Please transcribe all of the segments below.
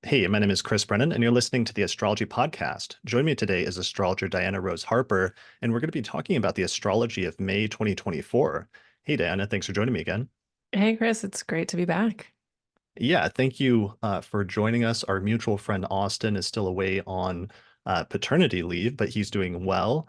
Hey, my name is Chris Brennan, and you're listening to the Astrology Podcast. Join me today is astrologer Diana Rose Harper, and we're going to be talking about the astrology of May 2024. Hey, Diana, thanks for joining me again. Hey, Chris, it's great to be back. Yeah, thank you for joining us. Our mutual friend Austin is still away on paternity leave, but he's doing well.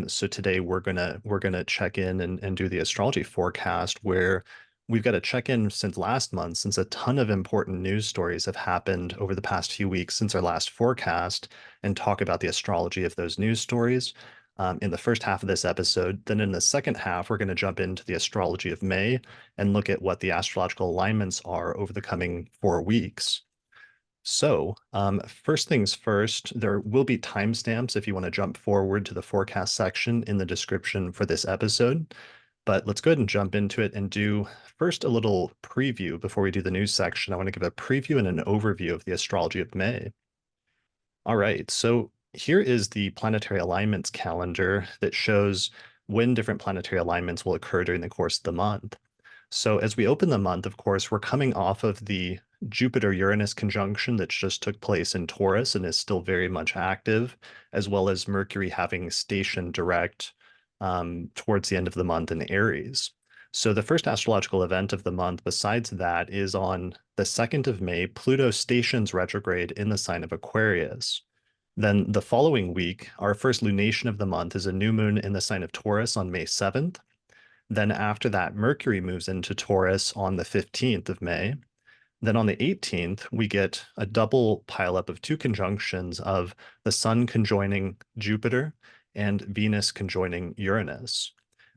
So today we're gonna check in and do the astrology forecast where we've got a check in since last month, since a ton of important news stories have happened over the past few weeks since our last forecast, and talk about the astrology of those news stories. In the first half of this episode. Then in the second half, we're going to jump into the astrology of May and look at what the astrological alignments are over the coming 4 weeks. So, first things first, there will be timestamps if you want to jump forward to the forecast section in the description for this episode. But let's go ahead and jump into it and do first a little preview before we do the news section. I want to give a preview and an overview of the astrology of May. All right, so here is the planetary alignments calendar that shows when different planetary alignments will occur during the course of the month. So as we open the month, of course, we're coming off of the Jupiter-Uranus conjunction that just took place in Taurus and is still very much active, as well as Mercury having stationed direct towards the end of the month in Aries. So the first astrological event of the month, besides that, is on the 2nd of May, Pluto stations retrograde in the sign of Aquarius. Then the following week, our first lunation of the month is a new moon in the sign of Taurus on May 7th. Then after that, Mercury moves into Taurus on the 15th of May. Then on the 18th, we get a double pileup of two conjunctions of the Sun conjoining Jupiter and Venus conjoining Uranus.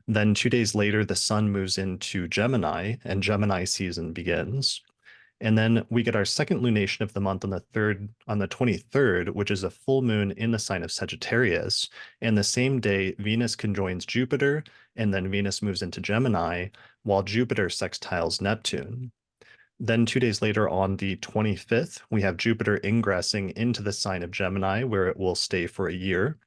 Then 2 days later, the Sun moves into Gemini and Gemini season begins. And then we get our second lunation of the month on the 23rd, which is a full moon in the sign of Sagittarius. And the same day, Venus conjoins Jupiter, and then Venus moves into Gemini, while Jupiter sextiles Neptune. Then 2 days later, on the 25th, we have Jupiter ingressing into the sign of Gemini, where it will stay for a year.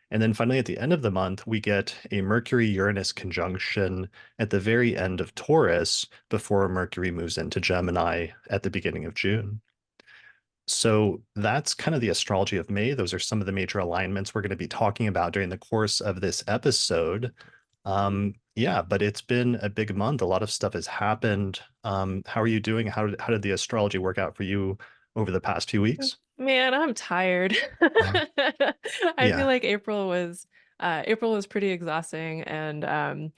And then finally, at the end of the month, we get a Mercury-Uranus conjunction at the very end of Taurus before Mercury moves into Gemini at the beginning of June. So that's kind of the astrology of May. Those are some of the major alignments we're going to be talking about during the course of this episode. Yeah, but it's been a big month. A lot of stuff has happened. How are you doing? How did the astrology work out for you over the past few weeks? Man, I'm tired. I feel Yeah. like April was pretty exhausting and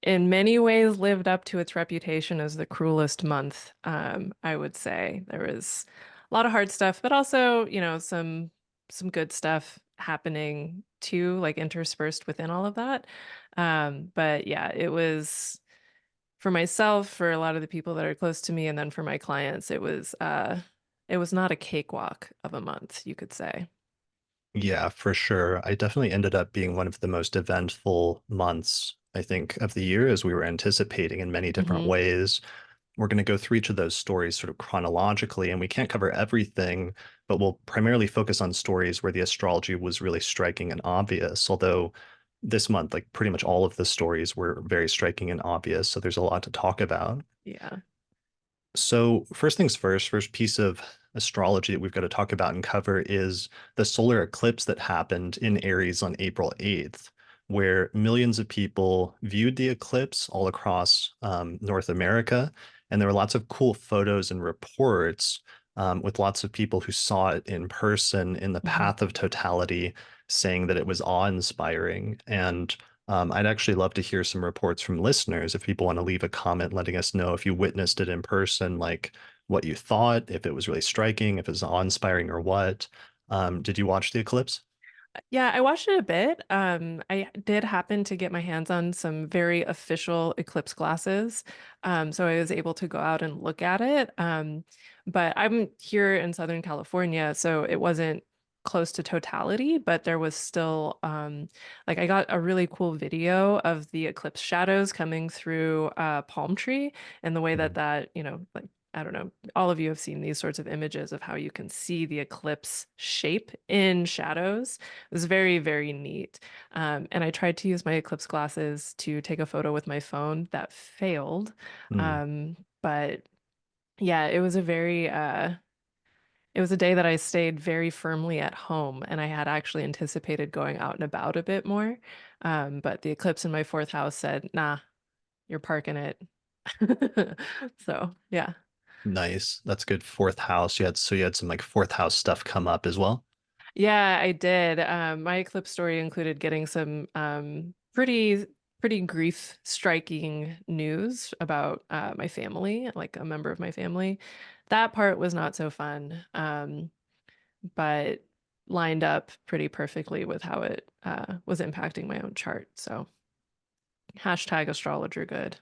in many ways lived up to its reputation as the cruelest month. I would say there was a lot of hard stuff, but also, some good stuff happening too, like interspersed within all of that. But yeah, it was for myself, for a lot of the people that are close to me, and then for my clients, it was not a cakewalk of a month, you could say. Yeah, for sure. I definitely ended up being one of the most eventful months, I think, of the year as we were anticipating in many different Hmm. ways. We're going to go through each of those stories sort of chronologically, and we can't cover everything, but we'll primarily focus on stories where the astrology was really striking and obvious. Although this month, like pretty much all of the stories were very striking and obvious, so there's a lot to talk about. Yeah. So, first things first, first piece of astrology that we've got to talk about and cover is the solar eclipse that happened in Aries on April 8th, where millions of people viewed the eclipse all across North America. And there were lots of cool photos and reports with lots of people who saw it in person in the Mhm. path of totality, saying that it was awe-inspiring. And I'd actually love to hear some reports from listeners if people want to leave a comment letting us know if you witnessed it in person, like what you thought, if it was really striking, if it was awe-inspiring or what. Did you watch the eclipse? Yeah, I watched it a bit. I did happen to get my hands on some very official eclipse glasses. So I was able to go out and look at it. But I'm here in Southern California, so it wasn't close to totality, but there was still like I got a really cool video of the eclipse shadows coming through a palm tree and the way that Mhm. like I don't know, all of you have seen these sorts of images of how you can see the eclipse shape in shadows. It was very, very neat. And I tried to use my eclipse glasses to take a photo with my phone. That failed. Mm. But yeah, It was a day that I stayed very firmly at home, and I had actually anticipated going out and about a bit more. But the eclipse in my fourth house said, nah, you're parking it. So, yeah. Nice. That's good. Fourth house. You had some like fourth house stuff come up as well. Yeah, I did. My eclipse story included getting some pretty grief striking news about my family, like a member of my family. That part was not so fun, but lined up pretty perfectly with how it was impacting my own chart. So hashtag astrologer good.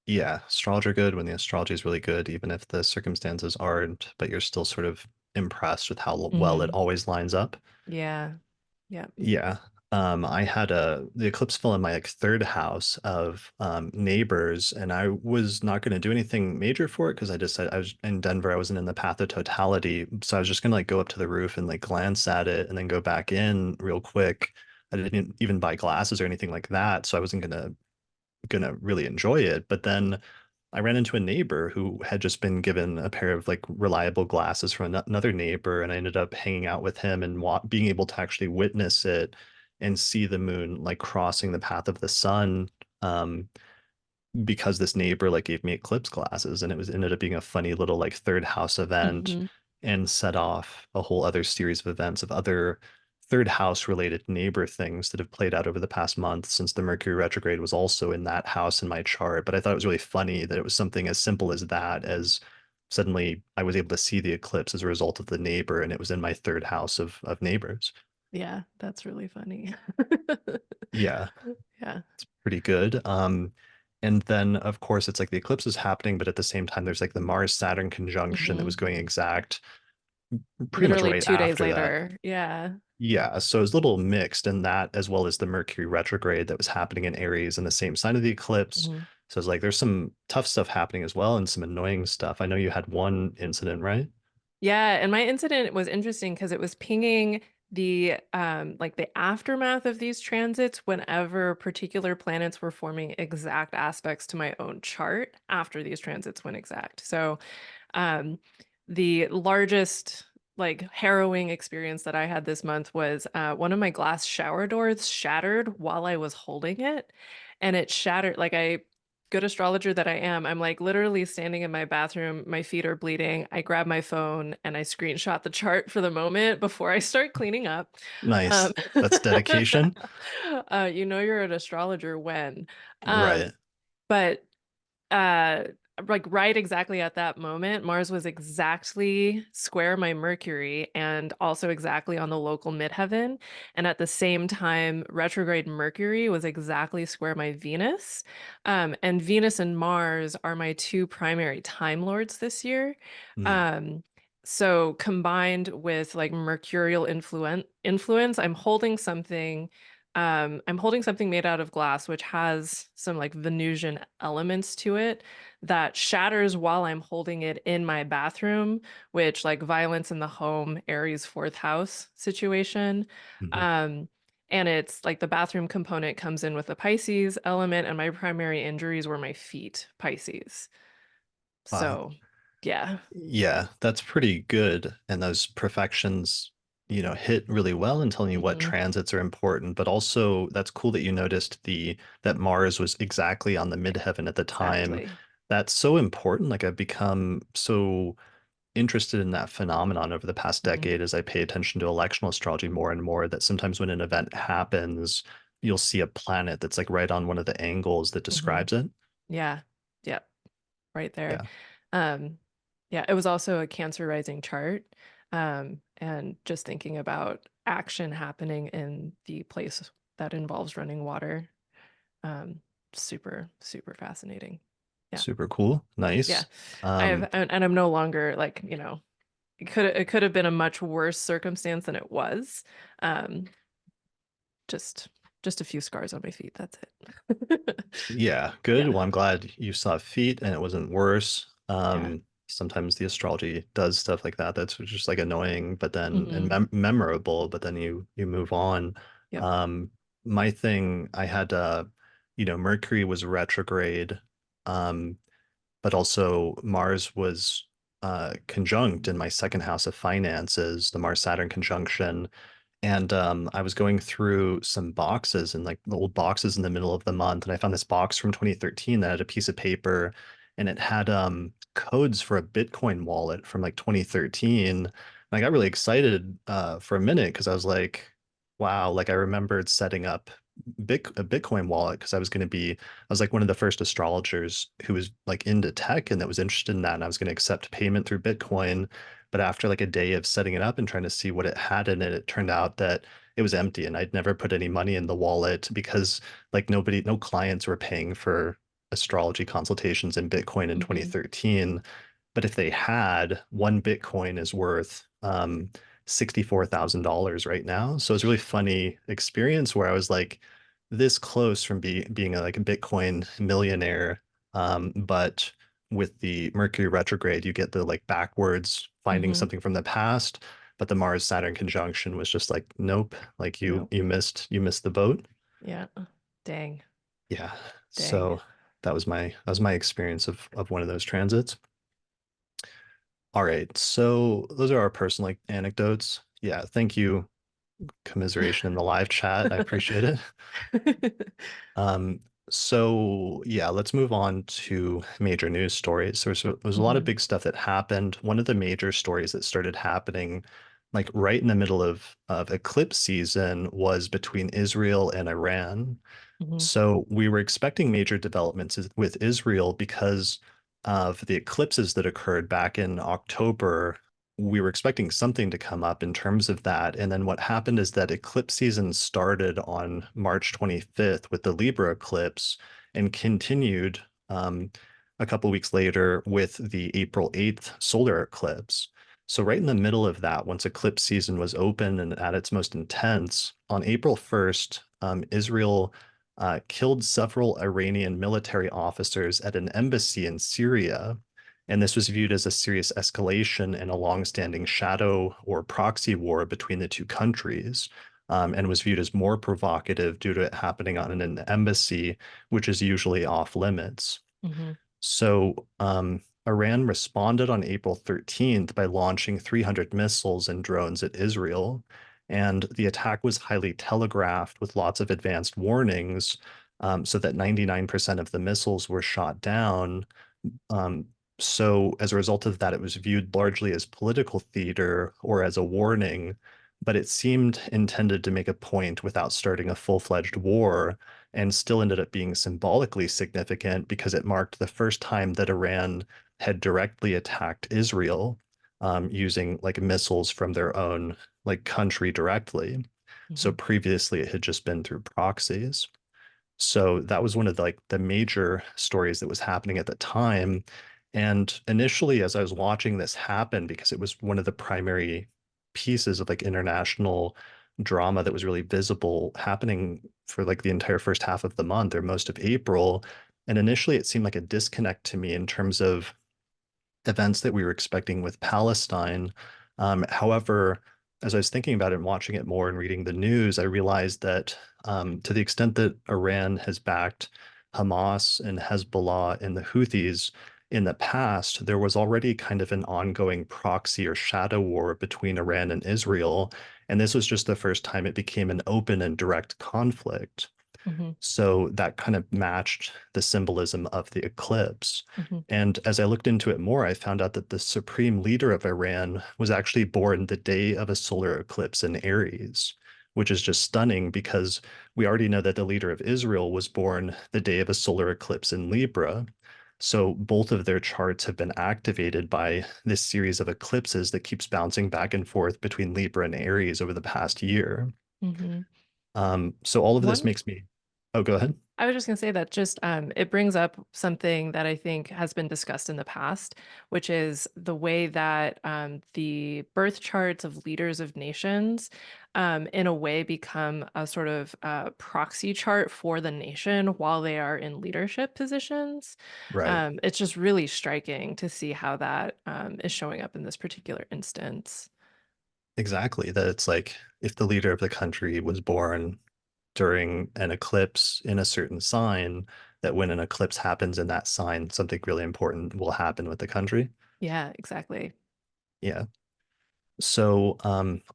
Yeah, astrologer good when the astrology is really good, even if the circumstances aren't, but you're still sort of impressed with how well it Hmm. always lines up. Yeah. Yeah. Yeah. I had the eclipse fell in my like third house of neighbors, and I was not going to do anything major for it because I decided I was in Denver. I wasn't in the path of totality, so I was just gonna like go up to the roof and like glance at it, and then go back in real quick. I didn't even buy glasses or anything like that, so I wasn't gonna really enjoy it. But then I ran into a neighbor who had just been given a pair of like reliable glasses from another neighbor, and I ended up hanging out with him and being able to actually witness it and see the moon like crossing the path of the sun. Um, because this neighbor like gave me eclipse glasses, and it was ended up being a funny little like third house event Hmm. and set off a whole other series of events of other third house related neighbor things that have played out over the past month since the Mercury retrograde was also in that house in my chart. But I thought it was really funny that it was something as simple as that, as suddenly I was able to see the eclipse as a result of the neighbor, and it was in my third house of neighbors. Yeah, that's really funny. Yeah, Yeah. pretty good. And then of course it's like the eclipse is happening, but at the same time there's like the Mars-Saturn conjunction that was Hmm. going exact pretty much Literally right 2 days after that. later. Yeah. Yeah, so it was a little mixed in that, as well as the Mercury retrograde that was happening in Aries in the same sign of the eclipse. Mhm. So it's like there's some tough stuff happening as well and some annoying stuff. I know you had one incident, right? Yeah, and my incident was interesting because it was pinging the like the aftermath of these transits whenever particular planets were forming exact aspects to my own chart after these transits went exact. So um the largest like harrowing experience that I had this month was one of my glass shower doors shattered while I was holding it, and it shattered like I good astrologer that I am, I'm like literally standing in my bathroom, my feet are bleeding. I grab my phone and I screenshot the chart for the moment before I start cleaning up. Nice. Um, That's dedication. you know you're an astrologer when. Um, Right. but uh like right exactly at that moment, Mars was exactly square my Mercury and also exactly on the local midheaven. And at the same time, retrograde Mercury was exactly square my Venus. And Venus and Mars are my two primary time lords this year. Mm, Um, so combined with like mercurial influence, I'm holding something made out of glass, which has some like Venusian elements to it that shatters while I'm holding it in my bathroom, which like violence in the home, Aries fourth house situation. mhm. Um, and it's like the bathroom component comes in with a Pisces element, and my primary injuries were my feet, Pisces. Wow. So, yeah. Yeah, that's pretty good. And those perfections, hit really well in telling you what Hmm. transits are important. But also, that's cool that you noticed the that Mars was exactly on the midheaven at the time. Exactly. That's so important. Like I've become so interested in that phenomenon over the past Hmm. decade as I pay attention to electional astrology more and more, that sometimes when an event happens, you'll see a planet that's like right on one of the angles that Hmm. describes it. Yeah. Yeah. Right there. Yeah, Um, yeah, it was also a Cancer rising chart. And just thinking about action happening in the place that involves running water. Um, super, super fascinating. Yeah. super cool. Yeah. Nice. Um, And I'm no longer like, it could have been a much worse circumstance than it was. Um, just just a few scars on my feet. That's it. Yeah, good. Yeah. Well, I'm glad you saw feet and it wasn't worse. Yeah. Sometimes the astrology does stuff like that. That's just like annoying, but then and Hmm. memorable, but then you move on. Yep. Um, my thing, I had Mercury was retrograde, but also Mars was conjunct in my second house of finances, the Mars-Saturn conjunction. And I was going through some boxes and like the old boxes in the middle of the month, and I found this box from 2013 that had a piece of paper, and it had codes for a Bitcoin wallet from like 2013. And I got really excited for a minute because I was like, wow, like I remembered setting up a Bitcoin wallet because I was like one of the first astrologers who was like into tech and that was interested in that, and I was going to accept payment through Bitcoin. But after like a day of setting it up and trying to see what it had in it, it turned out that it was empty and I'd never put any money in the wallet because like no clients were paying for astrology consultations in Bitcoin in Hmm. 2013. But if they had, one Bitcoin is worth $64,000 right now. So it's a really funny experience where I was like this close from being like a Bitcoin millionaire. But with the Mercury retrograde, you get the like backwards finding Hmm. something from the past. But the Mars Saturn conjunction was just like, nope, like you Nope. you missed the boat. Yeah. Dang. Yeah. Dang. So that was my experience of one of those transits. All right. So those are our personal like anecdotes. Yeah, thank you. Commiseration in the live chat. I appreciate it. Um, so yeah, let's move on to major news stories. So there's a lot of Hmm. big stuff that happened. One of the major stories that started happening, like right in the middle of eclipse season, was between Israel and Iran. Hmm. So we were expecting major developments with Israel because of the eclipses that occurred back in October. We were expecting something to come up in terms of that. And then what happened is that eclipse season started on March 25th with the Libra eclipse and continued a couple weeks later with the April 8th solar eclipse. So right in the middle of that, once eclipse season was open and at its most intense, on April 1st, Israel killed several Iranian military officers at an embassy in Syria. And this was viewed as a serious escalation in a longstanding shadow or proxy war between the two countries, and was viewed as more provocative due to it happening on an embassy, which is usually off limits. Hmm. So Iran responded on April 13th by launching 300 missiles and drones at Israel. And the attack was highly telegraphed with lots of advanced warnings, so that 99% of the missiles were shot down. Um, so as a result of that, it was viewed largely as political theater or as a warning, but it seemed intended to make a point without starting a full-fledged war, and still ended up being symbolically significant because it marked the first time that Iran had directly attacked Israel, using like missiles from their own like country directly. So Hmm. previously it had just been through proxies. So that was one of the major stories that was happening at the time. And initially, as I was watching this happen, because it was one of the primary pieces of like international drama that was really visible happening for like the entire first half of the month or most of April. And initially, it seemed like a disconnect to me in terms of events that we were expecting with Palestine. However, as I was thinking about it and watching it more and reading the news, I realized that to the extent that Iran has backed Hamas and Hezbollah and the Houthis in the past, there was already kind of an ongoing proxy or shadow war between Iran and Israel. And this was just the first time it became an open and direct conflict. Hmm. So that kind of matched the symbolism of the eclipse. Hmm. And as I looked into it more, I found out that the supreme leader of Iran was actually born the day of a solar eclipse in Aries, which is just stunning because we already know that the leader of Israel was born the day of a solar eclipse in Libra. So both of their charts have been activated by this series of eclipses that keeps bouncing back and forth between Libra and Aries over the past year. Hmm. So all of this One makes me, oh, go ahead. I was just going to say that just it brings up something that I think has been discussed in the past, which is the way that the birth charts of leaders of nations, in a way, become a sort of proxy chart for the nation while they are in leadership positions. Right. It's just really striking to see how that is showing up in this particular instance. Exactly. That it's like if the leader of the country was born during an eclipse in a certain sign, that when an eclipse happens in that sign, something really important will happen with the country. Yeah, exactly. Yeah. So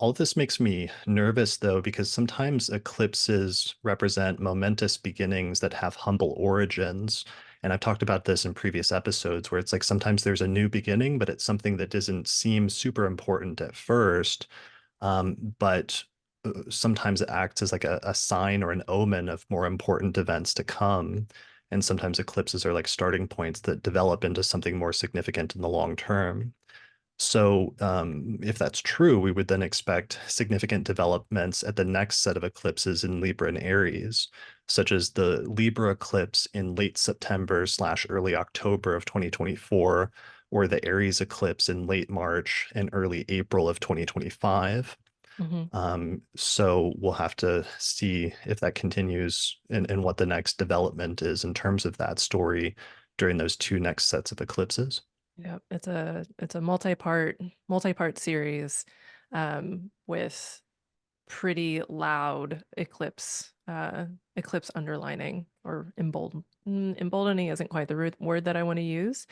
all this makes me nervous, though, because sometimes eclipses represent momentous beginnings that have humble origins. And I've talked about this in previous episodes, where it's like sometimes there's a new beginning, but it's something that doesn't seem super important at first. But sometimes it acts as like a sign or an omen of more important events to come. And sometimes eclipses are like starting points that develop into something more significant in the long term. So, if that's true, we would then expect significant developments at the next set of eclipses in Libra and Aries, such as the Libra eclipse in late September slash early October of 2024, or the Aries eclipse in late March and early April of 2025. Hmm. So we'll have to see if that continues and what the next development is in terms of that story during those two next sets of eclipses. Yep, it's a multi-part series with pretty loud eclipse underlining or emboldening isn't quite the word that I want to use.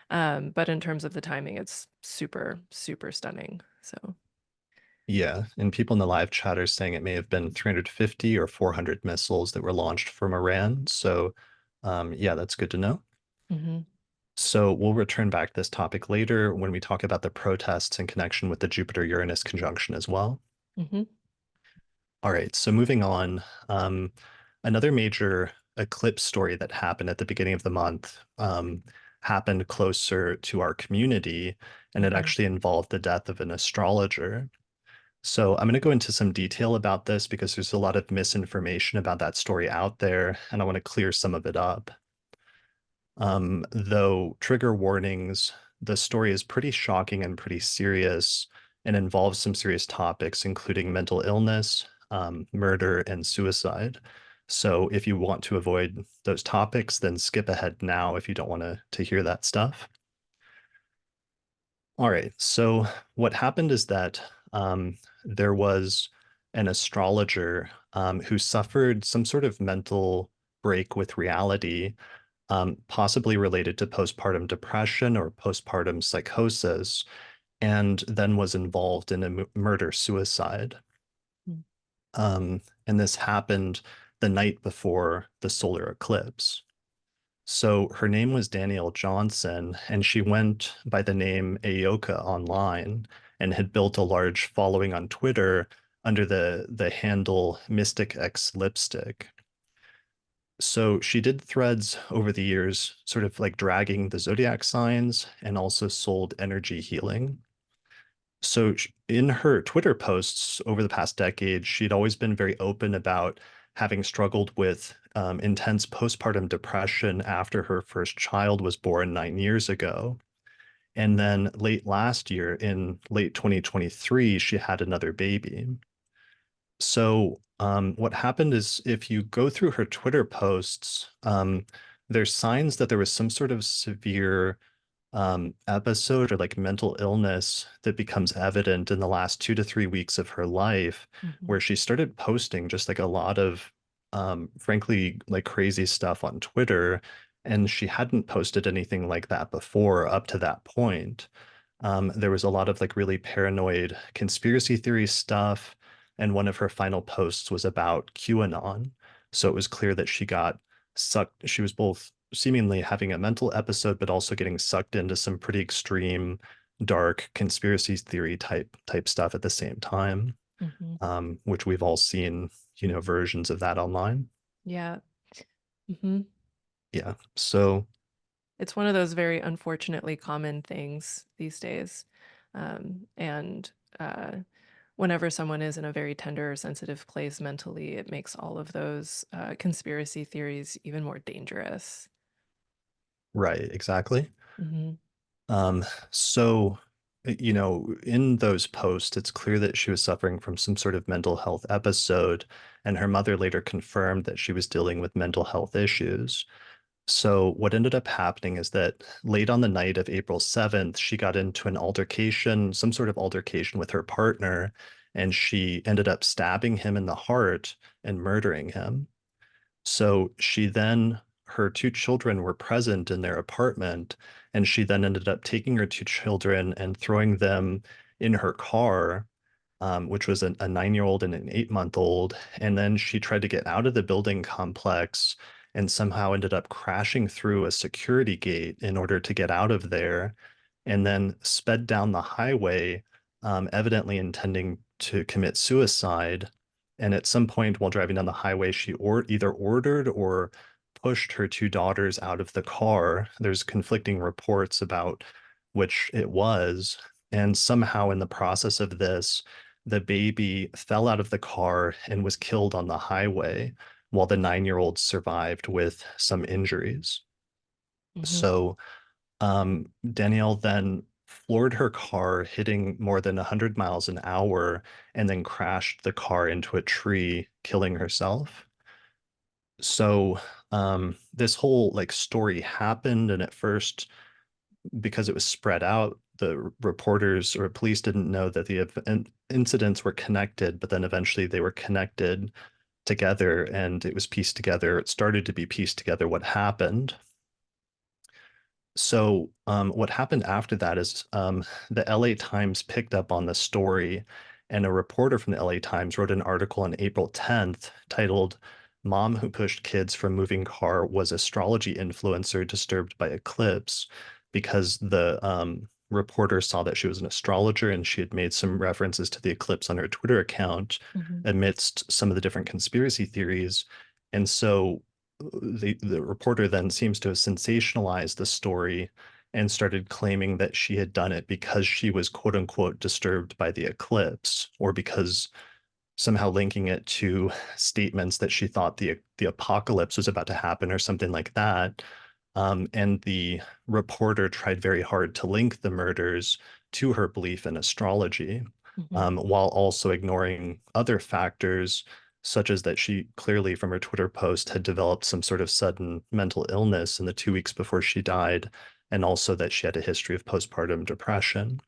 But in terms of the timing, it's super, super stunning. So, Yeah, and people in the live chat are saying it may have been 350 or 400 missiles that were launched from Iran. So, yeah, that's good to know. hmm So we'll return back to this topic later when we talk about the protests in connection with the Jupiter-Uranus conjunction as well. hmm All right, so moving on, another major eclipse story that happened at the beginning of the month happened closer to our community, and it hmm actually involved the death of an astrologer. So I'm going to go into some detail about this because there's a lot of misinformation about that story out there, and I want to clear some of it up. Though trigger warnings, the story is pretty shocking and pretty serious and involves some serious topics, including mental illness, murder, and suicide. So if you want to avoid those topics, then skip ahead now if you don't want to hear that stuff. All right. So what happened is that there was an astrologer who suffered some sort of mental break with reality, possibly related to postpartum depression or postpartum psychosis, and then was involved in a murder suicide. And this happened the night before the solar eclipse. So her name was Danielle Johnson, and she went by the name Ayoka online and had built a large following on Twitter under the handle Mystic X Lipstick. So she did threads over the years, sort of like dragging the zodiac signs and also sold energy healing. So in her Twitter posts over the past decade, she'd always been very open about having struggled with intense postpartum depression after her first child was born 9 years ago. And then late last year, in late 2023, she had another baby. So what happened is if you go through her Twitter posts, there's signs that there was some sort of severe episode or like mental illness that becomes evident in the last 2 to 3 weeks of her life, hmm where she started posting just like a lot of, frankly, like crazy stuff on Twitter. And she hadn't posted anything like that before up to that point. There was a lot of like really paranoid conspiracy theory stuff. And one of her final posts was about QAnon. So it was clear that she got sucked. She was both seemingly having a mental episode, but also getting sucked into some pretty extreme, dark conspiracy theory type stuff at the same time, hmm which we've all seen, versions of that online. Yeah. hmm Yeah. So It's one of those very unfortunately common things these days. And whenever someone is in a very tender or sensitive place mentally, it makes all of those conspiracy theories even more dangerous. right, exactly. Hmm Um, so, in those posts, it's clear that she was suffering from some sort of mental health episode, and her mother later confirmed that she was dealing with mental health issues. So, what ended up happening is that late on the night of April 7th, she got into an altercation, some sort of altercation with her partner, and she ended up stabbing him in the heart and murdering him. So her two children were present in their apartment, And she then ended up taking her two children and throwing them in her car, which was a 9-year-old and an 8-month-old. And then she tried to get out of the building complex and somehow ended up crashing through a security gate in order to get out of there, and then sped down the highway, evidently intending to commit suicide. And at some point while driving down the highway, she either ordered or pushed her two daughters out of the car. There's conflicting reports about which it was. And somehow in the process of this, the baby fell out of the car and was killed on the highway, while the 9-year-old survived with some injuries. Hmm. So Danielle then floored her car, hitting more than 100 miles an hour, and then crashed the car into a tree, killing herself. So this whole like story happened, and at first, because it was spread out, the reporters or police didn't know that the incidents were connected, but then eventually they were connected together, and it was pieced together. It started to be pieced together what happened. So what happened after that is the LA Times picked up on the story, and a reporter from the LA Times wrote an article on April 10th titled "Mom Who Pushed Kids from Moving Car Was Astrology Influencer Disturbed by Eclipse," because the reporter saw that she was an astrologer and she had made some references to the eclipse on her Twitter account Hmm. amidst some of the different conspiracy theories. And so the reporter then seems to have sensationalized the story and started claiming that she had done it because she was quote unquote disturbed by the eclipse, or because somehow linking it to statements that she thought the apocalypse was about to happen or something like that. And the reporter tried very hard to link the murders to her belief in astrology, Hmm. while also ignoring other factors, such as that she clearly, from her Twitter post, had developed some sort of sudden mental illness in the 2 weeks before she died, and also that she had a history of postpartum depression.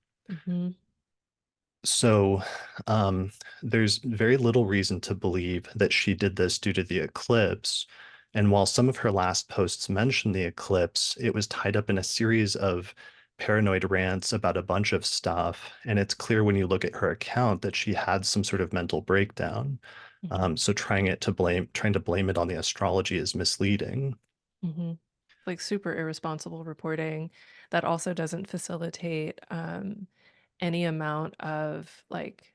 Hmm. So there's very little reason to believe that she did this due to the eclipse. And while some of her last posts mentioned the eclipse, it was tied up in a series of paranoid rants about a bunch of stuff. And it's clear when you look at her account that she had some sort of mental breakdown. Hmm. So trying to blame it on the astrology is misleading. Hmm. Like super irresponsible reporting that also doesn't facilitate any amount of like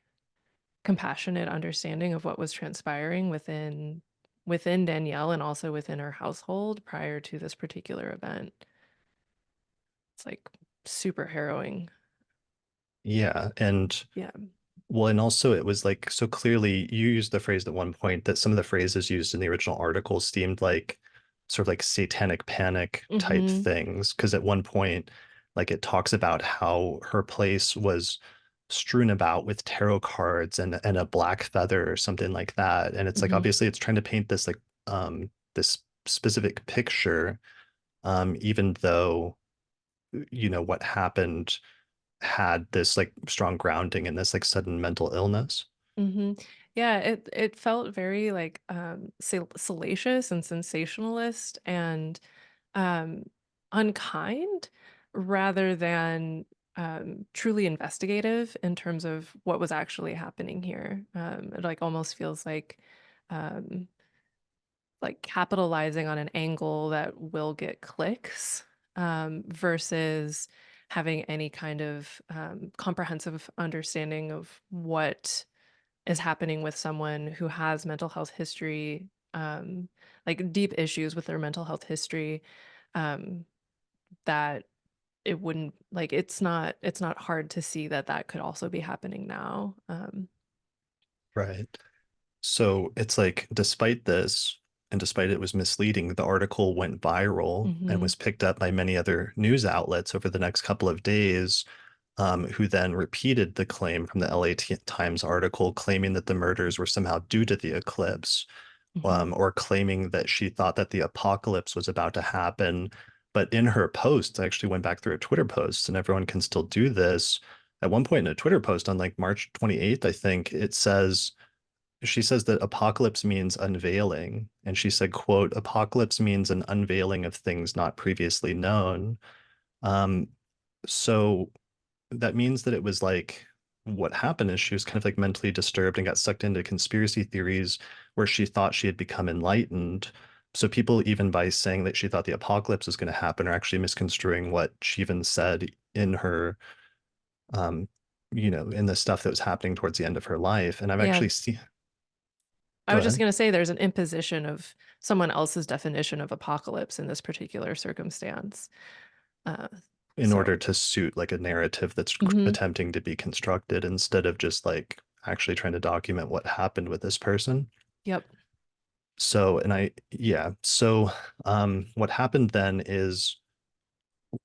compassionate understanding of what was transpiring within Danielle and also within her household prior to this particular event. It's like super harrowing. Yeah. And Yeah. well, and also it was like, so clearly you used the phrase at one point that some of the phrases used in the original article seemed like sort of like satanic panic type Hmm. things. Because at one point, like it talks about how her place was strewn about with tarot cards and a black feather or something like that. And it's like Hmm. obviously it's trying to paint this like this specific picture, even though what happened had this like strong grounding in this like sudden mental illness. Hmm. Yeah, it felt very like salacious and sensationalist and um unkind rather than truly investigative in terms of what was actually happening here. It like almost feels um like capitalizing on an angle that will get clicks versus having any kind of comprehensive understanding of what is happening with someone who has mental health history, like deep issues with their mental health history, um, that it wouldn't like it's not hard to see that that could also be happening now. Right. So it's like, despite this, and despite it was misleading, the article went viral and Mhm. was picked up by many other news outlets over the next couple of days, who then repeated the claim from the LA Times article, claiming that the murders were somehow due to the eclipse, Mhm. or claiming that she thought that the apocalypse was about to happen. But in her posts, I actually went back through her Twitter posts, and everyone can still do this. At one point in a Twitter post on like March 28th, I think it says, she says that apocalypse means unveiling. And she said, quote, "Apocalypse means an unveiling of things not previously known." Um, so that means that it was like what happened is she was kind of like mentally disturbed and got sucked into conspiracy theories where she thought she had become enlightened. So people, even by saying that she thought the apocalypse was going to happen, are actually misconstruing what she even said in her, um, in the stuff that was happening towards the end of her life. And I've Yeah, actually seen, I go was just ahead, going to say there's an imposition of someone else's definition of apocalypse in this particular circumstance. Uh, in order so, to suit like a narrative that's mhm, attempting to be constructed instead of just like actually trying to document what happened with this person. yep. So, and I, yeah. So, what happened then is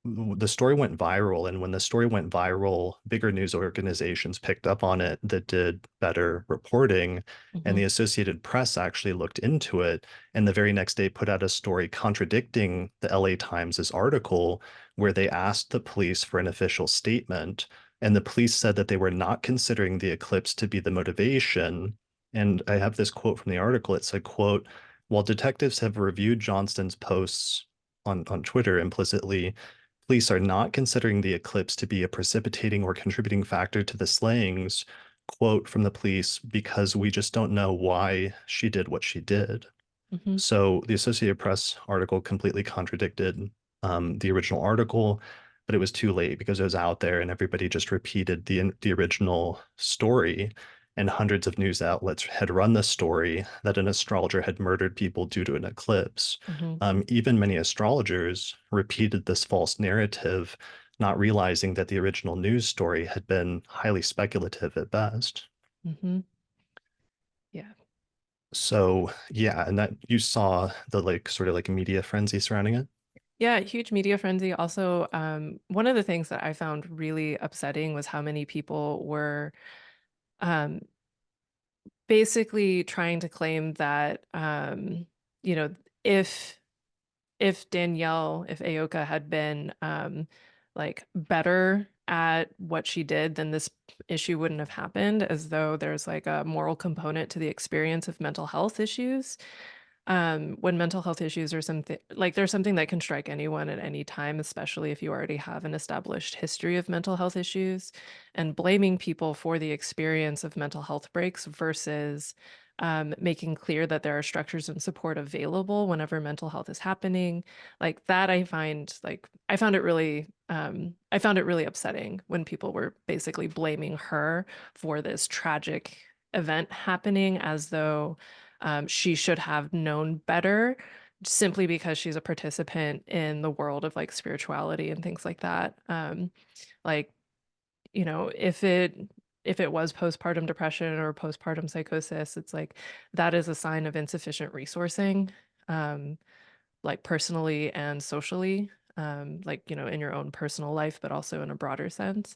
the story went viral, and when the story went viral, bigger news organizations picked up on it that did better reporting, and the Hmm. Associated Press actually looked into it, and the very next day put out a story contradicting the LA Times's article, where they asked the police for an official statement, and the police said that they were not considering the eclipse to be the motivation. And I have this quote from the article. It said, quote, while detectives have reviewed Johnston's posts on Twitter implicitly, police are not considering the eclipse to be a precipitating or contributing factor to the slayings. Quote from the police, because we just don't know why she did what she did. Hmm. So the Associated Press article completely contradicted the original article, but it was too late because it was out there and everybody just repeated the original story. And hundreds of news outlets had run the story that an astrologer had murdered people due to an eclipse. Hmm. Even many astrologers repeated this false narrative, not realizing that the original news story had been highly speculative at best. Hmm. Yeah. So yeah, and that you saw the like sort of like media frenzy surrounding it. Yeah, huge media frenzy. Also, one of the things that I found really upsetting was how many people were um, basically trying to claim that, you know, if if Ayoka had been like better at what she did, then this issue wouldn't have happened, as though there's like a moral component to the experience of mental health issues. When mental health issues are something like there's something that can strike anyone at any time, especially if you already have an established history of mental health issues, and blaming people for the experience of mental health breaks versus making clear that there are structures and support available whenever mental health is happening. Like that, I found it really upsetting when people were basically blaming her for this tragic event happening as though she should have known better simply because she's a participant in the world of like spirituality and things like that. Like, if it was postpartum depression or postpartum psychosis, it's like that is a sign of insufficient resourcing, um, like personally and socially, like, in your own personal life, but also in a broader sense.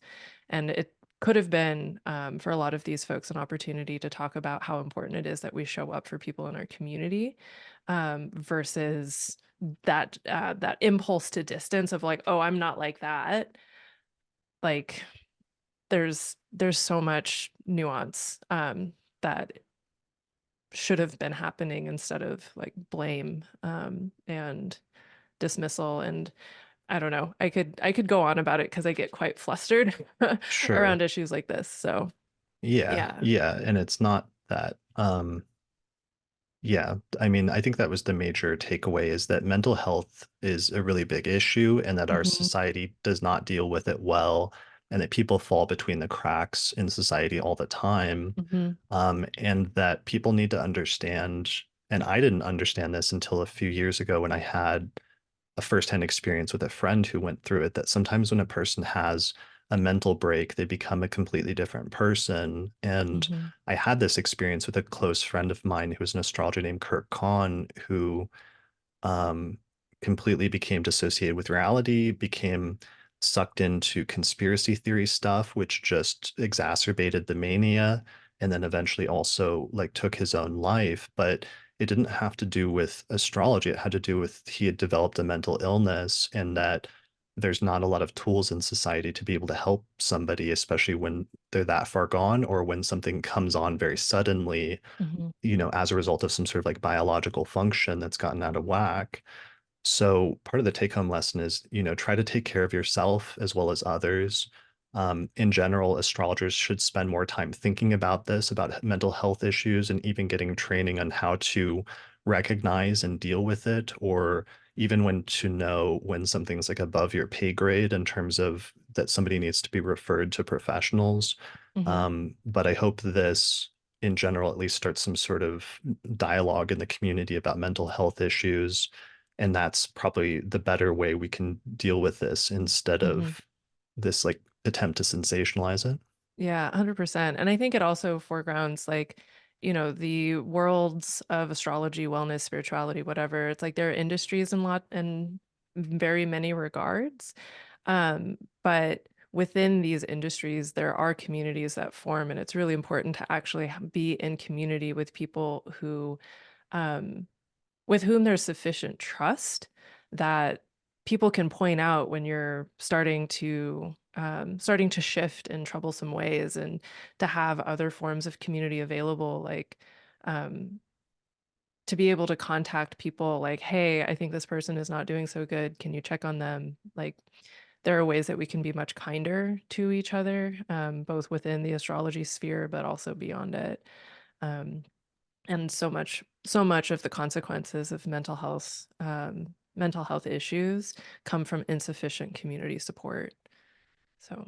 And it could have been, for a lot of these folks, an opportunity to talk about how important it is that we show up for people in our community, versus that impulse to distance of like, oh, I'm not like that. Like there's so much nuance that should have been happening instead of like blame and dismissal. And I don't know, I could go on about it because I get quite flustered Sure. around issues like this. So Yeah, yeah. yeah, and it's not that. Yeah, I mean, I think that was the major takeaway is that mental health is a really big issue and that our Hmm. society does not deal with it well, and that people fall between the cracks in society all the time. Hmm. And that people need to understand, and I didn't understand this until a few years ago when I had a firsthand experience with a friend who went through it, that sometimes when a person has a mental break, they become a completely different person. And Hmm. I had this experience with a close friend of mine who was an astrologer named Kirk Kahn, who um, completely became dissociated with reality, became sucked into conspiracy theory stuff, which just exacerbated the mania, and then eventually also like took his own life. But it didn't have to do with astrology. It had to do with he had developed a mental illness and that there's not a lot of tools in society to be able to help somebody, especially when they're that far gone or when something comes on very suddenly, Hmm. as a result of some sort of like biological function that's gotten out of whack. So part of the take-home lesson is, try to take care of yourself as well as others. In general, astrologers should spend more time thinking about this, about mental health issues, and even getting training on how to recognize and deal with it, or even when to know when something's like above your pay grade in terms of that somebody needs to be referred to professionals. Hmm. But I hope this, in general, at least starts some sort of dialogue in the community about mental health issues, and that's probably the better way we can deal with this instead Hmm. of this like attempt to sensationalize it. Yeah, 100%. And I think it also foregrounds like, the worlds of astrology, wellness, spirituality, whatever. It's like there are industries in very many regards. But within these industries, there are communities that form, and it's really important to actually be in community with people um, with whom there's sufficient trust that people can point out when you're starting to shift in troublesome ways, and to have other forms of community available, like um, to be able to contact people like, hey, I think this person is not doing so good. Can you check on them? Like, there are ways that we can be much kinder to each other, both within the astrology sphere, but also beyond it. Um, and so much of the consequences of mental health issues come from insufficient community support. So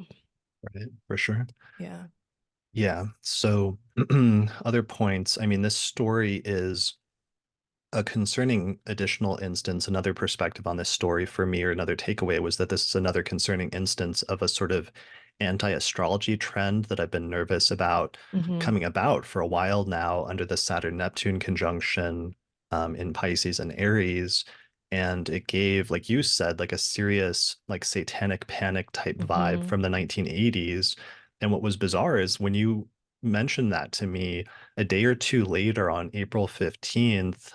Right, for sure. yeah. Yeah. So other points. I mean, this story is a concerning additional instance. Another perspective on this story for me, or another takeaway, was that this is another concerning instance of a sort of anti-astrology trend that I've been nervous about Hmm. coming about for a while now under the Saturn-Neptune conjunction in Pisces and Aries. And it gave, like you said, like a serious, like satanic panic type vibe Hmm. from the 1980s. And what was bizarre is when you mentioned that to me, a day or two later on April 15th,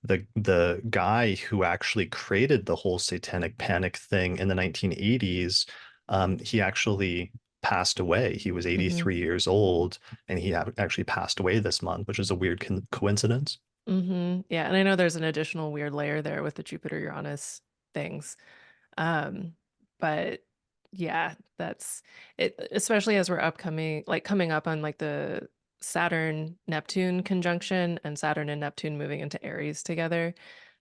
the guy who actually created the whole satanic panic thing in the 1980s, he actually passed away. He was Hmm. 83 years old, and he actually passed away this month, which is a weird coincidence. Yeah, and I know there's an additional weird layer there with the Jupiter-Uranus things. Um, but yeah, that's it, especially as we're coming up on like the Saturn Neptune conjunction, and Saturn and Neptune moving into Aries together.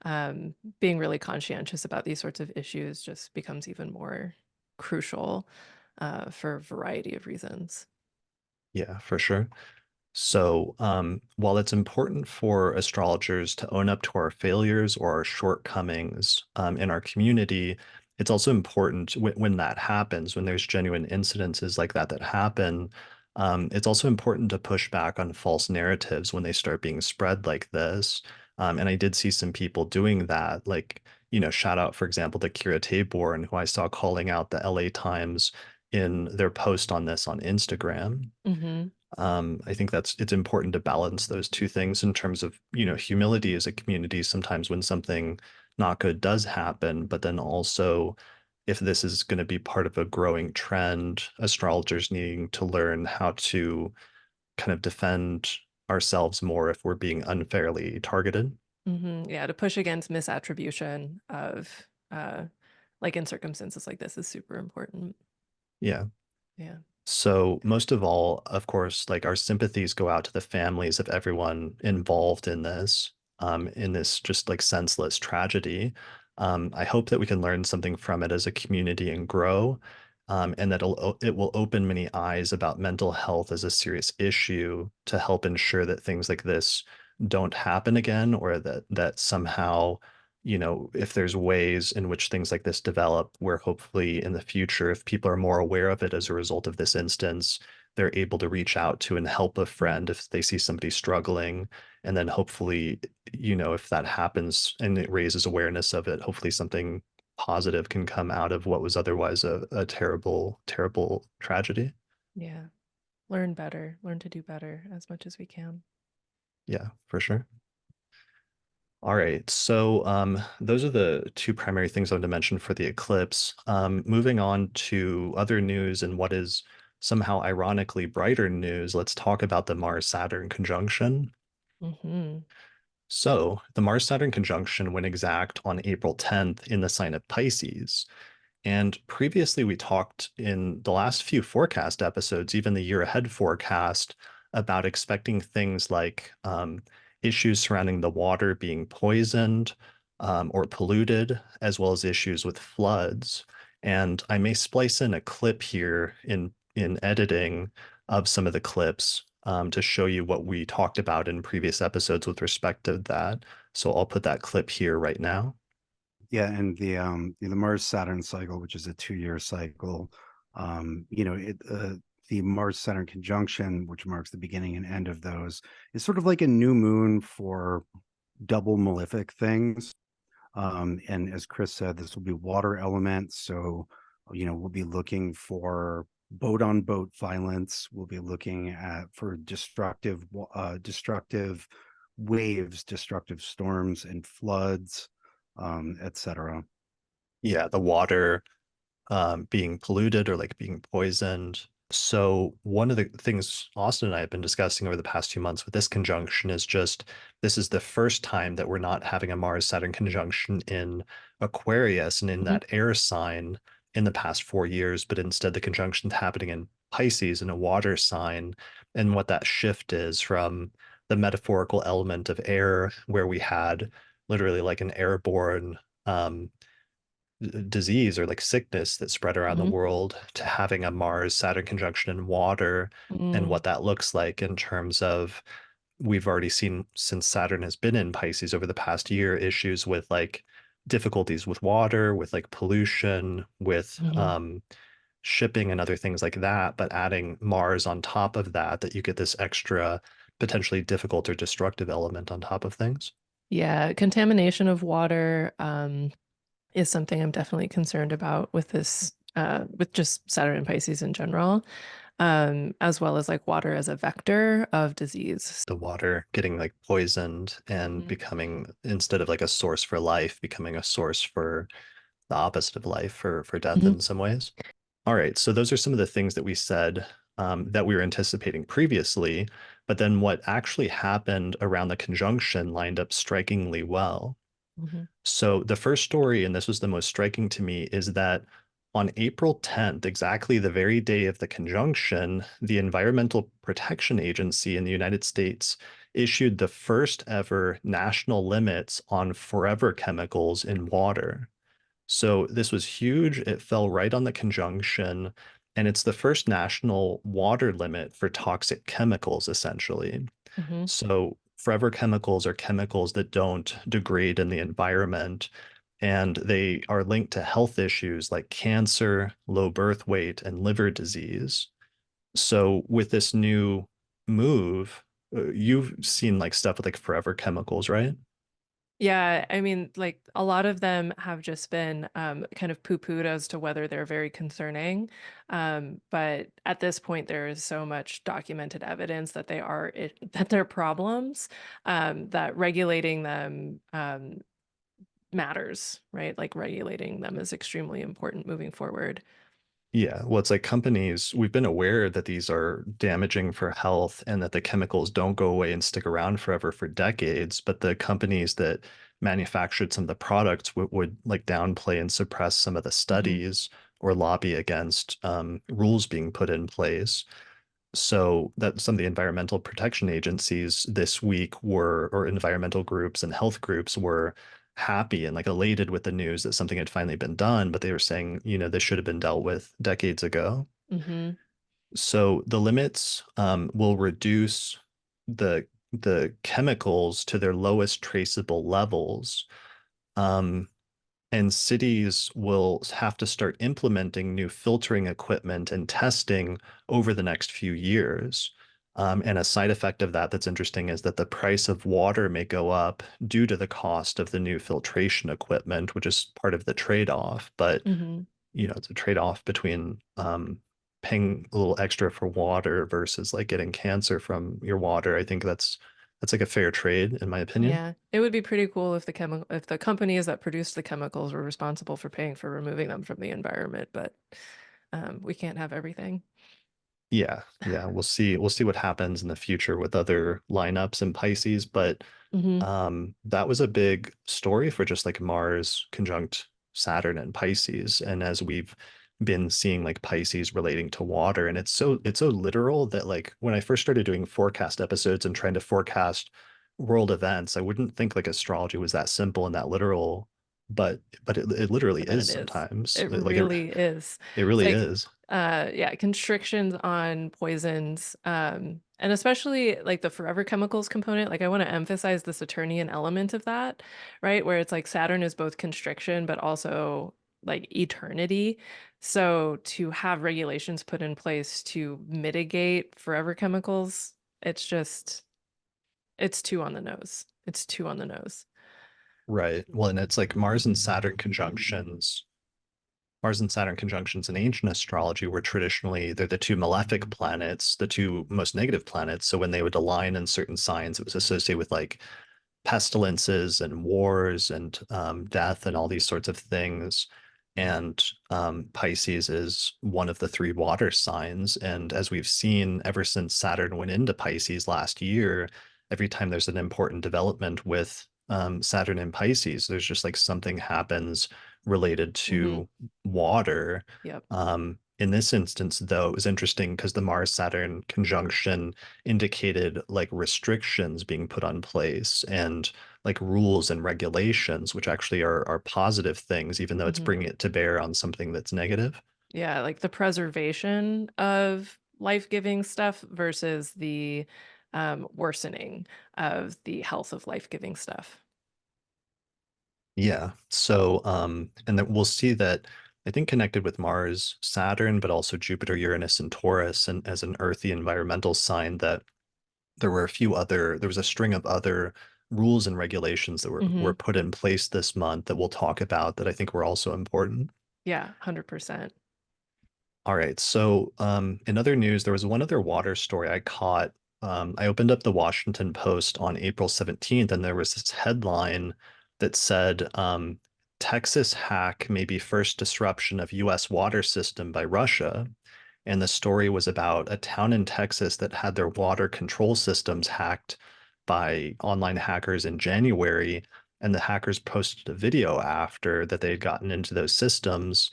Being really conscientious about these sorts of issues just becomes even more crucial for a variety of reasons. Yeah, for sure. So, while it's important for astrologers to own up to our failures or our shortcomings in our community, it's also important when that happens, when there's genuine incidences like that that happen. It's also important to push back on false narratives when they start being spread like this. And I did see some people doing that, like, shout out, for example, to Kira Taborn, who I saw calling out the LA Times in their post on this on Instagram. Hmm. I think it's important to balance those two things in terms of, humility as a community sometimes when something not good does happen, but then also if this is going to be part of a growing trend, astrologers needing to learn how to kind of defend ourselves more if we're being unfairly targeted. Yeah, to push against misattribution of like in circumstances like this is super important. Yeah. Yeah. So most of all, of course, like our sympathies go out to the families of everyone involved in this just like senseless tragedy. I hope that we can learn something from it as a community and grow, and that it will open many eyes about mental health as a serious issue to help ensure that things like this don't happen again, or that somehow, if there's ways in which things like this develop, where hopefully in the future, if people are more aware of it as a result of this instance, they're able to reach out to and help a friend if they see somebody struggling. And then hopefully, if that happens and it raises awareness of it, hopefully something positive can come out of what was otherwise a terrible, terrible tragedy. Yeah. Learn better, learn to do better as much as we can. Yeah, for sure. All right. So those are the two primary things I wanted to mention for the eclipse. Moving on to other news and what is somehow ironically brighter news, let's talk about the Mars-Saturn conjunction. Hmm. So the Mars-Saturn conjunction went exact on April 10th in the sign of Pisces. And previously, we talked in the last few forecast episodes, even the year ahead forecast, about expecting things like issues surrounding the water being poisoned or polluted, as well as issues with floods. And I may splice in a clip here in editing of some of the clips to show you what we talked about in previous episodes with respect to that. So I'll put that clip here right now. Yeah, and the Mars-Saturn cycle, which is a 2-year cycle, the Mars-Saturn conjunction, which marks the beginning and end of those, is sort of like a new moon for double malefic things. And as Chris said, this will be water elements. So, we'll be looking for boat on boat violence. We'll be looking at for destructive waves, destructive storms and floods, etc. Yeah, the water being polluted or like being poisoned. So one of the things Austin and I have been discussing over the past 2 months with this conjunction is just this is the first time that we're not having a Mars-Saturn conjunction in Aquarius and in Mhm. that air sign in the past 4 years, but instead the conjunction's happening in Pisces in a water sign. And what that shift is from the metaphorical element of air, where we had literally like an airborne disease or like sickness that spread around the Mhm. world to having a Mars Saturn conjunction in water and Mm. what that looks like in terms of we've already seen since Saturn has been in Pisces over the past year issues with like difficulties with water, with like pollution, with Mhm. shipping and other things like that, but adding Mars on top of that, that you get this extra potentially difficult or destructive element on top of things. Yeah, contamination of water is something I'm definitely concerned about with this, with just Saturn and Pisces in general, as well as like water as a vector of disease. The water getting like poisoned and Mhm. becoming instead of like a source for life, becoming a source for the opposite of life for death Mhm. in some ways. All right, so those are some of the things that we said that we were anticipating previously, but then what actually happened around the conjunction lined up strikingly well. Mhm. So the first story, and this was the most striking to me, is that on April 10th, exactly the very day of the conjunction, the Environmental Protection Agency in the United States issued the first ever national limits on forever chemicals in water. So this was huge. It fell right on the conjunction, and it's the first national water limit for toxic chemicals, essentially. Mhm. So forever chemicals are chemicals that don't degrade in the environment, and they are linked to health issues like cancer, low birth weight, and liver disease. So with this new move, you've seen like stuff with like forever chemicals, right? Yeah, I mean, like a lot of them have just been kind of poo-pooed as to whether they're very concerning. But at this point, there is so much documented evidence that that they're problems, that regulating them matters, right? Like regulating them is extremely important moving forward. Yeah, well, it's like companies, we've been aware that these are damaging for health and that the chemicals don't go away and stick around forever for decades. But the companies that manufactured some of the products would like downplay and suppress some of the Hmm. studies or lobby against rules being put in place. So that some of the environmental protection agencies this week were, or environmental groups and health groups were happy and like elated with the news that something had finally been done, but they were saying, this should have been dealt with decades ago. Hmm. So the limits will reduce the chemicals to their lowest traceable levels. Um, and cities will have to start implementing new filtering equipment and testing over the next few years. And a side effect of that that's interesting is that the price of water may go up due to the cost of the new filtration equipment, which is part of the trade-off. But Hmm. it's a trade-off between paying a little extra for water versus like getting cancer from your water. I think that's like a fair trade, in my opinion. Yeah, it would be pretty cool if if the companies that produce the chemicals were responsible for paying for removing them from the environment, but we can't have everything. Yeah, yeah, we'll see what happens in the future with other lineups in Pisces, but Hmm. that was a big story for just like Mars conjunct Saturn and Pisces. And as we've been seeing like Pisces relating to water, and it's so literal that like when I first started doing forecast episodes and trying to forecast world events, I wouldn't think like astrology was that simple and that literal, but it literally But then is it is. sometimes. It really is. It It's really like, is. yeah, constrictions on poisons, and especially like the forever chemicals component. Like I want to emphasize the Saturnian element of that, right? Where it's like Saturn is both constriction, but also like eternity. So to have regulations put in place to mitigate forever chemicals, it's just, it's too on the nose. It's too on the nose. Right. Well, and it's like Mars and Saturn conjunctions. Mars and Saturn conjunctions in ancient astrology were traditionally they're the two malefic planets, the two most negative planets. So when they would align in certain signs, it was associated with like pestilences and wars and death and all these sorts of things. And Pisces is one of the three water signs. And as we've seen ever since Saturn went into Pisces last year, every time there's an important development with Saturn and Pisces, there's just like something happens related Hmm. to water. Yep. In this instance, though, it was interesting because the Mars Saturn conjunction indicated like restrictions being put on place and like rules and regulations, which actually are positive things, even though it's Hmm. bringing it to bear on something that's negative. Yeah, like the preservation of life-giving stuff versus the worsening of the health of life-giving stuff. Yeah. So, and then we'll see that I think connected with Mars, Saturn, but also Jupiter, Uranus, and Taurus, and as an earthy environmental sign, that there was a string of other rules and regulations that were Hmm. put in place this month that we'll talk about that I think were also important. Yeah, 100%. All right. So, in other news, there was one other water story I caught. I opened up the Washington Post on April 17th, and there was this headline that said, Texas hack may be first disruption of U.S. water system by Russia. And the story was about a town in Texas that had their water control systems hacked by online hackers in January. And the hackers posted a video after that they had gotten into those systems,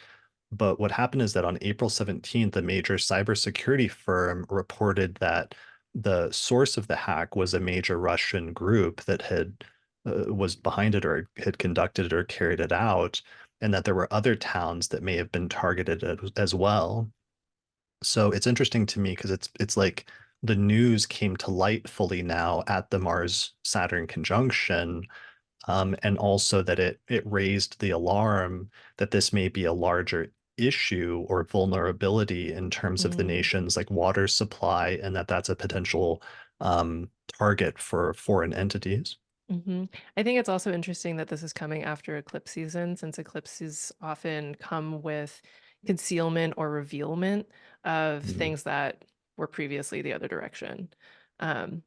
but what happened is that on April 17th, a major cybersecurity firm reported that the source of the hack was a major Russian group that had was behind it or had conducted it or carried it out, and that there were other towns that may have been targeted as well. So it's interesting to me because it's like the news came to light fully now at the Mars Saturn conjunction, and also that it raised the alarm that this may be a larger issue or vulnerability in terms of the Mm. nation's like water supply, and that that's a potential target for foreign entities. Hmm. I think it's also interesting that this is coming after eclipse season, since eclipses often come with concealment or revealment of Mm, things that were previously the other direction. Um,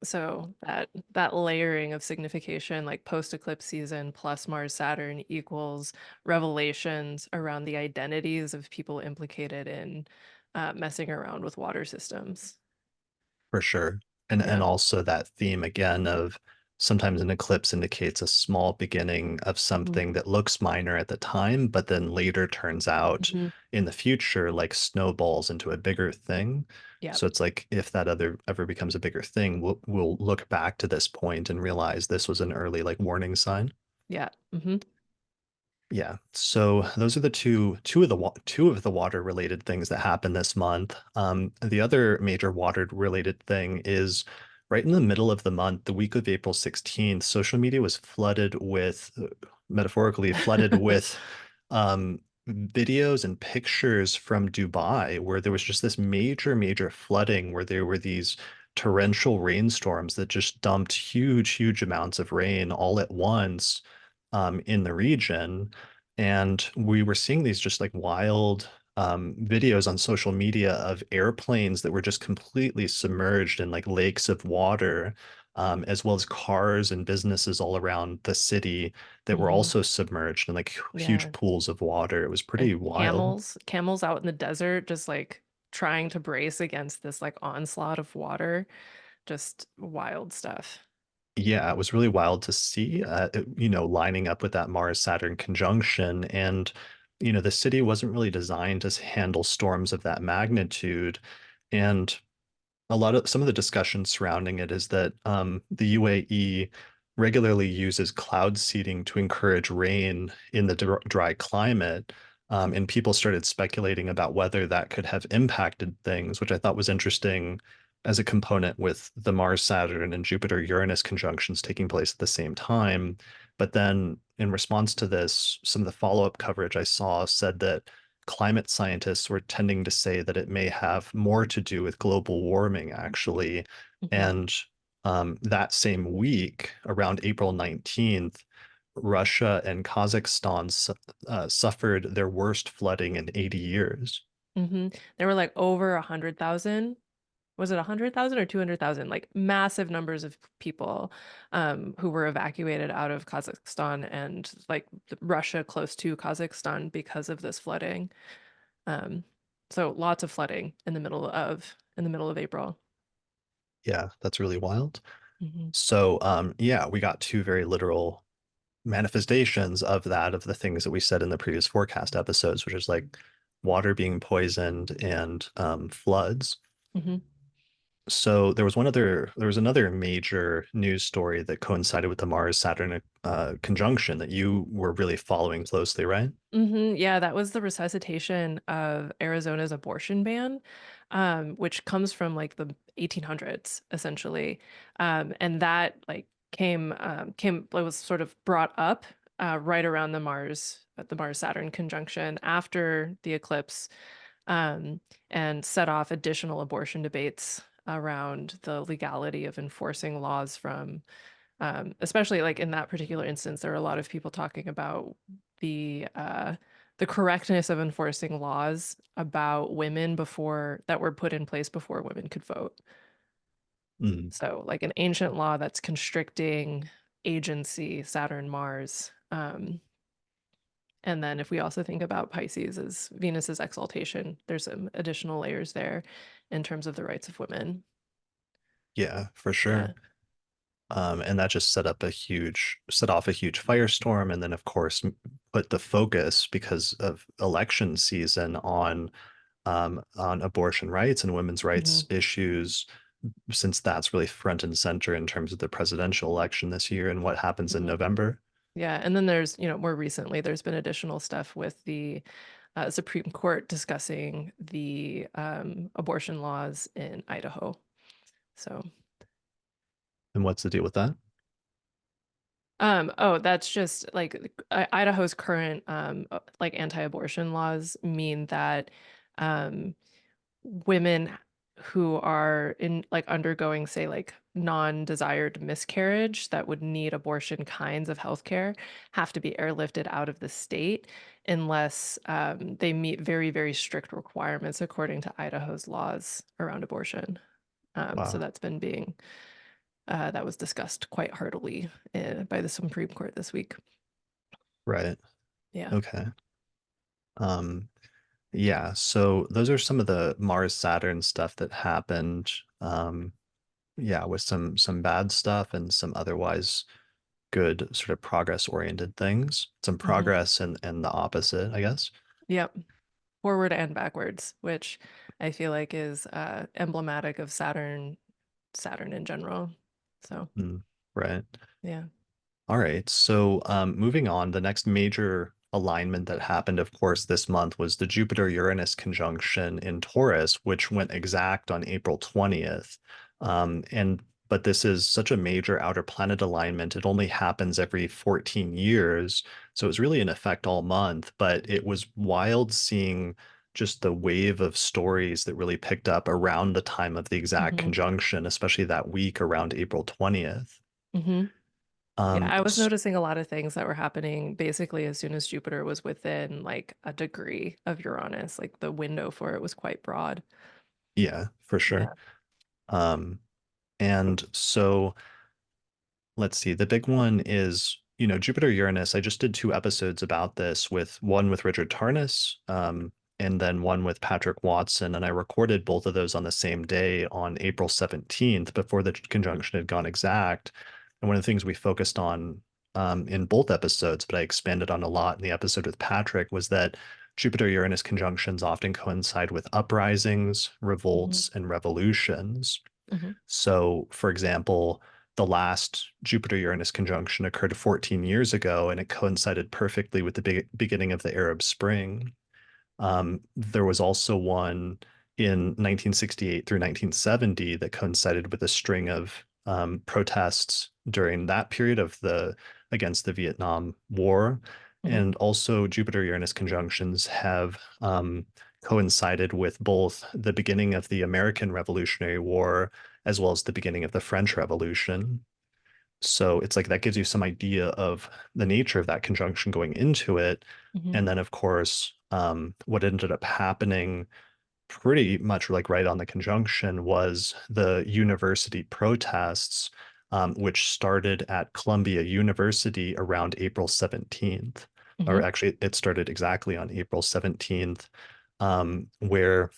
So that layering of signification, like post-eclipse season plus Mars Saturn equals revelations around the identities of people implicated in messing around with water systems. for sure. And Yeah. also that theme again of sometimes an eclipse indicates a small beginning of Hmm. something that looks minor at the time, but then later turns out Hmm. in the future like snowballs into a bigger thing. Yeah. So it's like if that other ever becomes a bigger thing, we'll look back to this point and realize this was an early like warning sign. Yeah. Hmm. Yeah. So those are the two of the water related things that happened this month. The other major water related thing is right in the middle of the month, the week of April 16th, social media was flooded with, metaphorically flooded with videos and pictures from Dubai where there was just this major flooding where there were these torrential rainstorms that just dumped huge amounts of rain all at once in the region. And we were seeing these just like wild videos on social media of airplanes that were just completely submerged in like lakes of water, as well as cars and businesses all around the city that were Hmm. also submerged in like huge Yeah. pools of water. It was And pretty wild. camels out in the desert, just like trying to brace against this like onslaught of water. Just wild stuff. Yeah, it was really wild to see, lining up with that Mars-Saturn conjunction. And, the city wasn't really designed to handle storms of that magnitude. And some of the discussion surrounding it is that the UAE regularly uses cloud seeding to encourage rain in the dry climate. And people started speculating about whether that could have impacted things, which I thought was interesting as a component with the Mars-Saturn and Jupiter-Uranus conjunctions taking place at the same time. But then in response to this, some of the follow-up coverage I saw said that climate scientists were tending to say that it may have more to do with global warming, actually. Mhm. And that same week, around April 19th, Russia and Kazakhstan suffered their worst flooding in 80 years. There were like over 100,000. Was it 100,000 or 200,000? Like massive numbers of people who were evacuated out of Kazakhstan and like Russia close to Kazakhstan because of this flooding. Um, so lots of flooding in the middle of April. Yeah, that's really wild. Hmm. So, yeah, we got two very literal manifestations of that, of the things that we said in the previous forecast episodes, which is like water being poisoned and floods. Hmm. So there was another major news story that coincided with the Mars-Saturn conjunction that you were really following closely, right? Yeah, that was the resuscitation of Arizona's abortion ban, which comes from like the 1800s, essentially. And that like it was sort of brought up right around the Mars-Saturn conjunction after the eclipse, um, and set off additional abortion debates around the legality of enforcing laws from especially like in that particular instance, there are a lot of people talking about the uh, the correctness of enforcing laws about women before that were put in place before women could vote. Mm, So, like an ancient law that's constricting agency, Saturn, Mars. And then if we also think about Pisces as Venus's exaltation, there's some additional layers there in terms of the rights of women. yeah, for Yeah. sure. And that just set off a huge firestorm, and then of course put the focus because of election season on abortion rights and women's rights Hmm. issues, since that's really front and center in terms of the presidential election this year and what happens in Hmm. November. Yeah, and then there's, more recently, there's been additional stuff with the Supreme Court discussing the abortion laws in Idaho. So, And what's the deal with that? oh, that's just like Idaho's current like anti-abortion laws mean that um, women who are in like undergoing, say, like non-desired miscarriage that would need abortion kinds of healthcare have to be airlifted out of the state unless they meet very, very strict requirements according to Idaho's laws around abortion. So Wow. that's been being that was discussed quite heartily by the Supreme Court this week. Right. Yeah. Okay. Um, yeah, so those are some of the Mars Saturn stuff that happened. Yeah, with some bad stuff and some otherwise good sort of progress oriented things. Some Hmm. progress and the opposite, I guess. Yep. Forward and backwards, which I feel like is emblematic of Saturn in general. So, Mm, right. yeah. All right. So moving on, the next major alignment that happened, of course, this month was the Jupiter-Uranus conjunction in Taurus, which went exact on April 20th. But this is such a major outer planet alignment. It only happens every 14 years. So it was really in effect all month, but it was wild seeing just the wave of stories that really picked up around the time of the exact Hmm. conjunction, especially that week around April 20th. Hmm. Yeah, I was S- noticing a lot of things that were happening basically as soon as Jupiter was within like a degree of Uranus. Like the window for it was quite broad. Yeah, for sure. Yeah. Um, and so let's see, the big one is, Jupiter Uranus. I just did two episodes about this with one with Richard Tarnas, and then one with Patrick Watson. And I recorded both of those on the same day on April 17th before the conjunction had gone exact. And one of the things we focused on in both episodes, but I expanded on a lot in the episode with Patrick, was that Jupiter-Uranus conjunctions often coincide with uprisings, Hmm. revolts, and revolutions. Hmm. So, for example, the last Jupiter-Uranus conjunction occurred 14 years ago, and it coincided perfectly with the beginning of the Arab Spring. There was also one in 1968 through 1970 that coincided with a string of protests during that period of the against the Vietnam War. Hmm. And also Jupiter-Uranus conjunctions have coincided with both the beginning of the American Revolutionary War as well as the beginning of the French Revolution. So it's like that gives you some idea of the nature of that conjunction going into it. Hmm. And then, of course, what ended up happening pretty much like right on the conjunction was the university protests, which started at Columbia University around April 17th. Or Hmm. actually, it started exactly on April 17th, where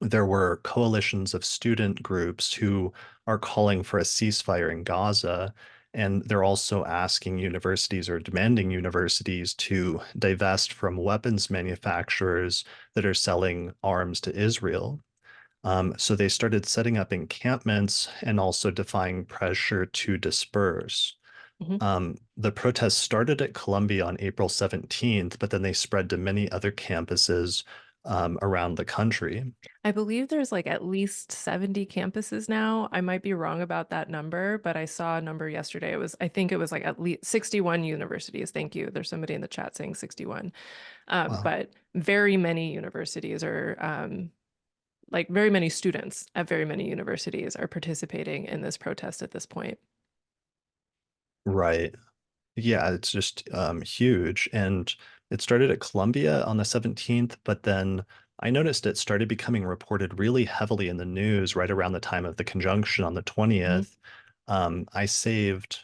there were coalitions of student groups who are calling for a ceasefire in Gaza. And they're also asking universities or demanding universities to divest from weapons manufacturers that are selling arms to Israel. So they started setting up encampments and also defying pressure to disperse. Hmm. The protests started at Columbia on April 17th, but then they spread to many other campuses around the country. I believe there's like at least 70 campuses now. I might be wrong about that number, but I saw a number yesterday. I think it was like at least 61 universities. Thank you. There's somebody in the chat saying 61. Wow. But very many universities are, like very many students at very many universities are participating in this protest at this point. Right. Yeah, it's just huge. And it started at Columbia on the 17th, but then I noticed it started becoming reported really heavily in the news right around the time of the conjunction on the Hmm. 20th. I saved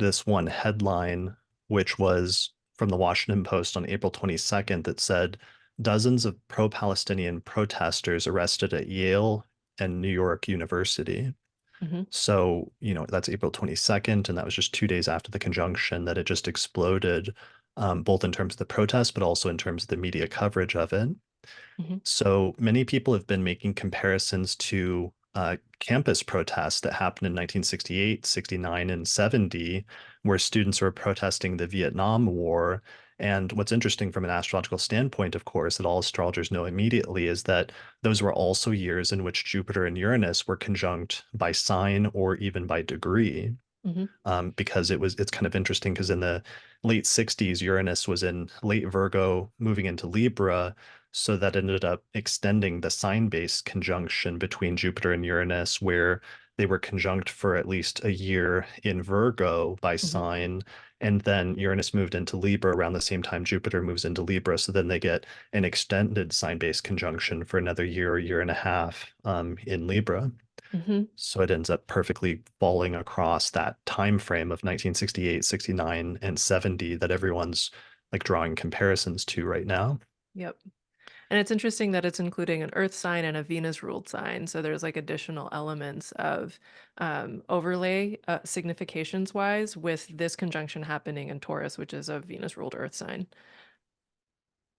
this one headline, which was from the Washington Post on April 22nd that said dozens of pro-Palestinian protesters arrested at Yale and New York University. Hmm. So, that's April 22nd, and that was just 2 days after the conjunction that it just exploded, both in terms of the protest, but also in terms of the media coverage of it. Hmm. So many people have been making comparisons to campus protests that happened in 1968, 69, and 70, where students were protesting the Vietnam War. And what's interesting from an astrological standpoint, of course, that all astrologers know immediately is that those were also years in which Jupiter and Uranus were conjunct by sign or even by degree. Hmm. Because it's kind of interesting because in the late 60s, Uranus was in late Virgo, moving into Libra. So that ended up extending the sign-based conjunction between Jupiter and Uranus, where they were conjunct for at least a year in Virgo by Hmm. sign. And then Uranus moved into Libra around the same time Jupiter moves into Libra. So then they get an extended sign-based conjunction for another year and a half in Libra. Hmm. So it ends up perfectly falling across that time frame of 1968, 69, and 70 that everyone's like drawing comparisons to right now. Yep. And it's interesting that it's including an Earth sign and a Venus ruled sign. So there's like additional elements of overlay significations wise with this conjunction happening in Taurus, which is a Venus ruled Earth sign.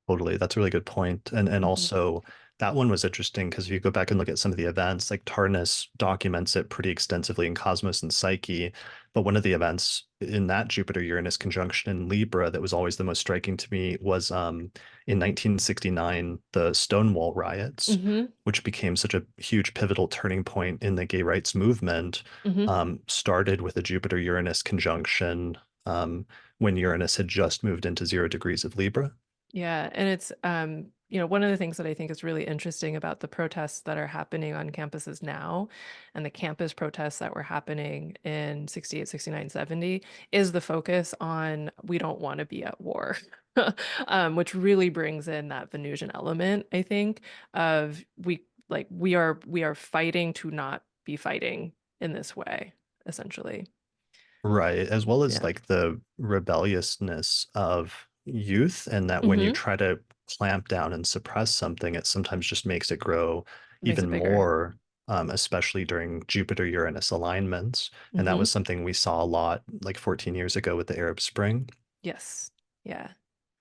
Totally. That's a really good point. And Hmm. also that one was interesting because if you go back and look at some of the events, like Tarnus documents it pretty extensively in Cosmos and Psyche. But one of the events in that Jupiter-Uranus conjunction in Libra that was always the most striking to me was in 1969, the Stonewall riots, Hmm. which became such a huge pivotal turning point in the gay rights movement, Hmm. started with a Jupiter-Uranus conjunction when Uranus had just moved into 0 degrees of Libra. Yeah, and it's one of the things that I think is really interesting about the protests that are happening on campuses now and the campus protests that were happening in 68, 69, 70 is the focus on we don't want to be at war. Which really brings in that Venusian element, I think, of we are fighting to not be fighting in this way, essentially. Right, as well as Yeah. like the rebelliousness of youth, and that when you Mm-hmm. try to clamp down and suppress something, it sometimes just makes it grow It makes even it bigger. more, especially during Jupiter-Uranus alignments. And that Mm-hmm. was something we saw a lot like 14 years ago with the Arab Spring. Yes. Yeah.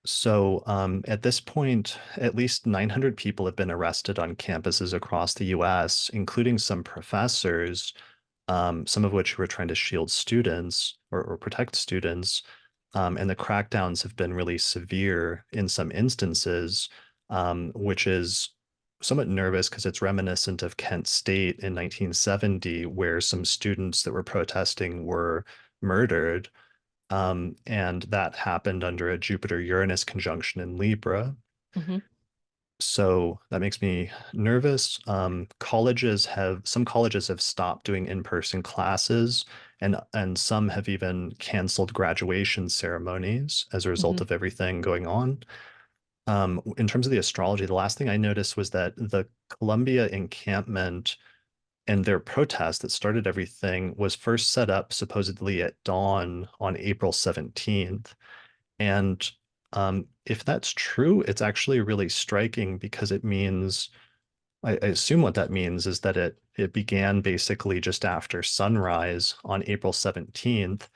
So at this point, at least 900 people have been arrested on campuses across the US, including some professors, some of which were trying to shield students or protect students. And the crackdowns have been really severe in some instances, which is somewhat nervous because it's reminiscent of Kent State in 1970, where some students that were protesting were murdered. And that happened under a Jupiter-Uranus conjunction in Libra. Mm-hmm. So that makes me nervous. Some colleges have stopped doing in-person classes, and some have even canceled graduation ceremonies as a result Mm-hmm. of everything going on. In terms of the astrology, the last thing I noticed was that the Columbia encampment and their protest that started everything was first set up supposedly at dawn on April 17th. And if that's true, it's actually really striking because it means, I assume what that means is that it began basically just after sunrise on April 17th.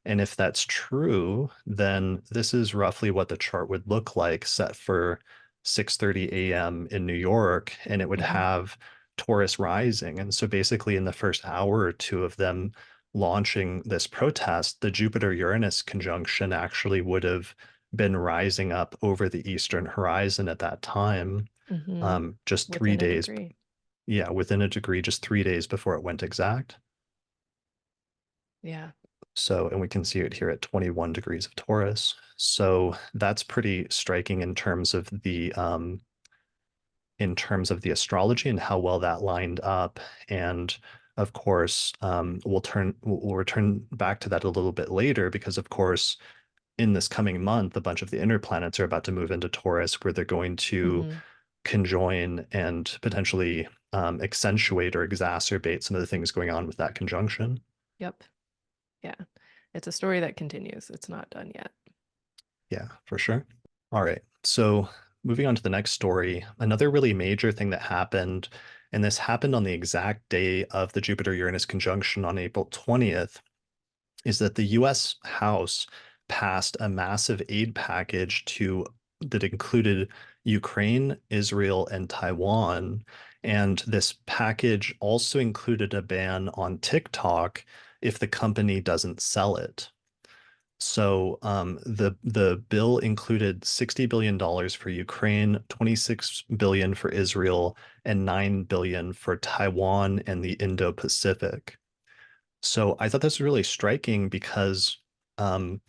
And if that's true, then this is roughly what the chart would look like set for 6:30 a.m. in New York, and it would Mm-hmm. have Taurus rising. And so basically in the first hour or two of them launching this protest, the Jupiter-Uranus conjunction actually would have been rising up over the eastern horizon at that time, Mm-hmm. just three Within a days, degree. yeah, within a degree, just 3 days before it went exact. Yeah. So, and we can see it here at 21 degrees of Taurus. So that's pretty striking in terms of the astrology and how well that lined up. And of course, we'll return back to that a little bit later because, of course, in this coming month, a bunch of the inner planets are about to move into Taurus, where they're going to Mm-hmm. conjoin and potentially accentuate or exacerbate some of the things going on with that conjunction. Yep. Yeah. It's a story that continues. It's not done yet. Yeah, for sure. All right. So moving on to the next story, another really major thing that happened, and this happened on the exact day of the Jupiter-Uranus conjunction on April 20th, is that the US House passed a massive aid package that included Ukraine, Israel, and Taiwan. And this package also included a ban on TikTok if the company doesn't sell it. So the bill included $60 billion for Ukraine, 26 billion for Israel, and 9 billion for Taiwan and the Indo-Pacific. So I thought this was really striking because um,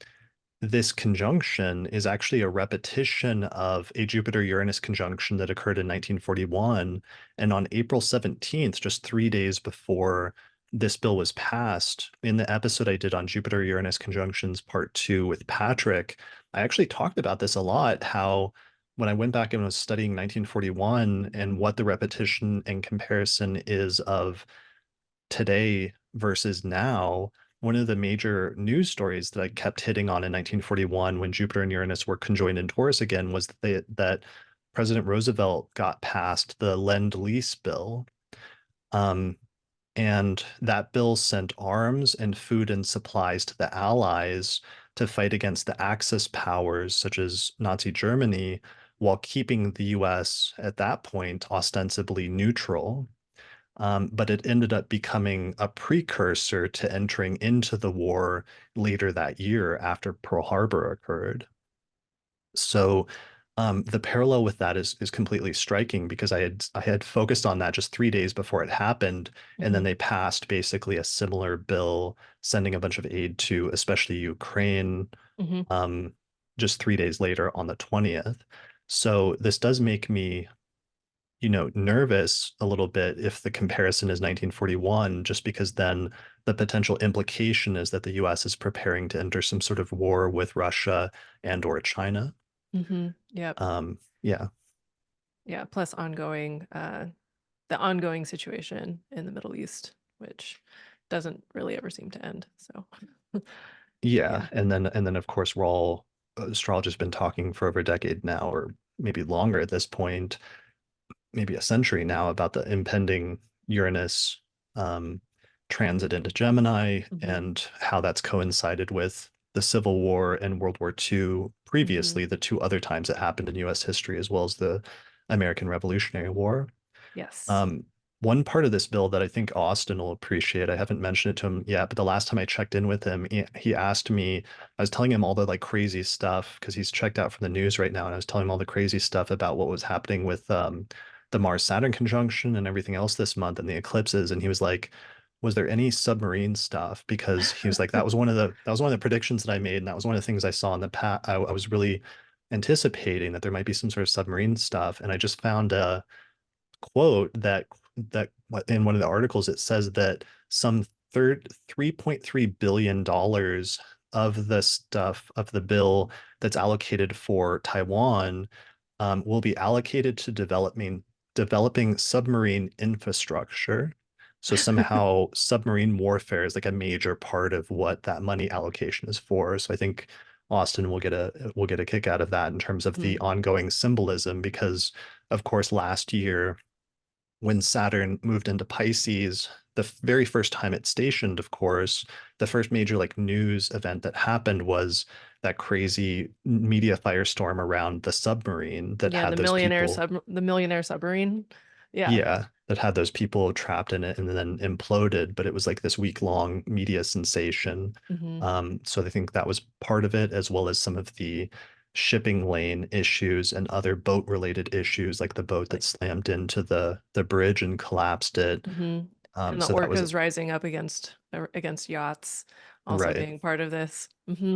this conjunction is actually a repetition of a Jupiter-Uranus conjunction that occurred in 1941. And on April 17th, just 3 days before this bill was passed, in the episode I did on Jupiter-Uranus conjunctions part 2 with Patrick, I actually talked about this a lot, how when I went back and was studying 1941 and what the repetition and comparison is of today versus now, one of the major news stories that I kept hitting on in 1941 when Jupiter and Uranus were conjoined in Taurus again was that President Roosevelt got passed the Lend-Lease bill. Um, and that bill sent arms and food and supplies to the Allies to fight against the Axis powers such as Nazi Germany, while keeping the US at that point ostensibly neutral. But it ended up becoming a precursor to entering into the war later that year after Pearl Harbor occurred. So the parallel with that is completely striking because I had focused on that just 3 days before it happened, and then Mm-hmm. they passed basically a similar bill sending a bunch of aid to especially Ukraine Mm-hmm. um, just 3 days later on the 20th. So this does make me nervous a little bit if the comparison is 1941, just because then the potential implication is that the US is preparing to enter some sort of war with Russia and or China. Mm-hmm. Yep. Yeah. Yeah. Plus the ongoing situation in the Middle East, which doesn't really ever seem to end. So Yeah. yeah. And then of course we're all astrologists have been talking for over a decade now, or maybe longer at this point, maybe a century now, about the impending Uranus um, transit into Gemini and how that's coincided with the Civil War and World War II previously, the two other times it happened in US history, as well as the American Revolutionary War. Yes. Um, One part of this bill that I think Austin will appreciate, I haven't mentioned it to him yet, but the last time I checked in with him, he asked me, I was telling him all the like crazy stuff because he's checked out from the news right now, and I was telling him all the crazy stuff about what was happening with the Mars-Saturn conjunction and everything else this month and the eclipses, and he was like, was there any submarine stuff? Because he was like, that was one of the predictions that I made, and that was one of the things I saw in the past. I was really anticipating that there might be some sort of submarine stuff, and I just found a quote that in one of the articles it says that some third $3.3 billion of the stuff of the bill that's allocated for Taiwan will be allocated to developing submarine infrastructure. So somehow submarine warfare is like a major part of what that money allocation is for. So I think Austin will get a kick out of that in terms of the ongoing symbolism, because of course last year when Saturn moved into Pisces, the very first time it stationed, of course, the first major like news event that happened was that crazy media firestorm around the submarine that Yeah, had those people, the millionaire submarine. Yeah. yeah, that had those people trapped in it and then imploded. But it was like this week-long media sensation. hmm So I think that was part of it, as well as some of the shipping lane issues and other boat-related issues, like the boat that Like, slammed into the bridge and collapsed it. hmm And the So that was orcas rising up against yachts also right. being part of this.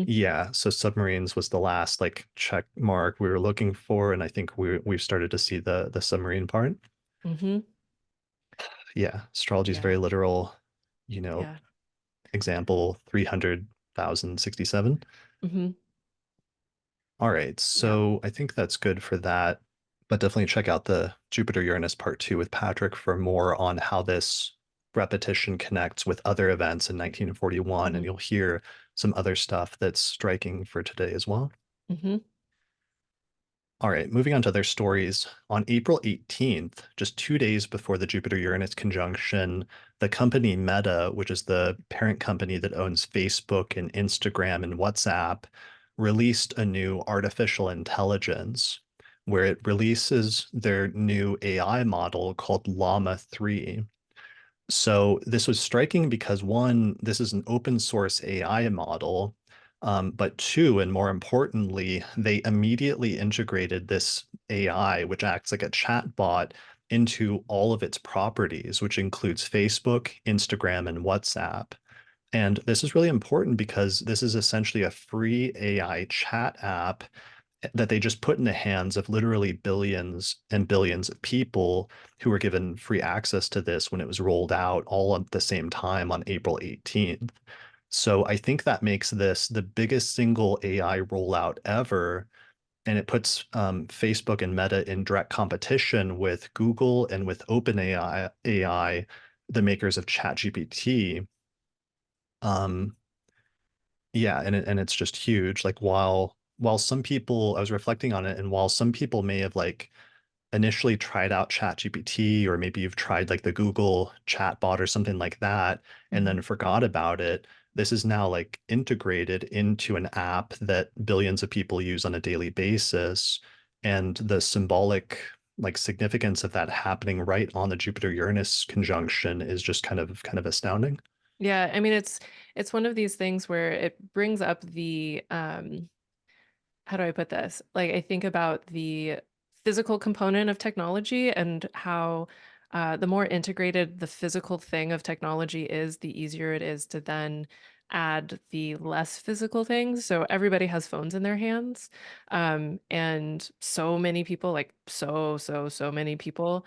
Yeah, so submarines was the last like check mark we were looking for, and I think we've started to see the submarine part. hmm Yeah, astrology is Yeah. very literal. You know, Yeah. example 300,067. hmm All right, Yeah. so I think that's good for that. But definitely check out the Jupiter-Uranus part 2 with Patrick for more on how this repetition connects with other events in 1941, and hmm you'll hear some other stuff that's striking for today as well. hmm All right, moving on to other stories. On April 18th, just 2 days before the Jupiter-Uranus conjunction, the company Meta, which is the parent company that owns Facebook and Instagram and WhatsApp, released a new artificial intelligence where it releases their new AI model called Llama 3. So this was striking because one, this is an open source AI model, but two, and more importantly, they immediately integrated this AI, which acts like a chat bot, into all of its properties, which includes Facebook, Instagram, and WhatsApp. And this is really important because this is essentially a free AI chat app that they just put in the hands of literally billions and billions of people who were given free access to this when it was rolled out all at the same time on April 18th. So I think that makes this the biggest single AI rollout ever. And it puts Facebook and Meta in direct competition with Google and with OpenAI, the makers of ChatGPT. Um, Yeah, and it's just huge. Like while some people, I was reflecting on it, and while some people may have like initially tried out ChatGPT, or maybe you've tried like the Google chatbot or something like that, and hmm then forgot about it, this is now like integrated into an app that billions of people use on a daily basis. And the symbolic like significance of that happening right on the Jupiter-Uranus conjunction is just kind of astounding. Yeah. I mean, it's one of these things where it brings up the how do I put this? Like, I think about the physical component of technology and how the more integrated the physical thing of technology is, the easier it is to then add the less physical things. So everybody has phones in their hands. And so many people, like so many people,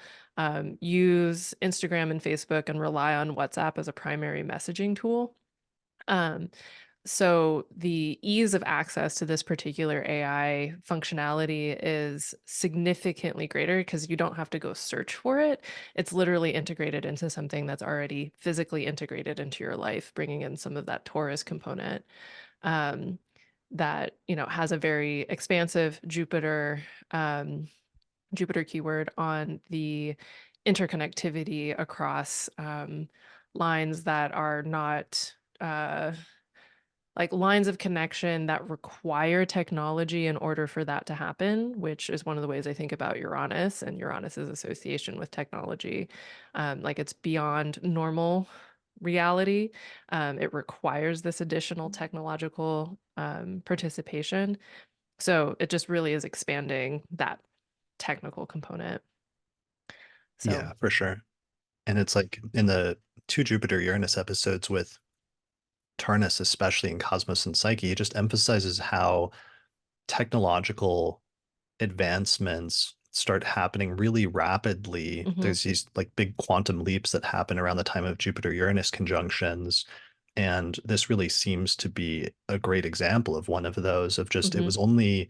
use Instagram and Facebook and rely on WhatsApp as a primary messaging tool. Um, so the ease of access to this particular AI functionality is significantly greater because you don't have to go search for it. It's literally integrated into something that's already physically integrated into your life, bringing in some of that Taurus component. Um, that, has a very expansive Jupiter keyword on the interconnectivity across lines that are not like lines of connection that require technology in order for that to happen, which is one of the ways I think about Uranus and Uranus's association with technology. Like it's beyond normal reality. It requires this additional technological participation. So it just really is expanding that technical component. So, Yeah, for sure. And it's like in the two Jupiter-Uranus episodes with Tarnus, especially in Cosmos and Psyche, it just emphasizes how technological advancements start happening really rapidly. mhm, There's these like big quantum leaps that happen around the time of Jupiter-Uranus conjunctions. And this really seems to be a great example of one of those, of just, it mhm, was only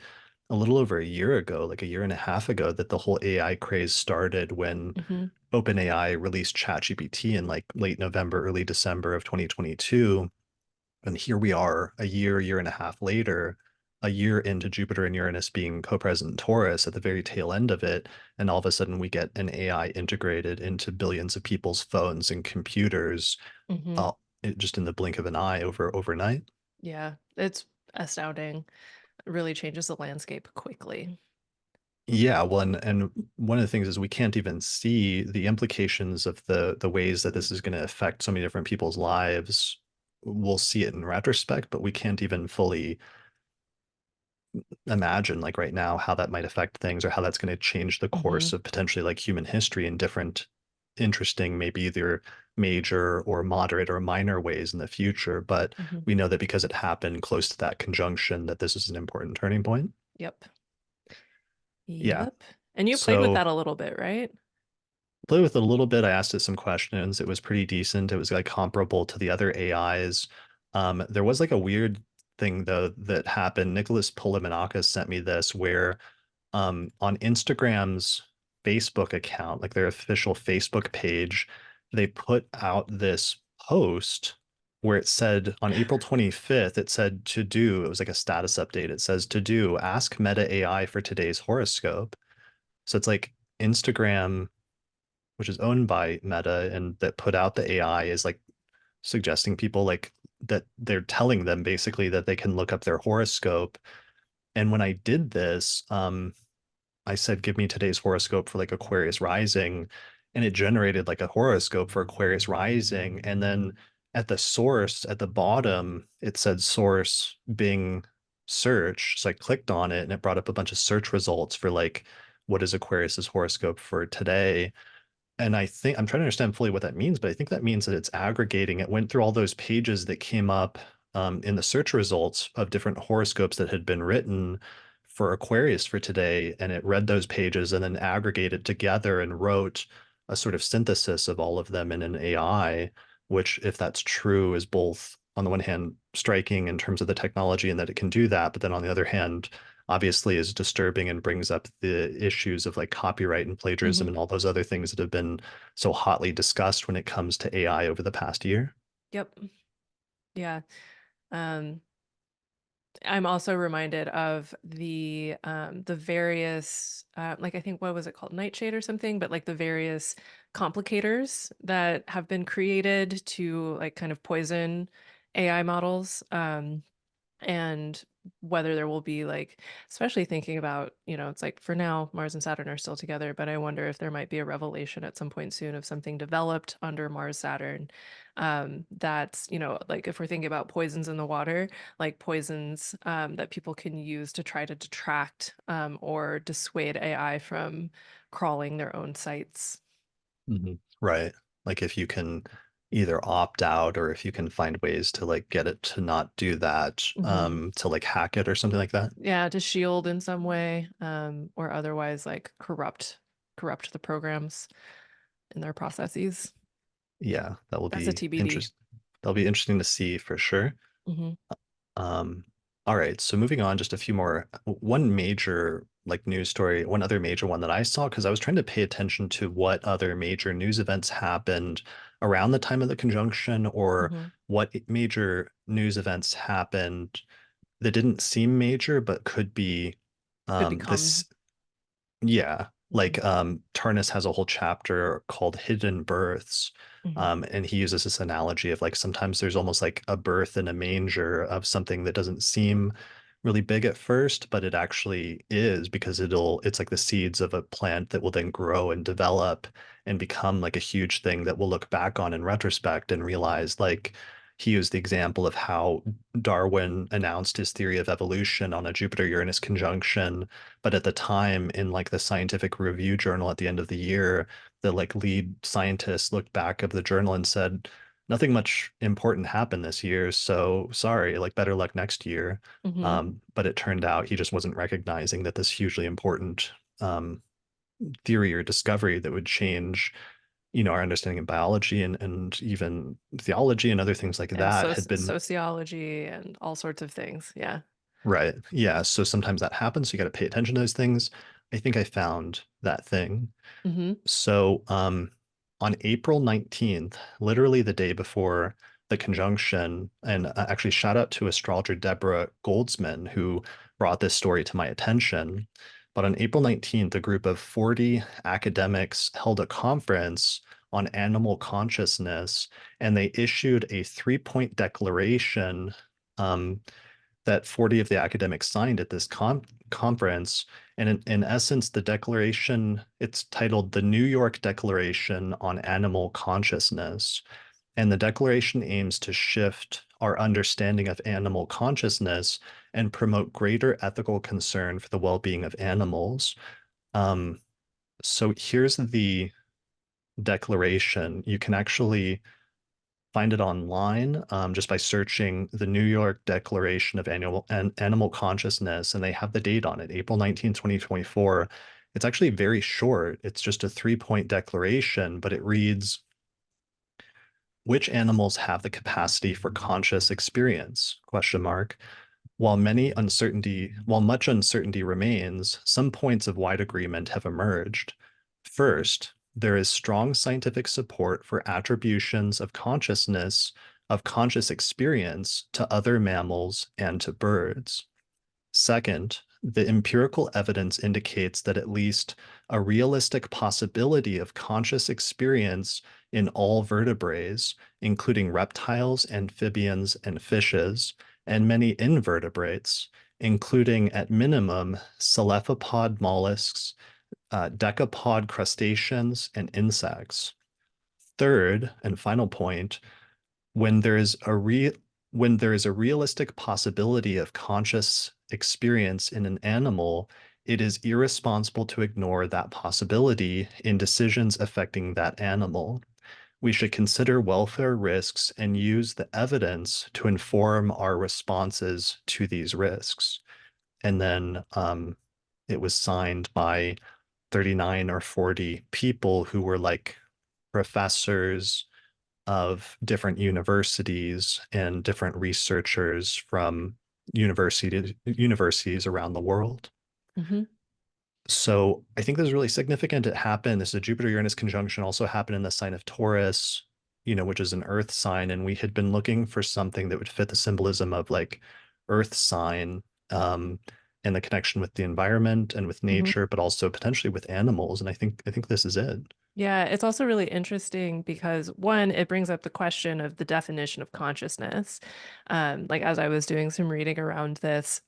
a little over a year ago, like a year and a half ago, that the whole AI craze started when mhm, OpenAI released ChatGPT in like late November, early December of 2022. And here we are a year and a half later, a year into Jupiter and Uranus being co-present Taurus at the very tail end of it. And all of a sudden we get an AI integrated into billions of people's phones and computers, mhm. uh, just in the blink of an eye overnight. Yeah, it's astounding. It really changes the landscape quickly. Yeah, well, and one of the things is we can't even see the implications of the ways that this is going to affect so many different people's lives. We'll see it in retrospect, but we can't even fully imagine like right now how that might affect things or how that's going to change the Mhm, course of potentially like human history in different interesting, maybe either major or moderate or minor ways in the future. But mhm. we know that because it happened close to that conjunction, that this is an important turning point. Yep. Yeah. Yep. And you played with So that a little bit, right? play with it a little bit. I asked it some questions. It was pretty decent. It was like comparable to the other AIs. There was like a weird thing though that happened. Nicholas Polimenakis sent me this where on Instagram's Facebook account, like their official Facebook page, they put out this post where it said on April 25th, it said to do, it was like a status update. It says to do, ask Meta AI for today's horoscope. So it's like Instagram, which is owned by Meta and that put out the AI, is like suggesting people like that they're telling them basically that they can look up their horoscope. And when I did this, I said, give me today's horoscope for like Aquarius rising. And it generated like a horoscope for Aquarius rising. And then at the source, at the bottom, it said source Bing search. So I clicked on it and it brought up a bunch of search results for like, what is Aquarius's horoscope for today? And I think I'm trying to understand fully what that means, but I think that means that it's aggregating. It went through all those pages that came up in the search results of different horoscopes that had been written for Aquarius for today, and it read those pages and then aggregated together and wrote a sort of synthesis of all of them in an AI, which, if that's true, is both, on the one hand, striking in terms of the technology and that it can do that, but then on the other hand, obviously is disturbing and brings up the issues of like copyright and plagiarism Mhm. and all those other things that have been so hotly discussed when it comes to AI over the past year. Yep. Yeah. Um, I'm also reminded of the various like I think what was it called, Nightshade or something, but like the various complicators that have been created to like kind of poison AI models. And whether there will be like, especially thinking about, it's like for now Mars and Saturn are still together, but I wonder if there might be a revelation at some point soon of something developed under Mars-Saturn, that's, like if we're thinking about poisons in the water, like poisons that people can use to try to detract or dissuade AI from crawling their own sites. Right. Like if you can either opt out or if you can find ways to like get it to not do that, Hmm. to like hack it or something like that. Yeah, to shield in some way, or otherwise like corrupt the programs in their processes. Yeah, that will That's a be TBD. interest. That'll be interesting to see for sure. Hmm. Um, all right, so moving on, just a few more. One major like news story, one other major one that I saw, because I was trying to pay attention to what other major news events happened around the time of the conjunction or Hmm. what major news events happened that didn't seem major, but could be Could this. become. Yeah, Mhm. like Tarnas has a whole chapter called Hidden Births. Mhm. And he uses this analogy of like sometimes there's almost like a birth in a manger of something that doesn't seem really big at first, but it actually is because it's like the seeds of a plant that will then grow and develop and become like a huge thing that we'll look back on in retrospect and realize like he used the example of how Darwin announced his theory of evolution on a Jupiter-Uranus conjunction, but at the time in like the scientific review journal at the end of the year, the like lead scientist looked back of the journal and said, nothing much important happened this year, so sorry, like better luck next year. Mhm. But it turned out he just wasn't recognizing that this hugely important theory or discovery that would change, our understanding of biology and even theology and other things like Yeah, that had been sociology and all sorts of things. Yeah. right. Yeah. So sometimes that happens. So you got to pay attention to those things. I think I found that thing. Mm-hmm. So on April 19th, literally the day before the conjunction, and actually shout out to astrologer Deborah Goldsman, who brought this story to my attention. But on April 19th, a group of 40 academics held a conference on animal consciousness, and they issued a 3-point declaration um, that 40 of the academics signed at this conference. And in essence, the declaration, it's titled the New York Declaration on Animal Consciousness. And the declaration aims to shift our understanding of animal consciousness and promote greater ethical concern for the well-being of animals. Um, so here's the declaration. You can actually find it online just by searching the New York Declaration of Animal Consciousness, and they have the date on it, April 19th, 2024. It's actually very short. It's just a 3-point declaration, but it reads, which animals have the capacity for conscious experience? Question mark. While much uncertainty remains, some points of wide agreement have emerged. First, there is strong scientific support for attributions of consciousness, of conscious experience to other mammals and to birds. Second, the empirical evidence indicates that at least a realistic possibility of conscious experience in all vertebrates, including reptiles, amphibians, and fishes, and many invertebrates, including at minimum cephalopod mollusks, decapod crustaceans, and insects. Third and final point, when there is a realistic possibility of conscious experience in an animal, it is irresponsible to ignore that possibility in decisions affecting that animal. We should consider welfare risks and use the evidence to inform our responses to these risks. And then it was signed by 39 or 40 people who were like professors of different universities and different researchers from universities around the world. Mm-hmm. So I think this is really significant. It happened. This is a Jupiter-Uranus conjunction, also happened in the sign of Taurus, which is an earth sign. And we had been looking for something that would fit the symbolism of like earth sign and the connection with the environment and with Mm-hmm. nature, but also potentially with animals. And I think this is it. Yeah, it's also really interesting because one, it brings up the question of the definition of consciousness. Like as I was doing some reading around this,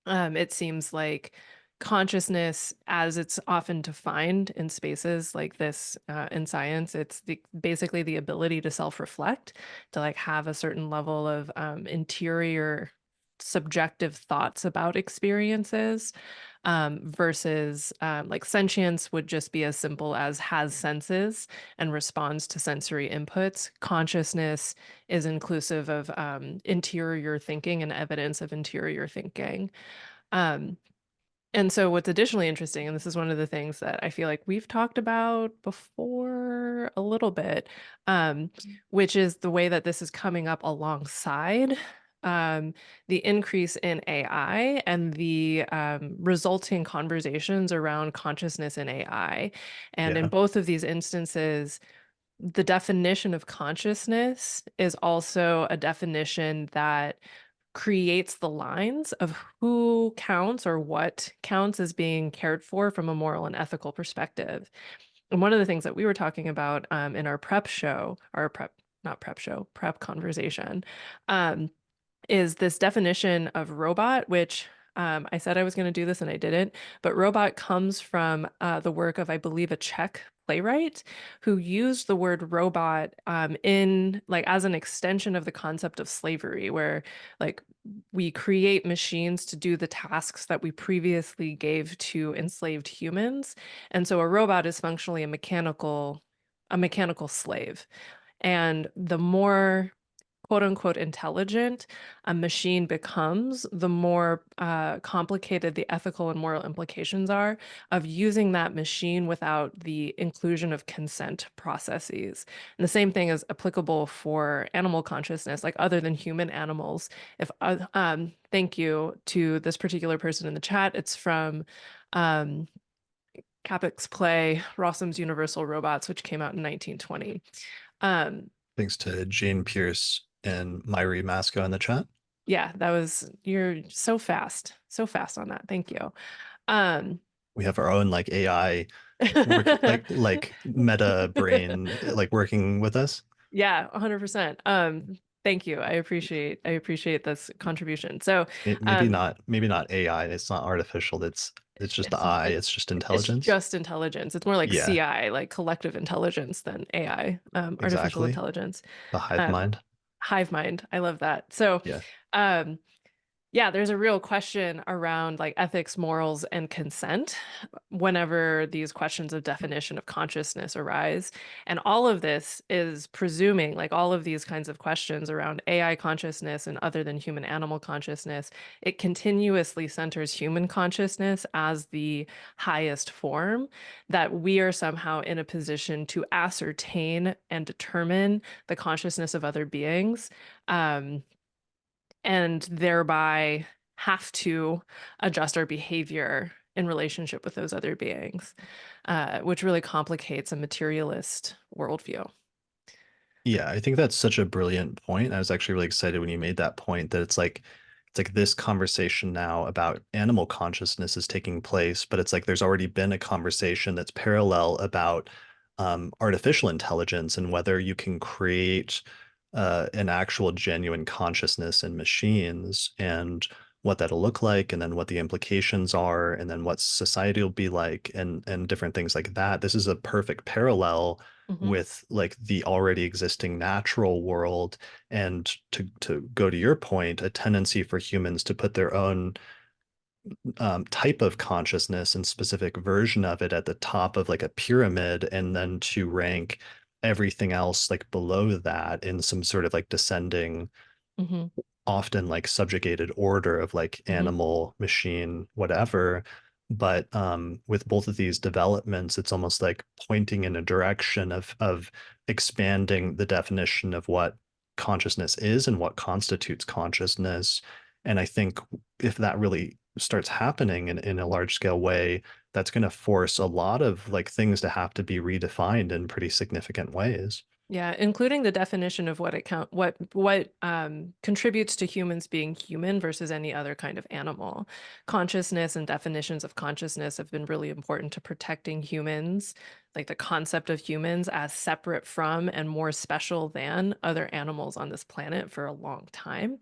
it seems like consciousness, as it's often defined in spaces like this in science, it's basically the ability to self-reflect, to like have a certain level of interior subjective thoughts about experiences, versus like sentience would just be as simple as has senses and responds to sensory inputs. Consciousness is inclusive of interior thinking and evidence of interior thinking. Um, and so what's additionally interesting, and this is one of the things that I feel like we've talked about before a little bit, which is the way that this is coming up alongside the increase in AI and the resulting conversations around consciousness in AI. And in Yeah. both of these instances, the definition of consciousness is also a definition that creates the lines of who counts or what counts as being cared for from a moral and ethical perspective. And one of the things that we were talking about in our prep show, our prep, not prep show, prep conversation, um, is this definition of robot, which I said I was going to do this and I didn't, but robot comes from the work of, I believe, a Czech playwright who used the word robot in like as an extension of the concept of slavery, where like we create machines to do the tasks that we previously gave to enslaved humans. And so a robot is functionally a mechanical slave. And the more quote unquote intelligent a machine becomes, the more complicated the ethical and moral implications are of using that machine without the inclusion of consent processes. And the same thing is applicable for animal consciousness, like other than human animals. If thank you to this particular person in the chat. It's from Capek's play Rossum's Universal Robots, which came out in 1920. Thanks to Jane Pierce and Myri Masco in the chat. Yeah, you're so fast on that. Thank you. We have our own like AI like meta brain like working with us. Yeah, 100%. Thank you. I appreciate this contribution. So Maybe not AI. It's not artificial. It's just the I. It's just it's intelligence. just intelligence. It's more like Yeah. CI, like collective intelligence, than AI, artificial Exactly. intelligence. The hive mind. Hive mind. I love that. So Yeah. yeah, there's a real question around like ethics, morals, and consent whenever these questions of definition of consciousness arise. And all of this is presuming, like all of these kinds of questions around AI consciousness and other than human animal consciousness, it continuously centers human consciousness as the highest form, that we are somehow in a position to ascertain and determine the consciousness of other beings. And thereby have to adjust our behavior in relationship with those other beings, which really complicates a materialist worldview. Yeah, I think that's such a brilliant point. I was actually really excited when you made that point that it's like this conversation now about animal consciousness is taking place, but it's like there's already been a conversation that's parallel about artificial intelligence and whether you can create an actual genuine consciousness in machines and what that'll look like, and then what the implications are, and then what society will be like, and different things like that. This is a perfect parallel with like the already existing natural world, and to go to your point, a tendency for humans to put their own type of consciousness and specific version of it at the top of like a pyramid, and then to rank everything else like below that in some sort of like descending, often like subjugated order of like animal, machine, whatever. But with both of these developments, it's almost like pointing in a direction of expanding the definition of what consciousness is and what constitutes consciousness. And I think if that really starts happening in a large scale way, that's going to force a lot of like things to have to be redefined in pretty significant ways. Yeah, including the definition of what contributes to humans being human versus any other kind of animal. Consciousness and definitions of consciousness have been really important to protecting humans, like the concept of humans as separate from and more special than other animals on this planet for a long time.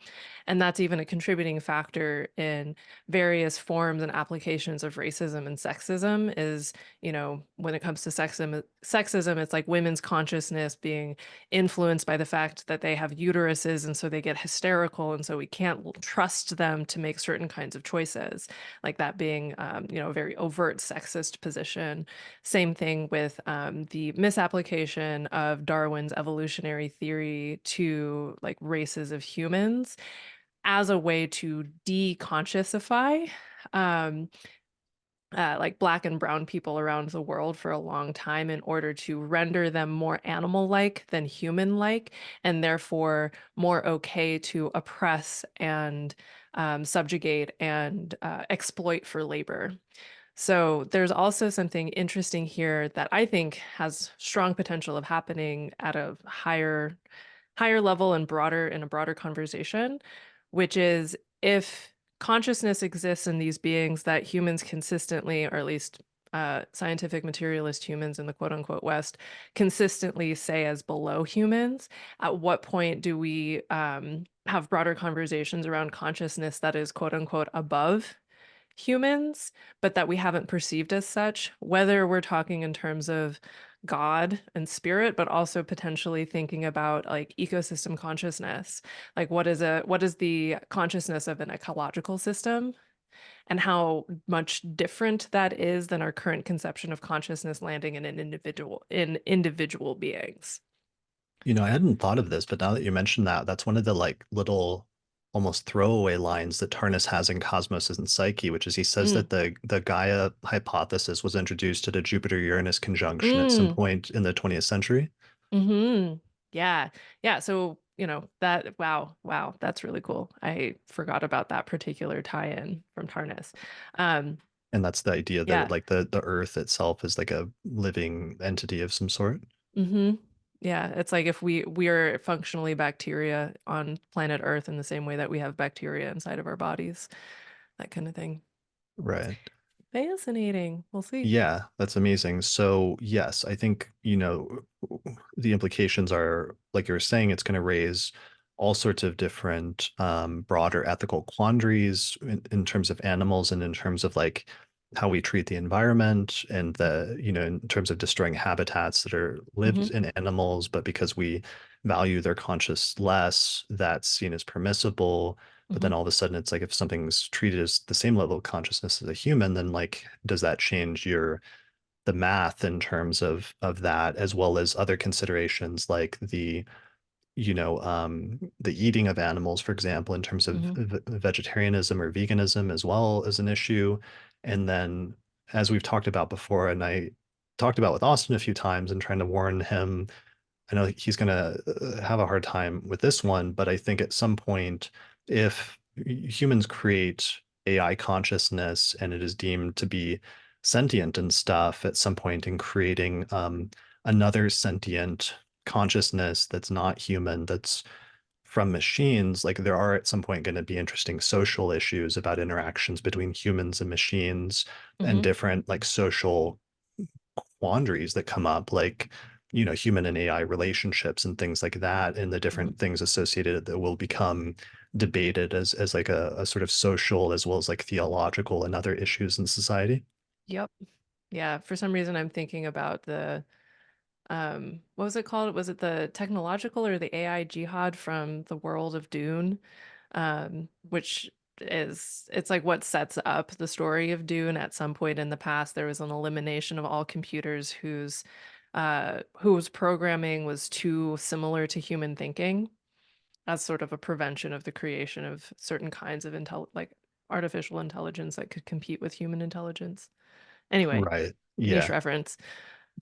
And that's even a contributing factor in various forms and applications of racism and sexism is, you know, when it comes to sexism, it's like women's consciousness being influenced by the fact that they have uteruses, and so they get hysterical, and so we can't trust them to make certain kinds of choices, like that being, you know, a very overt sexist position. Same thing with the misapplication of Darwin's evolutionary theory to like races of humans as a way to deconsciousify like Black and brown people around the world for a long time in order to render them more animal-like than human-like, and therefore more okay to oppress and subjugate and exploit for labor. So there's also something interesting here that I think has strong potential of happening at a higher level and in a broader conversation, which is if consciousness exists in these beings that humans consistently, or at least scientific materialist humans in the quote unquote West, consistently say as below humans, at what point do we have broader conversations around consciousness that is quote unquote above humans, but that we haven't perceived as such, whether we're talking in terms of God and spirit, but also potentially thinking about like ecosystem consciousness. Like what is the consciousness of an ecological system and how much different that is than our current conception of consciousness landing in individual beings. I hadn't thought of this, but now that you mentioned that, that's one of the like little almost throwaway lines that Tarnas has in Cosmos and Psyche, which is he says Mm, that the Gaia hypothesis was introduced at a Jupiter-Uranus conjunction at some mm, point in the 20th century. mm-hmm. Yeah. Yeah. So, that, wow, that's really cool. I forgot about that particular tie-in from Tarnas. Um, And that's the idea that yeah. like the Earth itself is like a living entity of some sort. Mm-hmm. Yeah. It's like if we're functionally bacteria on planet Earth in the same way that we have bacteria inside of our bodies, that kind of thing. Right. Fascinating. We'll see. Yeah, that's amazing. So, yes, I think, the implications are, like you were saying, it's going to raise all sorts of different broader ethical quandaries in terms of animals and in terms of like how we treat the environment and in terms of destroying habitats that are lived Mm-hmm. in animals, but because we value their conscious less, that's seen as permissible. But Mm-hmm. then all of a sudden, it's like if something's treated as the same level of consciousness as a human, then like, does that change the math in terms of that, as well as other considerations like the eating of animals, for example, in terms of Mm-hmm. vegetarianism or veganism as well as an issue. And then, as we've talked about before, and I talked about with Austin a few times and trying to warn him, I know he's going to have a hard time with this one, but I think at some point, if humans create AI consciousness and it is deemed to be sentient and stuff, at some point in creating another sentient consciousness that's not human, that's from machines, like there are at some point going to be interesting social issues about interactions between humans and machines and Mm-hmm. different like social quandaries that come up, like human and AI relationships and things like that, and the Mm-hmm. different things associated that will become debated as like a sort of social as well as like theological and other issues in society. Yep. Yeah. For some reason, I'm thinking about the what was it called? Was it the technological or the AI jihad from the world of Dune? Which it's like what sets up the story of Dune. At some point in the past, there was an elimination of all computers whose programming was too similar to human thinking as sort of a prevention of the creation of certain kinds of like artificial intelligence that could compete with human intelligence. Anyway, Right. niche Yeah. reference.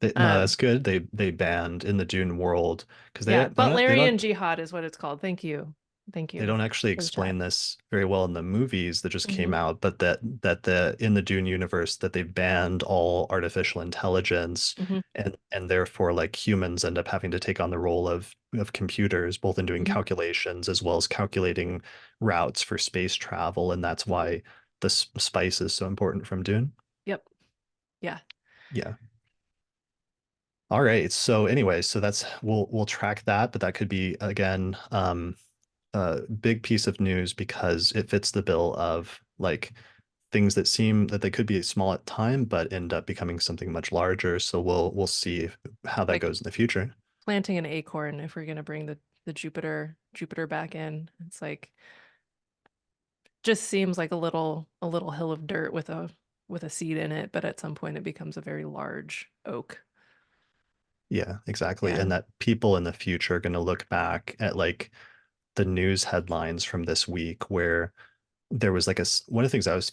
No, Um, that's good. They banned in the Dune world because yeah, they Butlerian don't jihad is what it's called. Thank you. Thank they you don't actually for the chat. explain this very well in the movies that just came Hmm. out, but that the in the Dune universe that they've banned all artificial intelligence, Hmm. and therefore like humans end up having to take on the role of computers, both in doing Hmm. calculations as well as calculating routes for space travel, and that's why the spice is so important from Dune. Yep. Yeah. Yeah. All right. So anyway, so that's we'll track that, but that could be again a big piece of news because it fits the bill of like things that seem that they could be small at time but end up becoming something much larger. So we'll see how that Like goes in the future. planting an acorn if we're gonna bring the Jupiter back in. It's like just seems like a little hill of dirt with a seed in it, but at some point it becomes a very large oak. Yeah, exactly. Yeah. And that people in the future are going to look back at like the news headlines from this week where there was like one of the things I was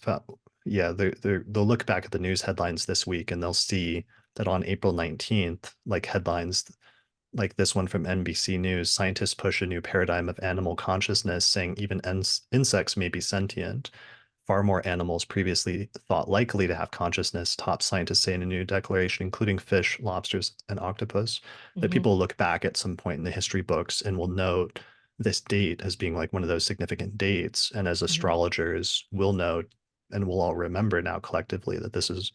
yeah, they'll look back at the news headlines this week and they'll see that on April 19th, like headlines like this one from NBC News, scientists push a new paradigm of animal consciousness, saying even insects may be sentient. Far more animals previously thought likely to have consciousness, top scientists say in a new declaration, including fish, lobsters, and octopus. That Hmm. people look back at some point in the history books and will note this date as being like one of those significant dates. And as Mhm. astrologers, we'll know and we'll all remember now collectively that this is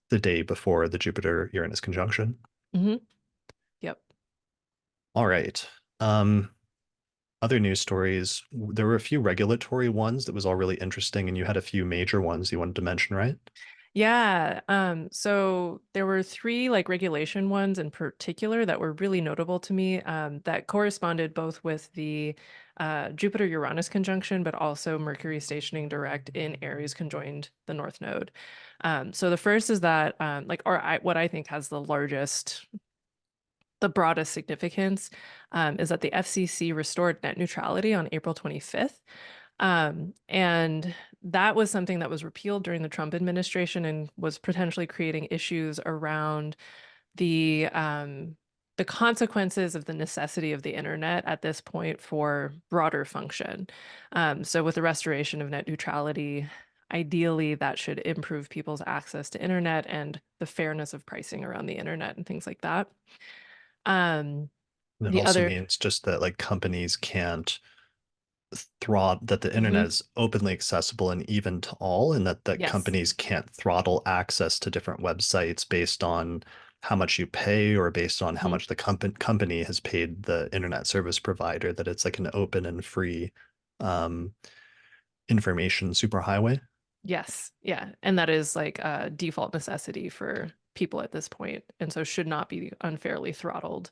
the day before the Jupiter-Uranus conjunction. Mhm. Yep. All right. Um, Other news stories, there were a few regulatory ones that was all really interesting, and you had a few major ones you wanted to mention, right? Yeah. So there were three like regulation ones in particular that were really notable to me, that corresponded both with the Jupiter-Uranus conjunction, but also Mercury stationing direct in Aries conjoined the North Node. So the first is that, what I think has the broadest significance, is that the FCC restored net neutrality on April 25th. And that was something that was repealed during the Trump administration and was potentially creating issues around the consequences of the necessity of the internet at this point for broader function. So with the restoration of net neutrality, ideally that should improve people's access to internet and the fairness of pricing around the internet and things like that. Um, And it the also other, means just that like companies can't throttle that the internet Mhm. is openly accessible and even to all, and that Yes. companies can't throttle access to different websites based on how much you pay or based on how Mhm. much the company has paid the internet service provider, that it's like an open and free um, information superhighway. Yes. Yeah. And that is like a default necessity for people at this point, and so should not be unfairly throttled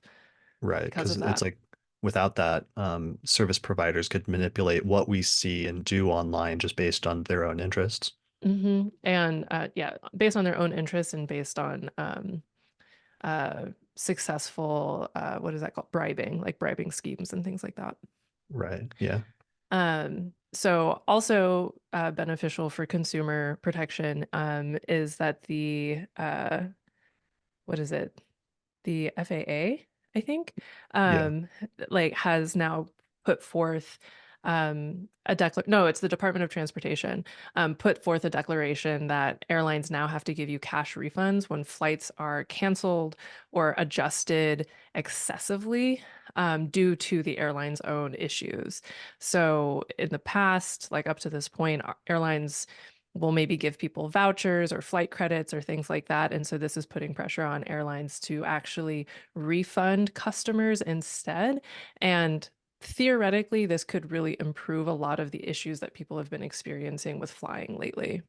Right, because because of it's that. like without that, service providers could manipulate what we see and do online just based on their own interests. And yeah, based on their own interests and based on successful, what is that called? Bribing, like bribing schemes and things like that. Right. Yeah. So also beneficial for consumer protection is that what is it? The FAA, I think, Yeah. um, like has now put forth no, it's the Department of Transportation, put forth a declaration that airlines now have to give you cash refunds when flights are canceled or adjusted excessively, due to the airline's own issues. So in the past, like up to this point, airlines will maybe give people vouchers or flight credits or things like that. And so this is putting pressure on airlines to actually refund customers instead. And theoretically, this could really improve a lot of the issues that people have been experiencing with flying lately.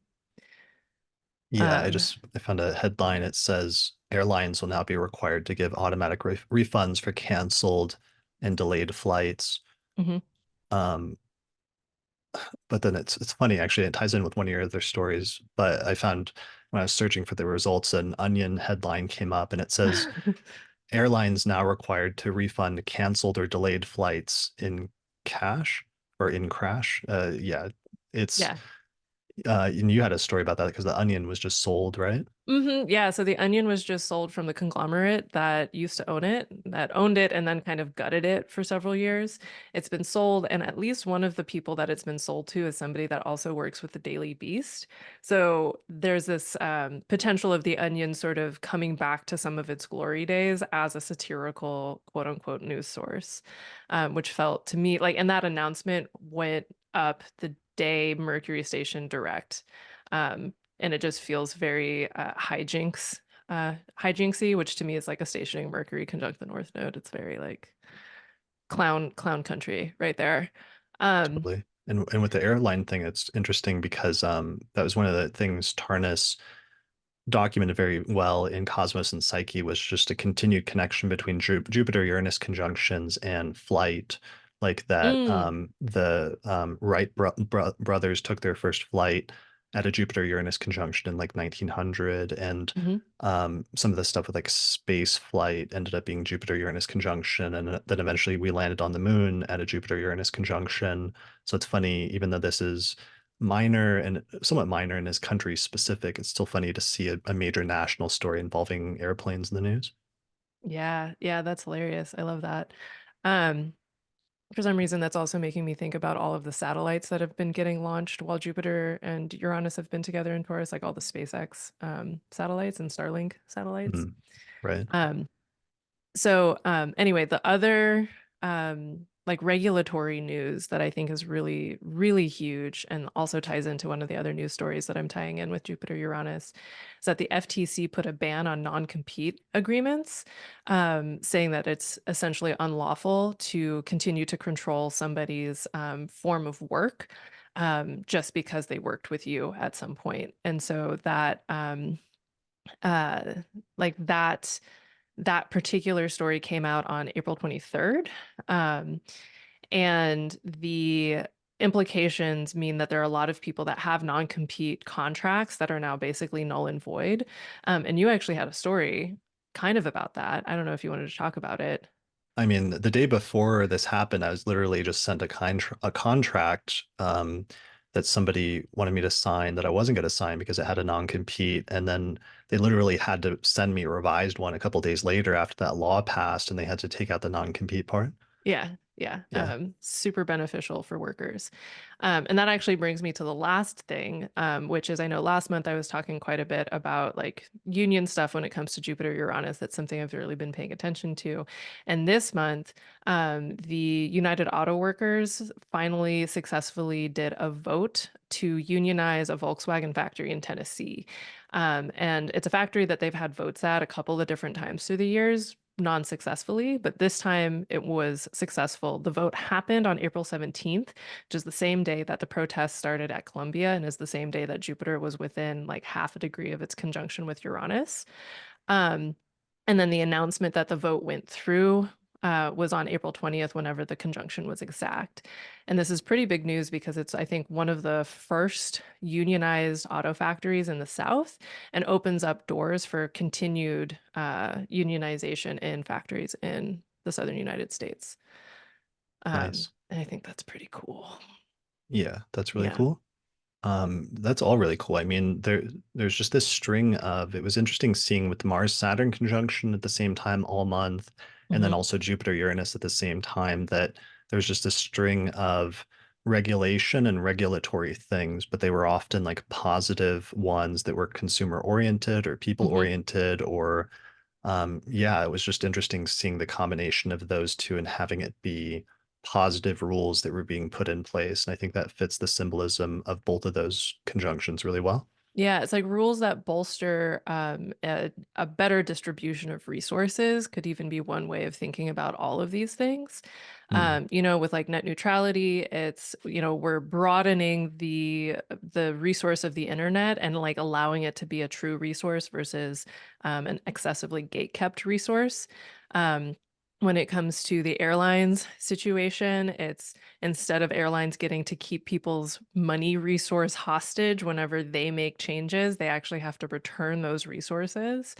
Yeah, Um, I found a headline. It says airlines will now be required to give automatic refunds for canceled and delayed flights. mhm. Um, but then it's funny actually. It ties in with one of your other stories. But I found when I was searching for the results, an Onion headline came up, and it says airlines now required to refund canceled or delayed flights in cash or in crash. Yeah, it's Yeah. and you had a story about that because the Onion was just sold, right? Yeah, so the Onion was just sold from the conglomerate that used to own it, that owned it and then kind of gutted it for several years. It's been sold, and at least one of the people that it's been sold to is somebody that also works with the Daily Beast. So there's this potential of the Onion sort of coming back to some of its glory days as a satirical, quote unquote, news source, which felt to me like, and that announcement went up the day Mercury Station Direct. And it just feels very hijinksy, which to me is like a stationing Mercury conjunct the North Node. It's very like clown country right there. Um, Totally. And with the airline thing, it's interesting because that was one of the things Tarnas documented very well in Cosmos and Psyche, was just a continued connection between Jupiter-Uranus conjunctions and flight. Like that mm, the Wright brothers took their first flight at a Jupiter-Uranus conjunction in like 1900, and mhm. some of the stuff with like space flight ended up being Jupiter-Uranus conjunction, and then eventually we landed on the moon at a Jupiter-Uranus conjunction. So it's funny, even though this is minor and somewhat minor and is country specific, it's still funny to see a major national story involving airplanes in the news. Yeah, that's hilarious. I love that. Um, for some reason, that's also making me think about all of the satellites that have been getting launched while Jupiter and Uranus have been together in Taurus, like all the SpaceX satellites and Starlink satellites. Mm, right. Um, So anyway, the other like regulatory news that I think is really, really huge and also ties into one of the other news stories that I'm tying in with Jupiter-Uranus, is that the FTC put a ban on non-compete agreements, saying that it's essentially unlawful to continue to control somebody's form of work just because they worked with you at some point. And so that uh, like that particular story came out on April 23rd. And the implications mean that there are a lot of people that have non-compete contracts that are now basically null and void. And you actually had a story kind of about that. I don't know if you wanted to talk about it. I mean, the day before this happened, I was literally just sent a contract that somebody wanted me to sign that I wasn't going to sign because it had a non-compete. And then they literally had to send me a revised one a couple days later after that law passed, and they had to take out the non-compete part. Yeah, yeah. Yeah. Super beneficial for workers. And that actually brings me to the last thing, which is I know last month I was talking quite a bit about like union stuff when it comes to Jupiter Uranus. That's something I've really been paying attention to. And this month, the United Auto Workers finally successfully did a vote to unionize a Volkswagen factory in Tennessee. And it's a factory that they've had votes at a couple of different times through the years, non-successfully, but this time it was successful. The vote happened on April 17th, which is the same day that the protests started at Columbia and is the same day that Jupiter was within like half a degree of its conjunction with Uranus. Um, and then the announcement that the vote went through was on April 20th, whenever the conjunction was exact. And this is pretty big news because it's, I think, one of the first unionized auto factories in the South and opens up doors for continued unionization in factories in the Southern United States. Nice. And I think that's pretty cool. Yeah, that's really Yeah. cool. That's all really cool. I mean, there's just this string of, it was interesting seeing with the Mars-Saturn conjunction at the same time all month, and then Hmm. also Jupiter-Uranus at the same time, that there's just a string of regulation and regulatory things, but they were often like positive ones that were consumer oriented or people Hmm. oriented, or yeah, it was just interesting seeing the combination of those two and having it be positive rules that were being put in place. And I think that fits the symbolism of both of those conjunctions really well. Yeah, it's like rules that bolster a better distribution of resources could even be one way of thinking about all of these things. Mm, With like net neutrality, it's, we're broadening the resource of the internet and like allowing it to be a true resource versus an excessively gate-kept resource. Um, when it comes to the airlines situation, it's instead of airlines getting to keep people's money resource hostage whenever they make changes, they actually have to return those resources.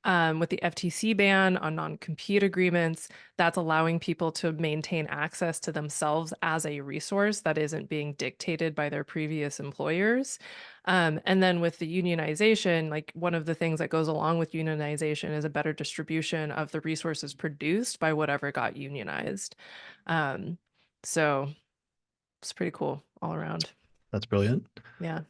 With the FTC ban on non-compete agreements, that's allowing people to maintain access to themselves as a resource that isn't being dictated by their previous employers. And then with the unionization, like one of the things that goes along with unionization is a better distribution of the resources produced by whatever got unionized. So it's pretty cool all around. that's brilliant. Yeah.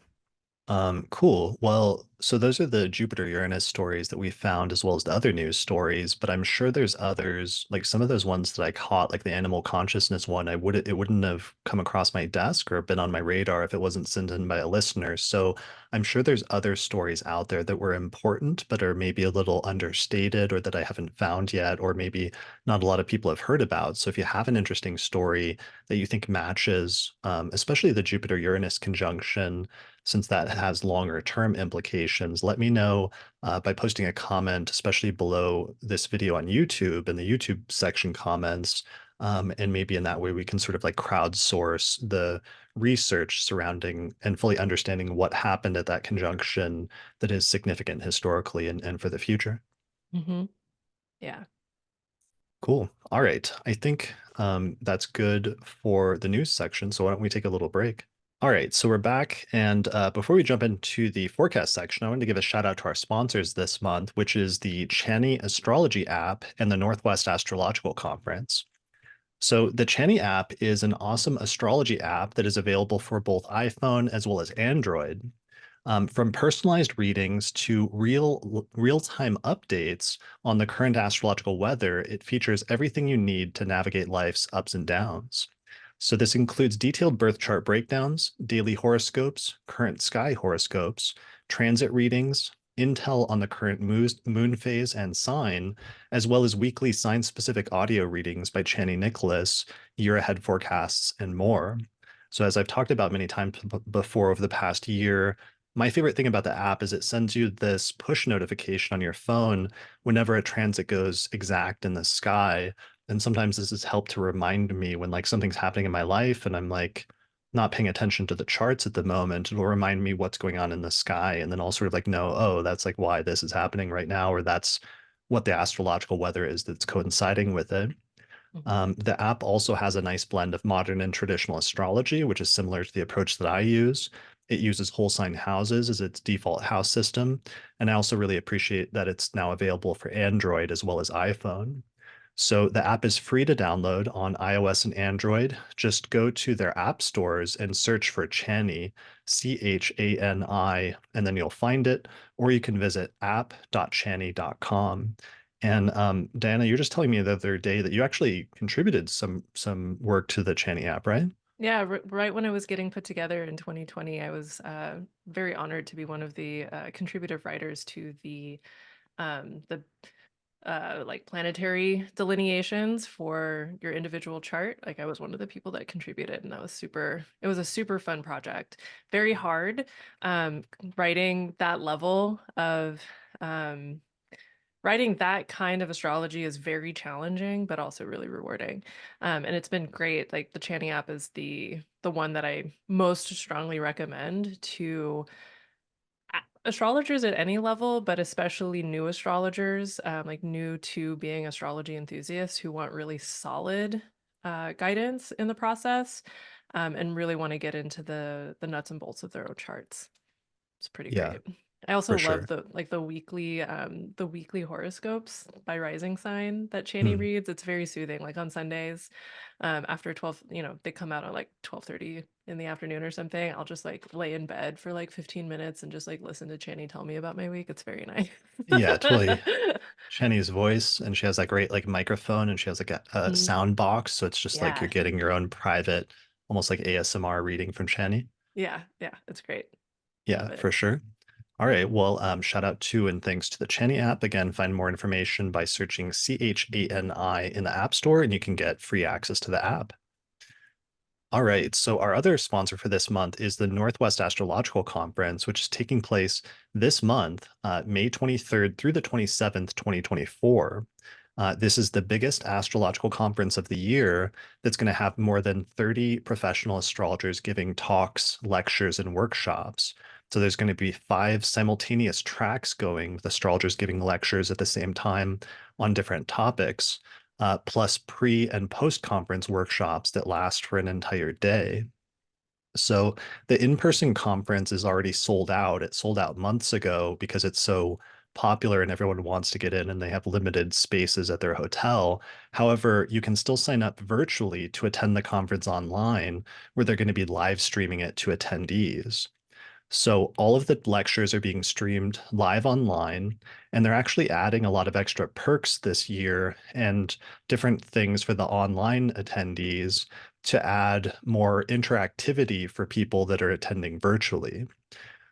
Cool. Well, so those are the Jupiter-Uranus stories that we found, as well as the other news stories, but I'm sure there's others, like some of those ones that I caught, like the animal consciousness one, it wouldn't have come across my desk or been on my radar if it wasn't sent in by a listener. So I'm sure there's other stories out there that were important, but are maybe a little understated or that I haven't found yet, or maybe not a lot of people have heard about. So if you have an interesting story that you think matches, especially the Jupiter-Uranus conjunction, since that has longer term implications, let me know by posting a comment, especially below this video on YouTube in the YouTube section comments. And maybe in that way we can sort of like crowdsource the research surrounding and fully understanding what happened at that conjunction that is significant historically and for the future. Hmm. Yeah. Cool. All right. I think that's good for the news section. So why don't we take a little break? All right, so we're back. And before we jump into the forecast section, I wanted to give a shout out to our sponsors this month, which is the Chani Astrology App and the Northwest Astrological Conference. So the Chani app is an awesome astrology app that is available for both iPhone as well as Android. From personalized readings to real-time updates on the current astrological weather, it features everything you need to navigate life's ups and downs. So this includes detailed birth chart breakdowns, daily horoscopes, current sky horoscopes, transit readings, intel on the current moon phase and sign, as well as weekly sign-specific audio readings by Chani Nicholas, year-ahead forecasts, and more. So as I've talked about many times before over the past year, my favorite thing about the app is it sends you this push notification on your phone whenever a transit goes exact in the sky. And sometimes this has helped to remind me when like something's happening in my life and I'm like not paying attention to the charts at the moment. It'll remind me what's going on in the sky. And then I'll sort of like know, oh, that's like why this is happening right now, or that's what the astrological weather is that's coinciding with it. Mhm. The app also has a nice blend of modern and traditional astrology, which is similar to the approach that I use. It uses whole sign houses as its default house system. And I also really appreciate that it's now available for Android as well as iPhone. So the app is free to download on iOS and Android. Just go to their app stores and search for Chani, Chani, and then you'll find it, or you can visit app.chani.com. And Diana, you're just telling me the other day that you actually contributed some work to the Chani app, right? Yeah, right when I was getting put together in 2020, I was very honored to be one of the contributive writers to the like planetary delineations for your individual chart. Like I was one of the people that contributed, and that was it was a super fun project. Very hard. Um, Writing that level of um, writing that kind of astrology is very challenging, but also really rewarding. And it's been great. Like the Chani app is the one that I most strongly recommend to astrologers at any level, but especially new astrologers, like new to being astrology enthusiasts who want really solid guidance in the process, and really want to get into the nuts and bolts of their own charts. It's pretty Yeah, great. I also for love sure. the weekly horoscopes by rising sign that Chani Hmm. reads. It's very soothing. Like on Sundays, after 12, they come out at like 12:30 in the afternoon or something. I'll just like lay in bed for like 15 minutes and just like listen to Chani tell me about my week. It's very nice. Yeah, totally. Shani's voice, and she has that great like microphone, and she has like a Mhm. sound box, so it's just like you're Yeah. getting your own private, almost like ASMR reading from Shani. Yeah. Yeah. It's great. Yeah, Love it. for sure. All right. Well, shout out to and thanks to the Chani app. Again, find more information by searching Chani in the App Store, and you can get free access to the app. All right. So our other sponsor for this month is the Northwest Astrological Conference, which is taking place this month, May 23rd through the 27th, 2024. This is the biggest astrological conference of the year that's going to have more than 30 professional astrologers giving talks, lectures, and workshops. So there's going to be 5 simultaneous tracks going with astrologers giving lectures at the same time on different topics, plus pre and post conference workshops that last for an entire day. So the in-person conference is already sold out. It sold out months ago because it's so popular and everyone wants to get in and they have limited spaces at their hotel. However, you can still sign up virtually to attend the conference online, where they're going to be live streaming it to attendees. So all of the lectures are being streamed live online, and they're actually adding a lot of extra perks this year and different things for the online attendees to add more interactivity for people that are attending virtually.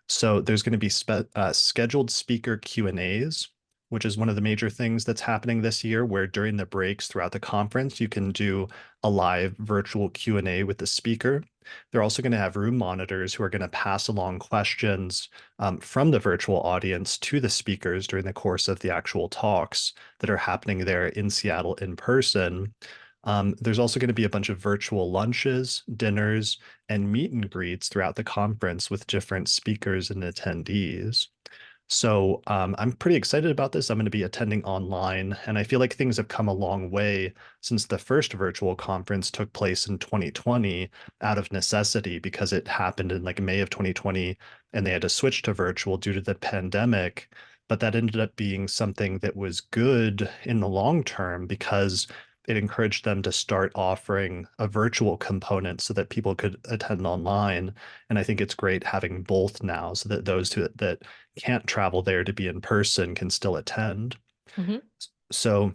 So there's going to be scheduled speaker Q&As, which is one of the major things that's happening this year, where during the breaks throughout the conference, you can do a live virtual Q&A with the speaker. They're also going to have room monitors who are going to pass along questions from the virtual audience to the speakers during the course of the actual talks that are happening there in Seattle in person. There's also going to be a bunch of virtual lunches, dinners, and meet and greets throughout the conference with different speakers and attendees. So I'm pretty excited about this. I'm going to be attending online, and I feel like things have come a long way since the first virtual conference took place in 2020 out of necessity, because it happened in like May of 2020 and they had to switch to virtual due to the pandemic. But that ended up being something that was good in the long term, because it encouraged them to start offering a virtual component so that people could attend online. And I think it's great having both now so that those that can't travel there to be in person can still attend. Hmm. So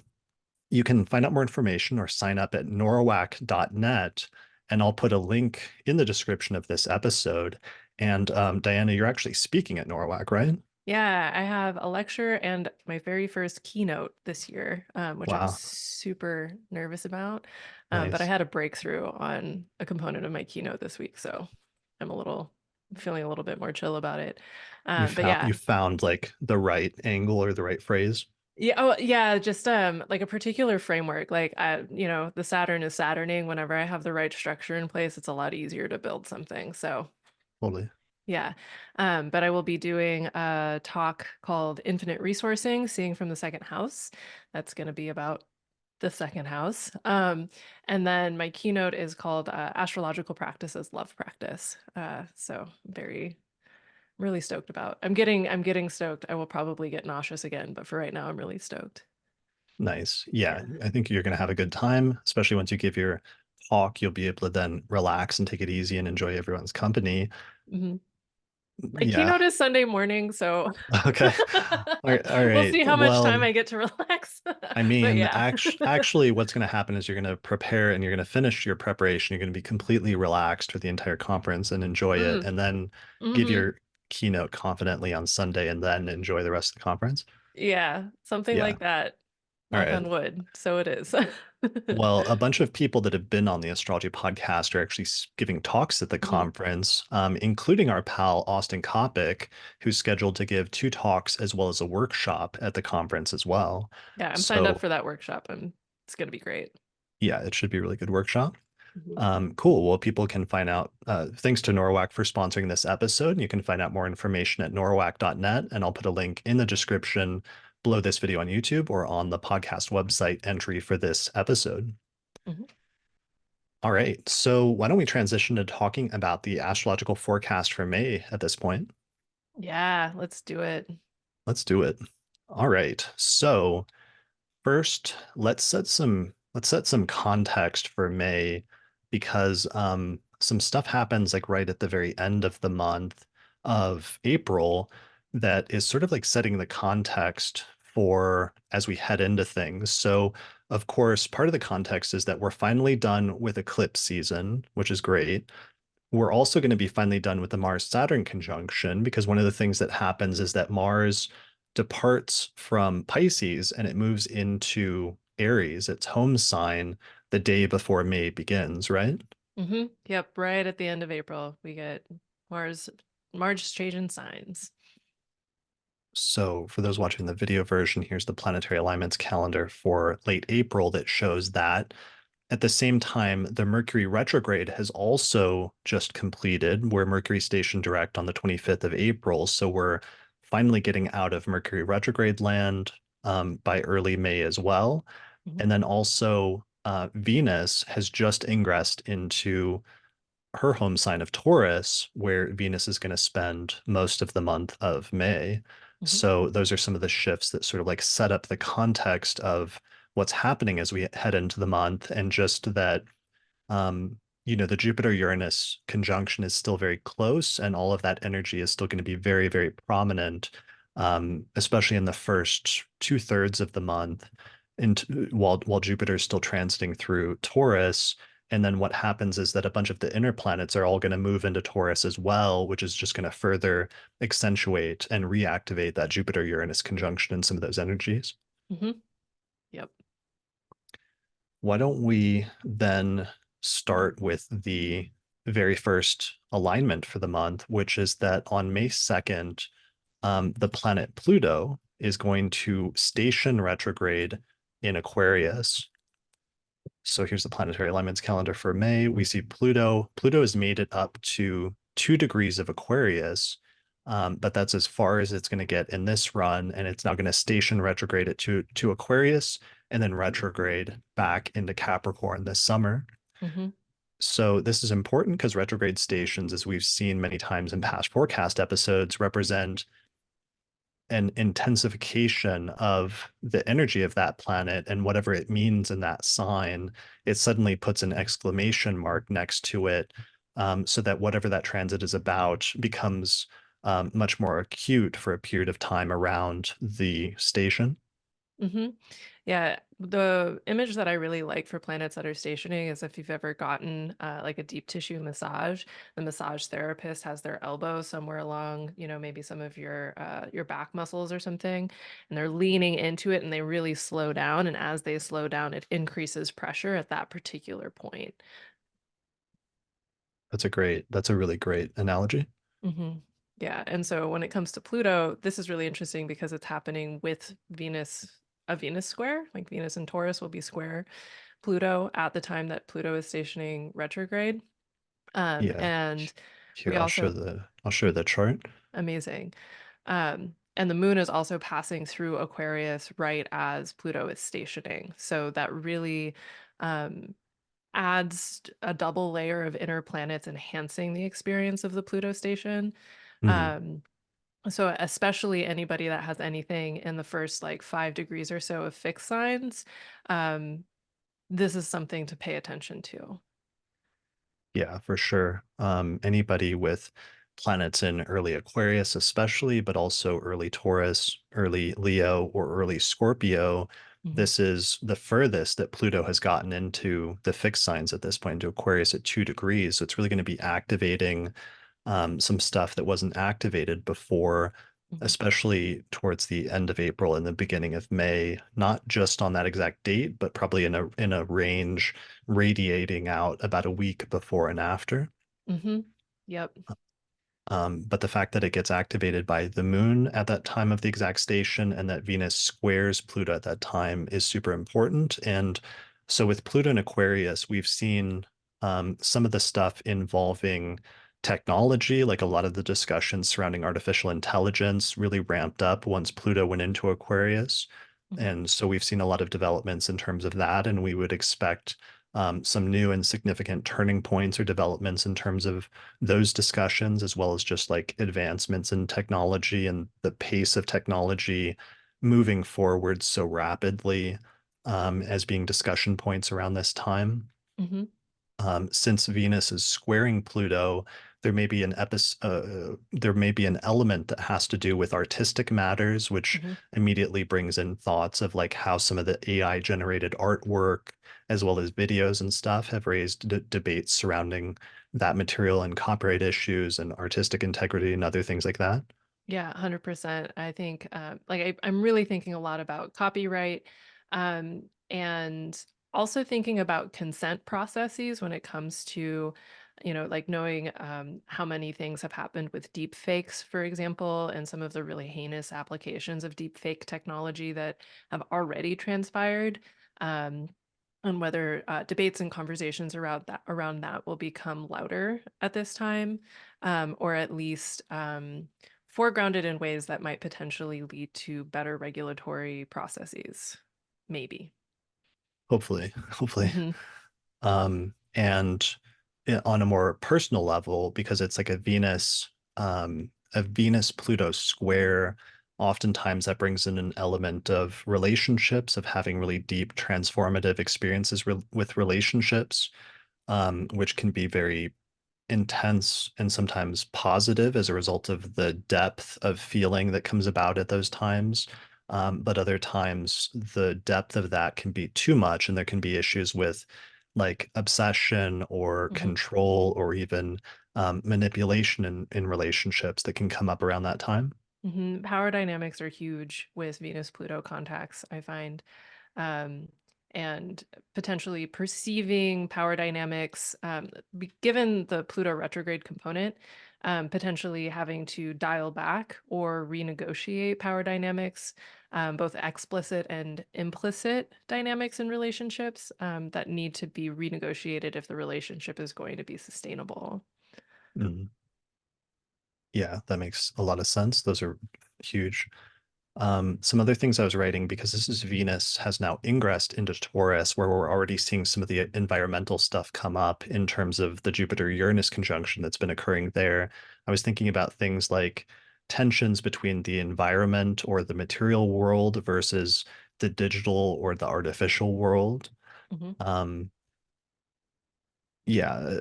you can find out more information or sign up at norwac.net, and I'll put a link in the description of this episode. And Diana, you're actually speaking at Norwac, right? Yeah, I have a lecture and my very first keynote this year, which I'm Wow, super nervous about. But I nice. had a breakthrough on a component of my keynote this week, so feeling a little bit more chill about it. But You yeah, found like the right angle or the right phrase. yeah, oh yeah, just like a particular framework. Like the Saturn is Saturning. Whenever I have the right structure in place, it's a lot easier to build something. So Totally. yeah. But I will be doing a talk called Infinite Resourcing, Seeing from the Second House. That's going to be about the second house. And then my keynote is called Astrological Practices Love Practice. So really stoked about. I'm getting stoked. I will probably get nauseous again, but for right now, I'm really stoked. Nice. Yeah, Yeah. I think you're going to have a good time, especially once you give your talk. You'll be able to then relax and take it easy and enjoy everyone's company. Mhm. My Yeah. keynote is Sunday morning, so Okay. All we'll right. see how much time Well, I get to relax. I But mean, yeah. actually, what's going to happen is you're going to prepare and you're going to finish your preparation. You're going to be completely relaxed for the entire conference and enjoy it, Mm, and then give hmm. your keynote confidently on Sunday and then enjoy the rest of the conference. Yeah, something Yeah. like that. All Knock right. on wood. So it is. Well, a bunch of people that have been on the astrology podcast are actually giving talks at the Mhm. conference, including our pal Austin Kopic, who's scheduled to give 2 talks as well as a workshop at the conference as well. Yeah, I'm signed up So, for that workshop and it's gonna be great. yeah, it should be a really good workshop. Mhm. Cool. Well, people can find out, thanks to Norwac for sponsoring this episode. You can find out more information at norwac.net, and I'll put a link in the description below this video on YouTube or on the podcast website entry for this episode. Mhm. All right. So why don't we transition to talking about the astrological forecast for May at this point? Yeah, let's do it. Let's do it. All right. So first, let's set some context for May because some stuff happens like right at the very end of the month of April that is sort of like setting the context for as we head into things. So, of course, part of the context is that we're finally done with eclipse season, which is great. We're also going to be finally done with the Mars-Saturn conjunction because one of the things that happens is that Mars departs from Pisces and it moves into Aries, its home sign, the day before May begins, right? Yep, right at the end of April, we get Mars Mars changing signs. So for those watching the video version, here's the planetary alignments calendar for late April that shows that. At the same time, the Mercury retrograde has also just completed, where Mercury stationed direct on the 25th of April. So we're finally getting out of Mercury retrograde land by early May as well. Mhm. And then also Venus has just ingressed into her home sign of Taurus, where Venus is going to spend most of the month of May. Mhm. So those are some of the shifts that sort of like set up the context of what's happening as we head into the month, and just that the Jupiter-Uranus conjunction is still very close, and all of that energy is still going to be very, very prominent, especially in the first 2/3 of the month, and while Jupiter is still transiting through Taurus. And then what happens is that a bunch of the inner planets are all going to move into Taurus as well, which is just going to further accentuate and reactivate that Jupiter-Uranus conjunction and some of those energies. Mhm. Yep. Why don't we then start with the very first alignment for the month, which is that on May 2nd, the planet Pluto is going to station retrograde in Aquarius. So here's the planetary alignments calendar for May. We see Pluto. Pluto has made it up to 2 degrees of Aquarius, but that's as far as it's going to get in this run. And it's now going to station retrograde it to Aquarius and then retrograde back into Capricorn this summer. Mhm. So this is important because retrograde stations, as we've seen many times in past forecast episodes, represent an intensification of the energy of that planet and whatever it means in that sign, it suddenly puts an exclamation mark next to it, so that whatever that transit is about becomes much more acute for a period of time around the station. Mm-hmm. Yeah, the image that I really like for planets that are stationing is if you've ever gotten like a deep tissue massage, the massage therapist has their elbow somewhere along, maybe some of your back muscles or something, and they're leaning into it and they really slow down. And as they slow down, it increases pressure at that particular point. That's a really great analogy. Hmm. Yeah. And so when it comes to Pluto, this is really interesting because it's happening with Venus, a Venus square, like Venus and Taurus will be square Pluto at the time that Pluto is stationing retrograde. Yeah. And Here, we also, I'll show the chart. amazing. And the moon is also passing through Aquarius right as Pluto is stationing. So that really um, adds a double layer of inner planets, enhancing the experience of the Pluto station. Mhm. Um, so especially anybody that has anything in the first like 5 degrees or so of fixed signs, um, this is something to pay attention to. Yeah, for sure. Anybody with planets in early Aquarius, especially, but also early Taurus, early Leo, or early Scorpio, Hmm. this is the furthest that Pluto has gotten into the fixed signs at this point, into Aquarius at 2 degrees. So it's really going to be activating some stuff that wasn't activated before, Hmm. especially towards the end of April and the beginning of May, not just on that exact date, but probably in a range radiating out about a week before and after. Hmm. Yep. But the fact that it gets activated by the moon at that time of the exact station and that Venus squares Pluto at that time is super important. And so with Pluto and Aquarius, we've seen some of the stuff involving technology, like a lot of the discussions surrounding artificial intelligence really ramped up once Pluto went into Aquarius. Hmm. And so we've seen a lot of developments in terms of that, and we would expect some new and significant turning points or developments in terms of those discussions, as well as just like advancements in technology and the pace of technology moving forward so rapidly, as being discussion points around this time. Hmm. Since Venus is squaring Pluto, there may be an element that has to do with artistic matters, which Hmm. immediately brings in thoughts of like how some of the AI generated artwork, as well as videos and stuff, have raised debates surrounding that material and copyright issues and artistic integrity and other things like that. Yeah, 100%. I think I'm really thinking a lot about copyright, and also thinking about consent processes when it comes to, like knowing how many things have happened with deep fakes, for example, and some of the really heinous applications of deep fake technology that have already transpired. Um, and whether debates and conversations around that will become louder at this time, or at least foregrounded in ways that might potentially lead to better regulatory processes. Maybe. Hopefully, hopefully. Hmm. And on a more personal level, because it's like a Venus Pluto square, oftentimes that brings in an element of relationships, of having really deep transformative experiences with relationships, which can be very intense and sometimes positive as a result of the depth of feeling that comes about at those times. But other times, the depth of that can be too much, and there can be issues with like obsession or Hmm. control or even manipulation in relationships that can come up around that time. Hmm. Power dynamics are huge with Venus Pluto contacts, I find. Um, and potentially perceiving power dynamics, given the Pluto retrograde component, potentially having to dial back or renegotiate power dynamics, both explicit and implicit dynamics in relationships, that need to be renegotiated if the relationship is going to be sustainable. Mm. Yeah, that makes a lot of sense. Those are huge. Some other things I was writing, because this is Venus has now ingressed into Taurus, where we're already seeing some of the environmental stuff come up in terms of the Jupiter-Uranus conjunction that's been occurring there. I was thinking about things like tensions between the environment or the material world versus the digital or the artificial world. Mhm. Yeah,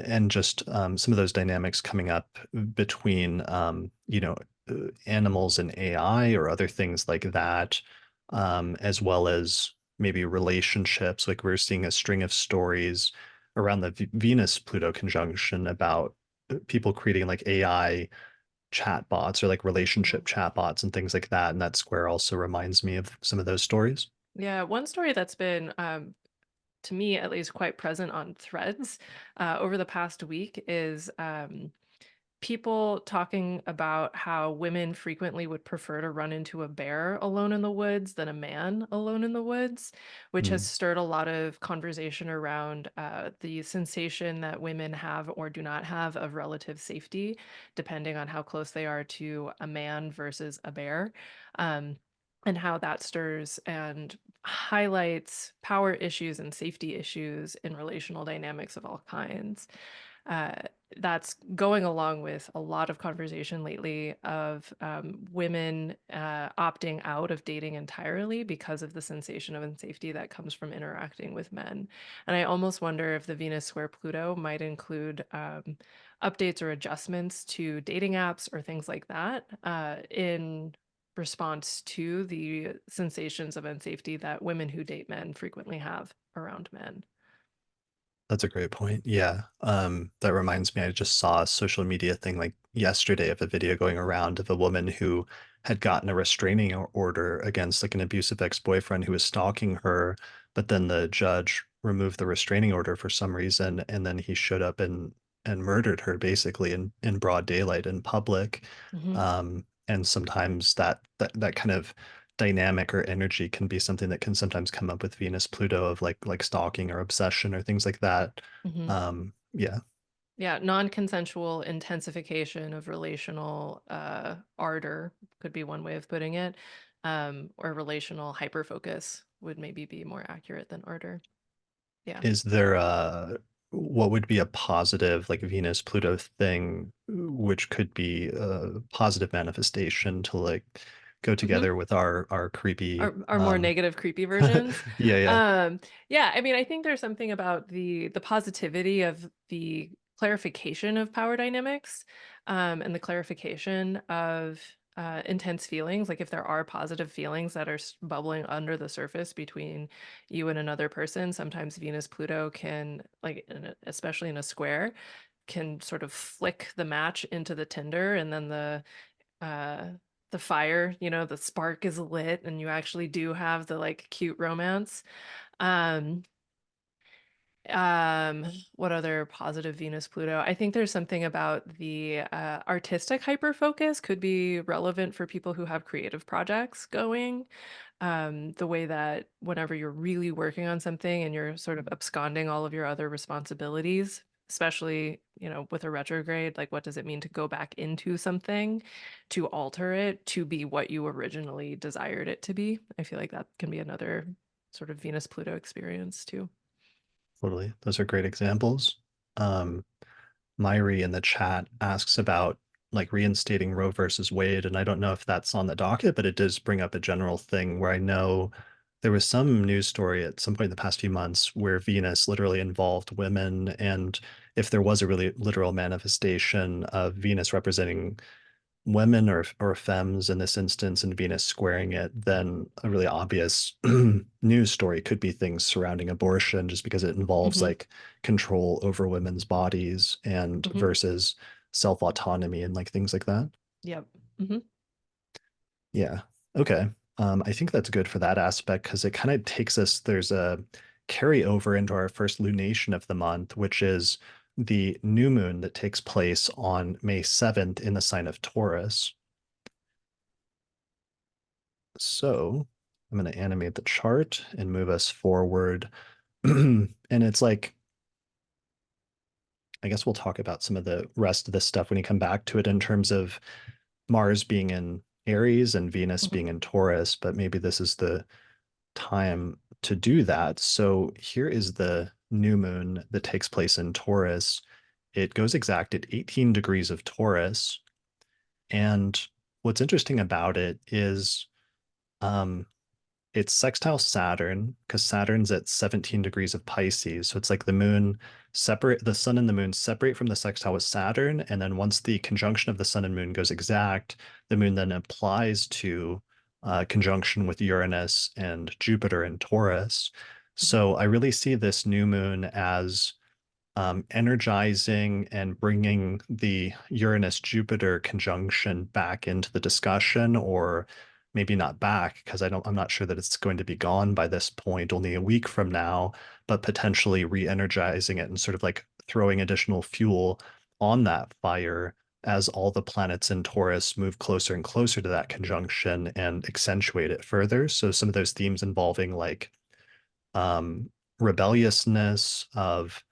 and just some of those dynamics coming up between animals and AI or other things like that, as well as maybe relationships. Like we're seeing a string of stories around the Venus-Pluto conjunction about people creating like AI chatbots or like relationship chatbots and things like that. And that square also reminds me of some of those stories. Yeah, one story that's been to me at least quite present on threads over the past week is people talking about how women frequently would prefer to run into a bear alone in the woods than a man alone in the woods, which has Mm. stirred a lot of conversation around the sensation that women have or do not have of relative safety, depending on how close they are to a man versus a bear. And how that stirs and highlights power issues and safety issues in relational dynamics of all kinds. Uh, that's going along with a lot of conversation lately of women opting out of dating entirely because of the sensation of unsafety that comes from interacting with men. And I almost wonder if the Venus square Pluto might include updates or adjustments to dating apps or things like that in response to the sensations of unsafety that women who date men frequently have around men. That's a great point. Yeah. That reminds me, I just saw a social media thing like yesterday of a video going around of a woman who had gotten a restraining order against like an abusive ex-boyfriend who was stalking her, but then the judge removed the restraining order for some reason, and then he showed up and murdered her basically in broad daylight in public. Hmm. And sometimes that kind of dynamic or energy can be something that can sometimes come up with Venus Pluto of like stalking or obsession or things like that. Hmm. Yeah, Yeah, non-consensual intensification of relational ardor could be one way of putting it, or relational hyperfocus would maybe be more accurate than ardor. Yeah. is there what would be a positive like Venus Pluto thing which could be a positive manifestation to like go Hmm. together with our creepy Our more negative, creepy versions. yeah, yeah. Yeah, I mean, I think there's something about the positivity of the clarification of power dynamics, and the clarification of intense feelings. Like if there are positive feelings that are bubbling under the surface between you and another person, sometimes Venus Pluto can, like, especially in a square, can sort of flick the match into the tinder, and then uh the fire, the spark is lit and you actually do have the like cute romance. um um what other positive Venus Pluto? I think there's something about the artistic hyper focus could be relevant for people who have creative projects going. The way that whenever you're really working on something and you're sort of absconding all of your other responsibilities, especially, with a retrograde, like what does it mean to go back into something, to alter it to be what you originally desired it to be? I feel like that can be another sort of Venus Pluto experience too. Totally. Those are great examples. Um, Myri in the chat asks about like reinstating Roe versus Wade, and I don't know if that's on the docket, but it does bring up a general thing where I know there was some news story at some point in the past few months where Venus literally involved women, and if there was a really literal manifestation of Venus representing women or femmes in this instance and Venus squaring it, then a really obvious news story could be things surrounding abortion just because it involves Hmm. like control over women's bodies and Hmm. versus self-autonomy and like things like that. Yep. Hmm. Yeah. Okay. I think that's good for that aspect because it kind of takes us, there's a carryover into our first lunation of the month, which is the new moon that takes place on May 7th in the sign of Taurus. So I'm going to animate the chart and move us forward. And it's like, I guess we'll talk about some of the rest of this stuff when you come back to it in terms of Mars being in Aries and Venus Hmm. being in Taurus, but maybe this is the time to do that. So here is the new moon that takes place in Taurus. It goes exact at 18 degrees of Taurus. And what's interesting about it is um, it's sextile Saturn because Saturn's at 17 degrees of Pisces. So it's like the moon separate, the sun and the moon separate from the sextile with Saturn. And then once the conjunction of the sun and moon goes exact, the moon then applies to conjunction with Uranus and Jupiter in Taurus. Mhm. So I really see this new moon as energizing and bringing the Uranus-Jupiter conjunction back into the discussion, or maybe not back, because I'm not sure that it's going to be gone by this point, only a week from now, but potentially re-energizing it and sort of like throwing additional fuel on that fire as all the planets in Taurus move closer and closer to that conjunction and accentuate it further. So some of those themes involving like um, rebelliousness, of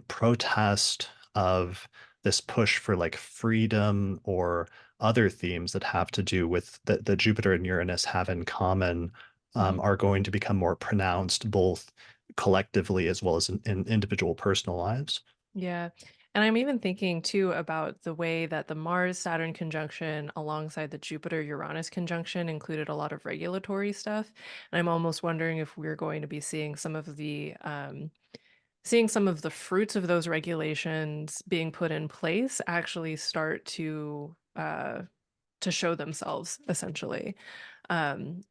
protest, of this push for like freedom, or other themes that have to do with that Jupiter and Uranus have in common, Mhm. are going to become more pronounced both collectively as well as in individual personal lives. Yeah. And I'm even thinking too about the way that the Mars-Saturn conjunction alongside the Jupiter-Uranus conjunction included a lot of regulatory stuff. And I'm almost wondering if we're going to be seeing some of the fruits of those regulations being put in place actually start to show themselves essentially in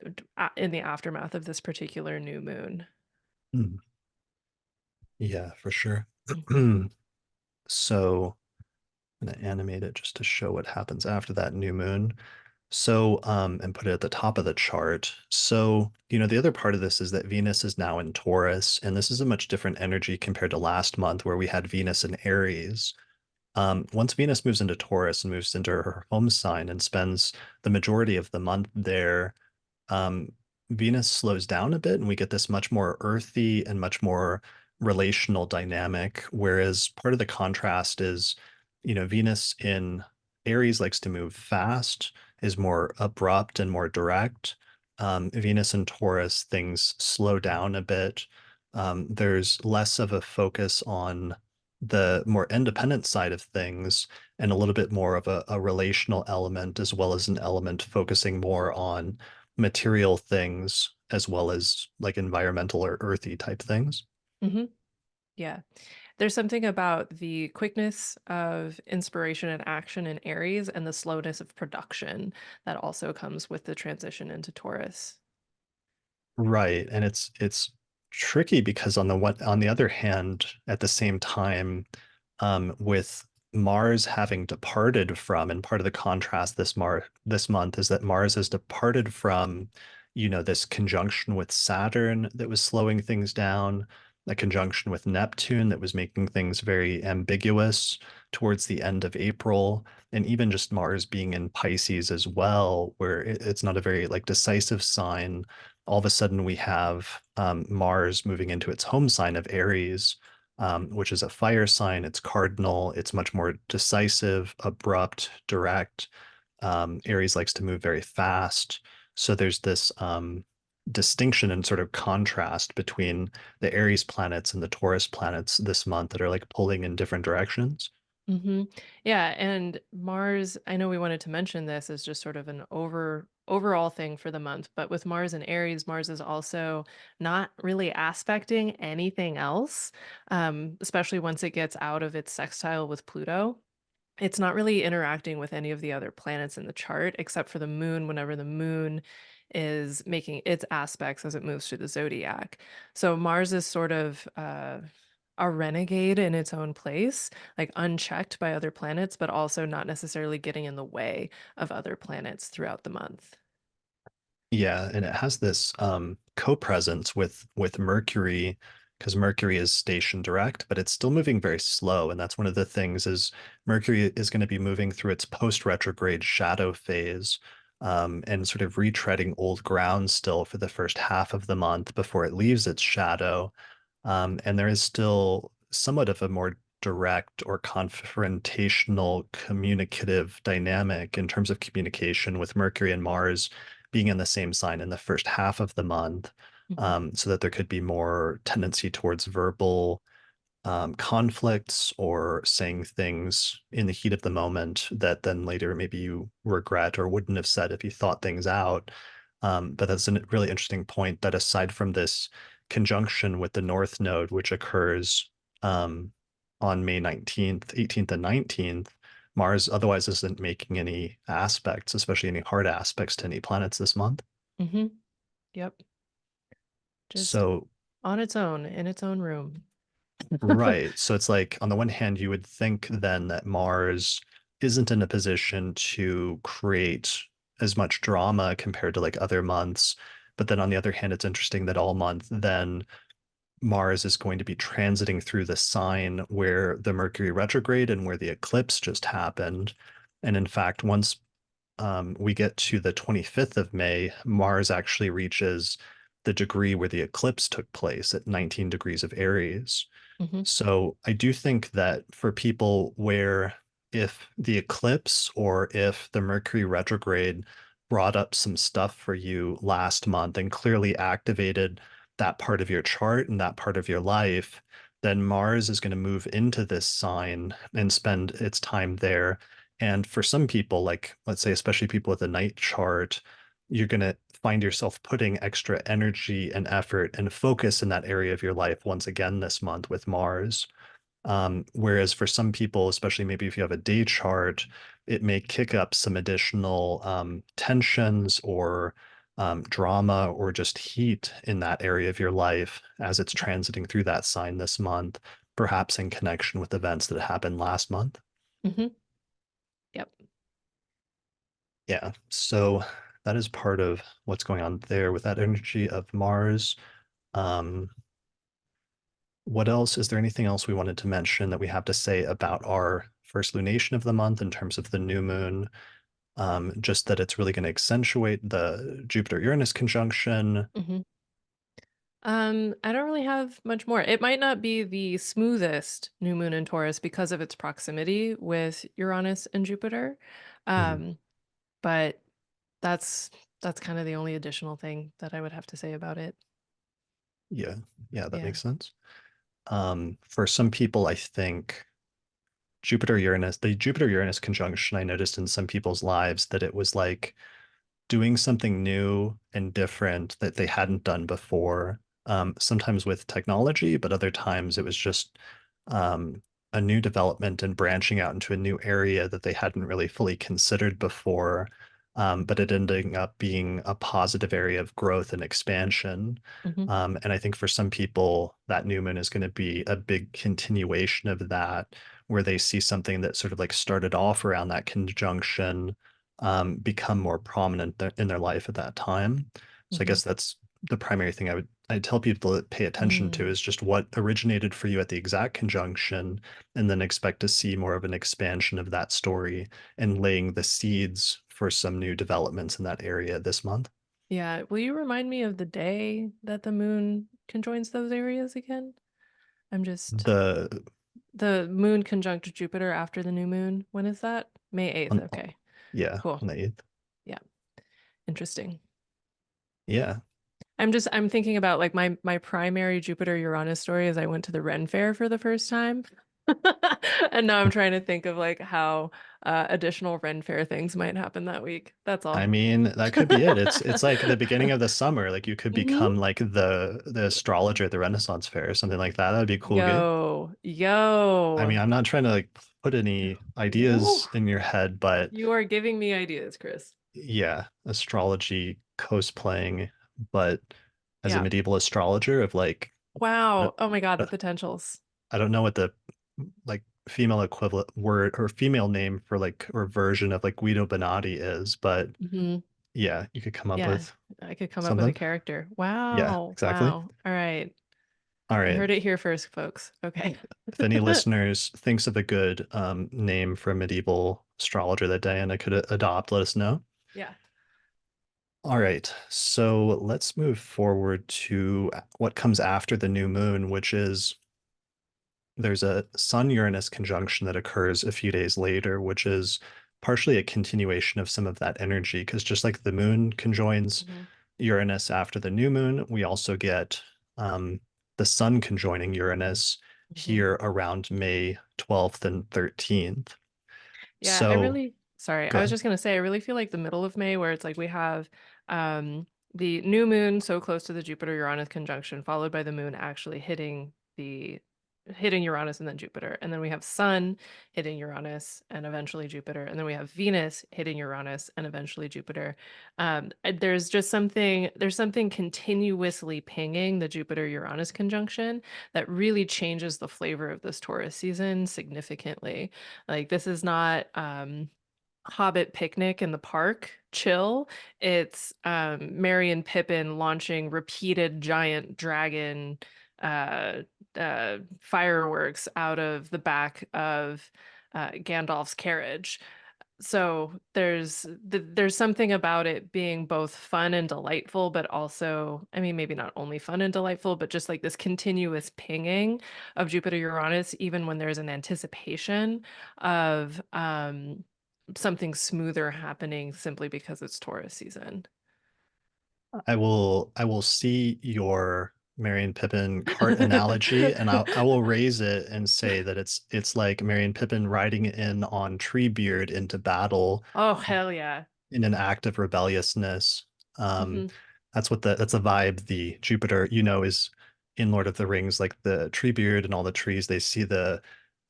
the aftermath of this particular new moon. Mm. Yeah, for sure. Mhm. So I'm going to animate it just to show what happens after that new moon. So, and put it at the top of the chart. So, the other part of this is that Venus is now in Taurus, and this is a much different energy compared to last month where we had Venus in Aries. Once Venus moves into Taurus and moves into her home sign and spends the majority of the month there, um, Venus slows down a bit and we get this much more earthy and much more relational dynamic. Whereas part of the contrast is, Venus in Aries likes to move fast, is more abrupt and more direct. Venus in Taurus, things slow down a bit. There's less of a focus on the more independent side of things and a little bit more of a relational element, as well as an element focusing more on material things as well as like environmental or earthy type things. Hmm. Yeah. There's something about the quickness of inspiration and action in Aries and the slowness of production that also comes with the transition into Taurus. Right. And it's tricky because on the other hand, at the same time, with Mars having departed from, and part of the contrast this month is that Mars has departed from, this conjunction with Saturn that was slowing things down, a conjunction with Neptune that was making things very ambiguous towards the end of April, and even just Mars being in Pisces as well, where it's not a very like decisive sign. All of a sudden we have Mars moving into its home sign of Aries, which is a fire sign. It's cardinal. It's much more decisive, abrupt, direct. Aries likes to move very fast. So there's this distinction and sort of contrast between the Aries planets and the Taurus planets this month that are like pulling in different directions. Hmm. Yeah, and Mars, I know we wanted to mention this as just sort of an overall thing for the month, but with Mars and Aries, Mars is also not really aspecting anything else, especially once it gets out of its sextile with Pluto. It's not really interacting with any of the other planets in the chart except for the moon whenever the moon is making its aspects as it moves through the zodiac. So Mars is sort of a renegade in its own place, like unchecked by other planets, but also not necessarily getting in the way of other planets throughout the month. Yeah, and it has this co-presence with Mercury, because Mercury is station direct, but it's still moving very slow. And that's one of the things is Mercury is going to be moving through its post-retrograde shadow phase, and sort of retreading old ground still for the first half of the month before it leaves its shadow. And there is still somewhat of a more direct or confrontational communicative dynamic in terms of communication with Mercury and Mars being in the same sign in the first half of the month, Mhm. so that there could be more tendency towards verbal conflicts or saying things in the heat of the moment that then later maybe you regret or wouldn't have said if you thought things out. But that's a really interesting point that aside from this conjunction with the North Node, which occurs on May 19th, 18th, and 19th, Mars otherwise isn't making any aspects, especially any hard aspects to any planets this month. Mm-hmm. Yep. Just So, on its own, in its own room. right. So it's like, on the one hand, you would think then that Mars isn't in a position to create as much drama compared to like other months. But then on the other hand, it's interesting that all month then Mars is going to be transiting through the sign where the Mercury retrograde and where the eclipse just happened. And in fact, once we get to the 25th of May, Mars actually reaches the degree where the eclipse took place at 19 degrees of Aries. Mm-hmm. So I do think that for people where if the eclipse or if the Mercury retrograde brought up some stuff for you last month and clearly activated that part of your chart and that part of your life, then Mars is going to move into this sign and spend its time there. And for some people, like let's say, especially people with a night chart, you're going to find yourself putting extra energy and effort and focus in that area of your life once again this month with Mars. Whereas for some people, especially maybe if you have a day chart, it may kick up some additional tensions or drama or just heat in that area of your life as it's transiting through that sign this month, perhaps in connection with events that happened last month. Mm-hmm. Yep. Yeah, so that is part of what's going on there with that energy of Mars. Um, what else? Is there anything else we wanted to mention that we have to say about our first lunation of the month in terms of the new moon? Just that it's really going to accentuate the Jupiter-Uranus conjunction. Mm-hmm. I don't really have much more. It might not be the smoothest new moon in Taurus because of its proximity with Uranus and Jupiter. Mhm. Um, but that's kind of the only additional thing that I would have to say about it. Yeah, yeah, that Yeah. makes sense. For some people, I think the Jupiter-Uranus conjunction, I noticed in some people's lives that it was like doing something new and different that they hadn't done before. Sometimes with technology, but other times it was just um, a new development and branching out into a new area that they hadn't really fully considered before. But it ending up being a positive area of growth and expansion. Mm-hmm. And I think for some people, that new moon is going to be a big continuation of that, where they see something that sort of like started off around that conjunction become more prominent in their life at that time. So I Mm-hmm. guess that's the primary thing I'd tell people to pay attention to Mm. is just what originated for you at the exact conjunction, and then expect to see more of an expansion of that story and laying the seeds for some new developments in that area this month. Yeah. Will you remind me of the day that the moon conjoins those areas again? I'm just The the moon conjunct Jupiter after the new moon. When is that? May 8th. on, Okay. yeah, Cool. on the 8th. Yeah. Interesting. Yeah. I'm thinking about like my primary Jupiter Uranus story is I went to the Ren Fair for the first time. And now I'm trying to think of like how additional Ren Fair things might happen that week. That's I all. mean, that could be it. It's like the beginning of the summer. Like you could Hmm. become like the astrologer at the Renaissance Fair or something like that. That'd be a cool gig. Yo, I mean, yo. I'm not trying to like put any Ooh, ideas in your head, but you are giving me ideas, Chris. yeah, astrology cosplaying, but as a Yeah. medieval astrologer of like, I Wow. don't, Oh my God, the uh, potentials. I don't know what the like female equivalent word or female name for like or version of like Guido Bonatti is, but Hmm. yeah, you could come up Yeah, with I could come up with a something. character. Yeah, Wow. exactly. Wow. All right. All You right. heard it here first, folks. Okay. If any listeners thinks of a good name for a medieval astrologer that Diana could adopt, let us know. Yeah. All right, so let's move forward to what comes after the new moon, which is there's a Sun-Uranus conjunction that occurs a few days later, which is partially a continuation of some of that energy, because just like the moon conjoins Hmm. Uranus after the new moon, we also get the sun conjoining Uranus Mhm. here around May 12th and 13th. Yeah, So sorry, go I was ahead. just gonna say, I really feel like the middle of May where it's like we have the new moon so close to the Jupiter-Uranus conjunction, followed by the moon actually hitting Uranus and then Jupiter. And then we have Sun hitting Uranus and eventually Jupiter. And then we have Venus hitting Uranus and eventually Jupiter. There's something continuously pinging the Jupiter-Uranus conjunction that really changes the flavor of this Taurus season significantly. Like this is not Hobbit picnic in the park chill. It's Merry and Pippin launching repeated giant dragon uh, fireworks out of the back of Gandalf's carriage. So there's something about it being both fun and delightful, but also, I mean, maybe not only fun and delightful, but just like this continuous pinging of Jupiter Uranus, even when there's an anticipation of something smoother happening simply because it's Taurus season. I will see your Merry and Pippin cart analogy, and I will raise it and say that it's like Merry and Pippin riding in on Treebeard into battle Oh, hell yeah. in an act of rebelliousness. Um, Hmm. that's a vibe the Jupiter, is in Lord of the Rings, like the Treebeard and all the trees, they see the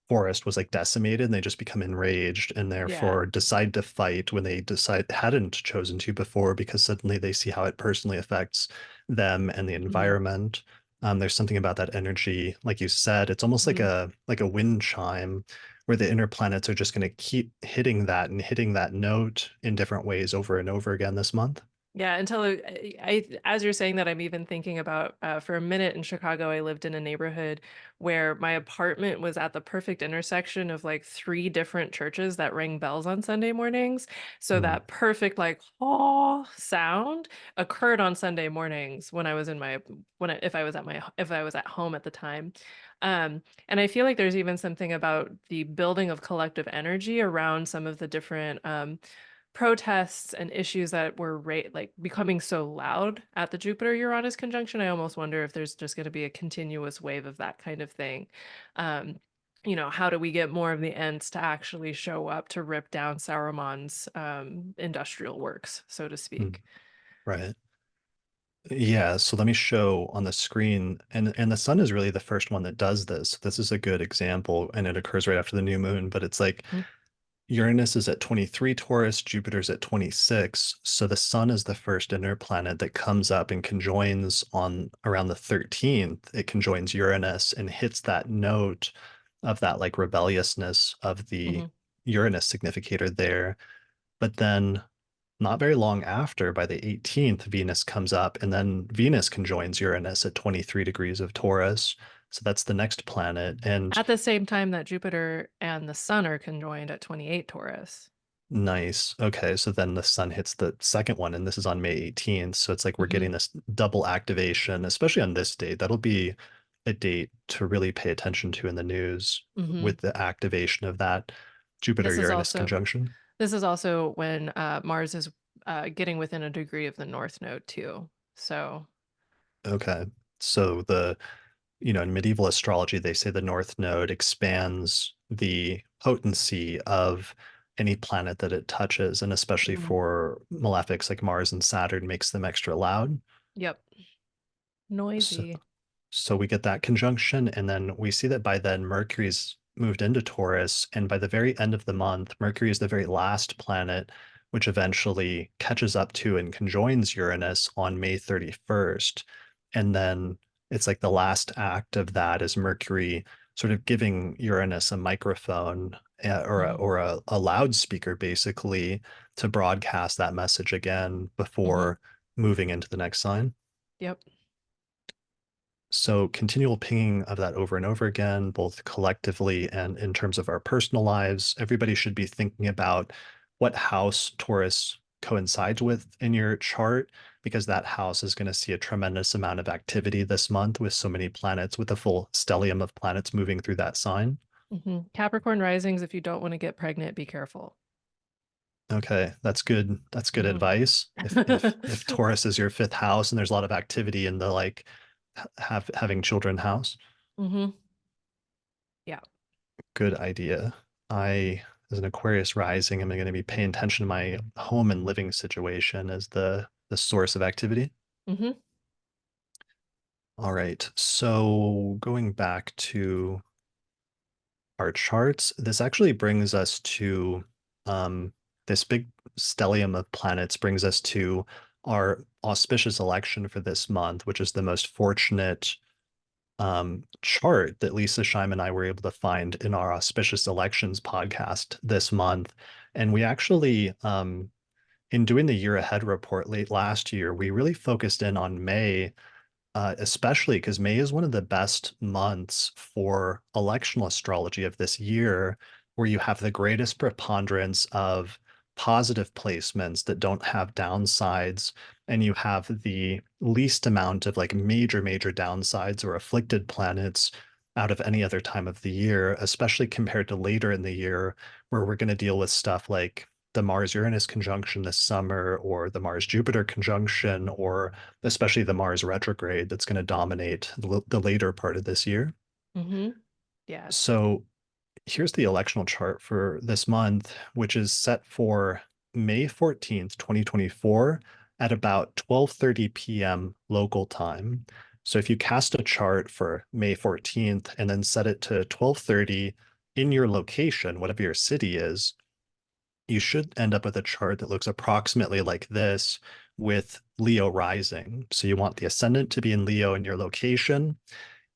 forest was like decimated and they just become enraged and Yeah. therefore decide to fight when they decide hadn't chosen to before because suddenly they see how it personally affects them and the Hmm. environment. There's something about that energy, like you said, it's almost Hmm. like a wind chime where the inner planets are just going to keep hitting that and hitting that note in different ways over and over again this month. Yeah, as you're saying that, I'm even thinking about for a minute in Chicago, I lived in a neighborhood where my apartment was at the perfect intersection of like three different churches that rang bells on Sunday mornings. So Mm. that perfect like oh sound occurred on Sunday mornings when I was in my when I, if I was at home at the time. And I feel like there's even something about the building of collective energy around some of the different protests and issues that were like becoming so loud at the Jupiter Uranus conjunction. I almost wonder if there's just going to be a continuous wave of that kind of thing. Um, how do we get more of the Ents to actually show up to rip down Saruman's industrial works, so to Mm. speak? Right. Yeah, so let me show on the screen, and the sun is really the first one that does this. This is a good example, and it occurs right after the new moon, but it's like Mhm. Uranus is at 23 Taurus, Jupiter's at 26. So the sun is the first inner planet that comes up and conjoins on around the 13th. It conjoins Uranus and hits that note of that like rebelliousness of the Mhm. Uranus significator there. But then not very long after, by the 18th, Venus comes up, and then Venus conjoins Uranus at 23 degrees of Taurus. So that's the next planet. And At the same time that Jupiter and the Sun are conjoined at 28 Taurus. nice. Okay. So then the sun hits the second one, and this is on May 18th. So it's like we're Hmm. getting this double activation, especially on this date. That'll be a date to really pay attention to in the news Hmm. with the activation of that This is Jupiter-Uranus also conjunction. This is also when Mars is getting within a degree of the North Node too. So, Okay. So in medieval astrology, they say the North Node expands the potency of any planet that it touches, and especially mm, for malefics like Mars and Saturn, makes them extra loud. yep, So, noisy. so we get that conjunction, and then we see that by then Mercury's moved into Taurus, and by the very end of the month, Mercury is the very last planet, which eventually catches up to and conjoins Uranus on May 31st. And then it's like the last act of that is Mercury sort of giving Uranus a microphone Hmm. or a loudspeaker basically to broadcast that message again Hmm. before moving into the next sign. Yep. So continual pinging of that over and over again, both collectively and in terms of our personal lives. Everybody should be thinking about what house Taurus coincides with in your chart, because that house is going to see a tremendous amount of activity this month with so many planets, with a full stellium of planets moving through that sign. Hmm. Capricorn risings, if you don't want to get pregnant, be careful. Okay, that's good. That's good Hmm. advice. If Taurus is your fifth house and there's a lot of activity in the like having children house. Hmm. Yeah. Good idea. I, as an Aquarius rising, am going to be paying attention to my home and living situation as the source of activity. Mm-hmm. All right. So going back to our charts, this actually brings us to this big stellium of planets brings us to our auspicious election for this month, which is the most fortunate chart that Lisa Scheim and I were able to find in our Auspicious Elections podcast this month. And we actually, in doing the year ahead report late last year, we really focused in on May, especially because May is one of the best months for electional astrology of this year, where you have the greatest preponderance of positive placements that don't have downsides, and you have the least amount of like major downsides or afflicted planets out of any other time of the year, especially compared to later in the year, where we're going to deal with stuff like the Mars-Uranus conjunction this summer, or the Mars-Jupiter conjunction, or especially the Mars retrograde that's going to dominate the later part of this year. Mm-hmm. Yes. So here's the electional chart for this month, which is set for May 14th, 2024 at about 12:30 p.m. local time. So if you cast a chart for May 14th and then set it to 12:30 in your location, whatever your city is, you should end up with a chart that looks approximately like this with Leo rising. So you want the ascendant to be in Leo in your location.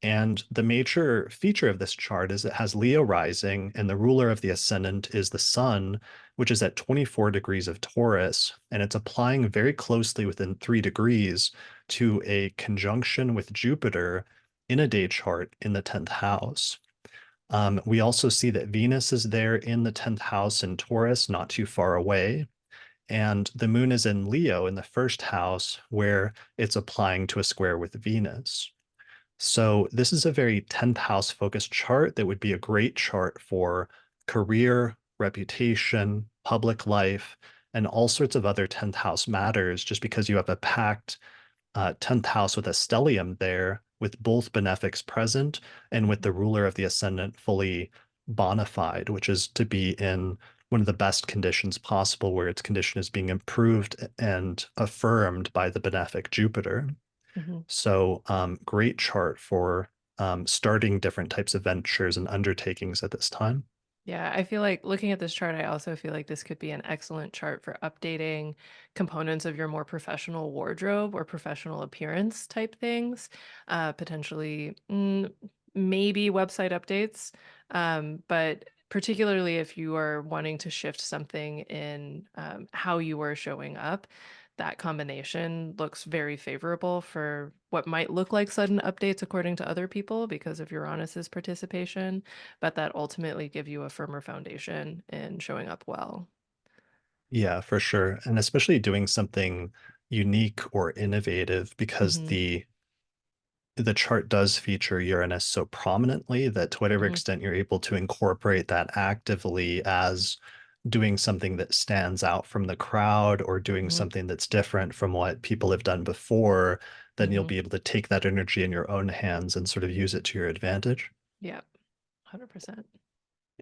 And the major feature of this chart is it has Leo rising, and the ruler of the ascendant is the sun, which is at 24 degrees of Taurus. And it's applying very closely within 3 degrees to a conjunction with Jupiter in a day chart in the 10th house. We also see that Venus is there in the 10th house in Taurus, not too far away. And the moon is in Leo in the first house, where it's applying to a square with Venus. So this is a very 10th house focused chart that would be a great chart for career, reputation, public life, and all sorts of other 10th house matters, just because you have a packed 10th house with a stellium there, with both benefics present and with the ruler of the ascendant fully bona fide, which is to be in one of the best conditions possible, where its condition is being improved and affirmed by the benefic Jupiter. Mm-hmm. So great chart for starting different types of ventures and undertakings at this time. Yeah, I feel like looking at this chart, I also feel like this could be an excellent chart for updating components of your more professional wardrobe or professional appearance type things, potentially maybe website updates, but particularly if you are wanting to shift something in how you are showing up, that combination looks very favorable for what might look like sudden updates according to other people because of Uranus's participation, but that ultimately give you a firmer foundation in showing up well. Yeah, for sure. And especially doing something unique or innovative, because Hmm. the chart does feature Uranus so prominently that to whatever Hmm. extent you're able to incorporate that actively as doing something that stands out from the crowd, or doing Hmm. something that's different from what people have done before, then you'll Hmm. be able to take that energy in your own hands and sort of use it to your advantage. Yeah, 100%.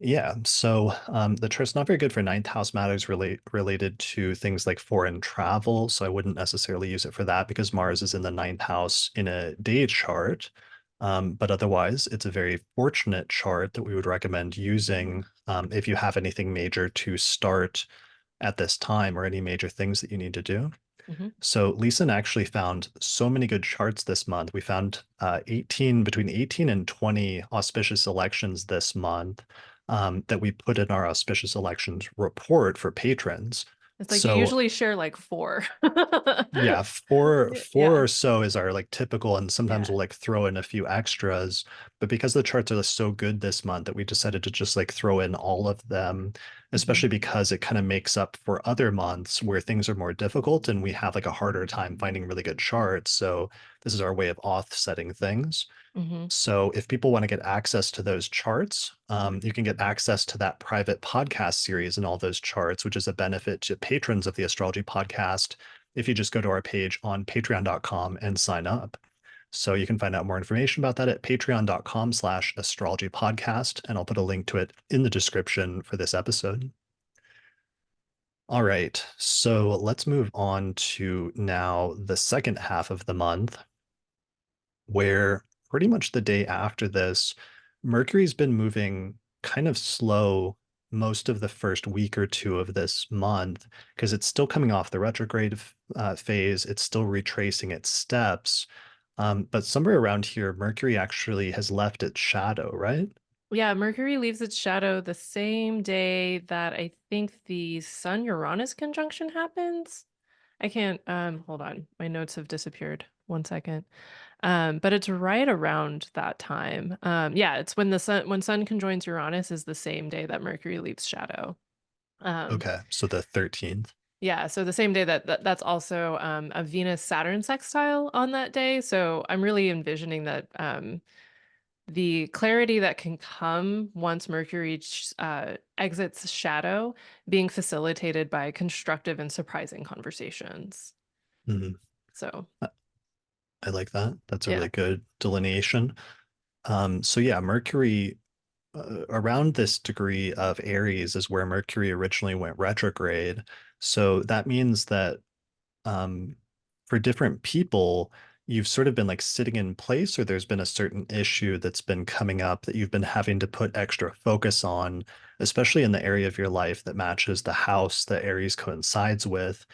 Yeah, so the chart's not very good for ninth house matters related to things like foreign travel. So I wouldn't necessarily use it for that, because Mars is in the ninth house in a day chart. But otherwise, it's a very fortunate chart that we would recommend using if you have anything major to start at this time, or any major things that you need to do. Hmm. So Leeson actually found so many good charts this month. We found between 18 and 20 auspicious elections this month that we put in our auspicious elections report for patrons. It's like you So usually share like four. yeah, four Yeah. or so is our like typical, and sometimes Yeah. we'll like throw in a few extras. But because the charts are so good this month, that we decided to just like throw in all of them, Hmm. especially because it kind of makes up for other months where things are more difficult and we have like a harder time finding really good charts. So this is our way of offsetting things. Hmm. So if people want to get access to those charts, you can get access to that private podcast series and all those charts, which is a benefit to patrons of the Astrology Podcast if you just go to our page on patreon.com and sign up. So you can find out more information about that at patreon.com/astrologypodcast, and I'll put a link to it in the description for this episode. All right, so let's move on to now the second half of the month, where pretty much the day after this, Mercury's been moving kind of slow most of the first week or two of this month because it's still coming off the retrograde phase. It's still retracing its steps. But somewhere around here, Mercury actually has left its shadow, right? Yeah, Mercury leaves its shadow the same day that I think the Sun-Uranus conjunction happens. I can't, hold on. My notes have disappeared. One second. But it's right around that time. Yeah, it's when Sun conjoins Uranus is the same day that Mercury leaves shadow. Um, Okay, so the 13th. yeah, so the same day that's also a Venus-Saturn sextile on that day. So I'm really envisioning that the clarity that can come once Mercury exits shadow being facilitated by constructive and surprising conversations. Mhm. So, I like that. That's a yeah. really good delineation. So yeah, Mercury around this degree of Aries is where Mercury originally went retrograde. So that means that um, for different people, you've sort of been like sitting in place, or there's been a certain issue that's been coming up that you've been having to put extra focus on, especially in the area of your life that matches the house that Aries coincides with.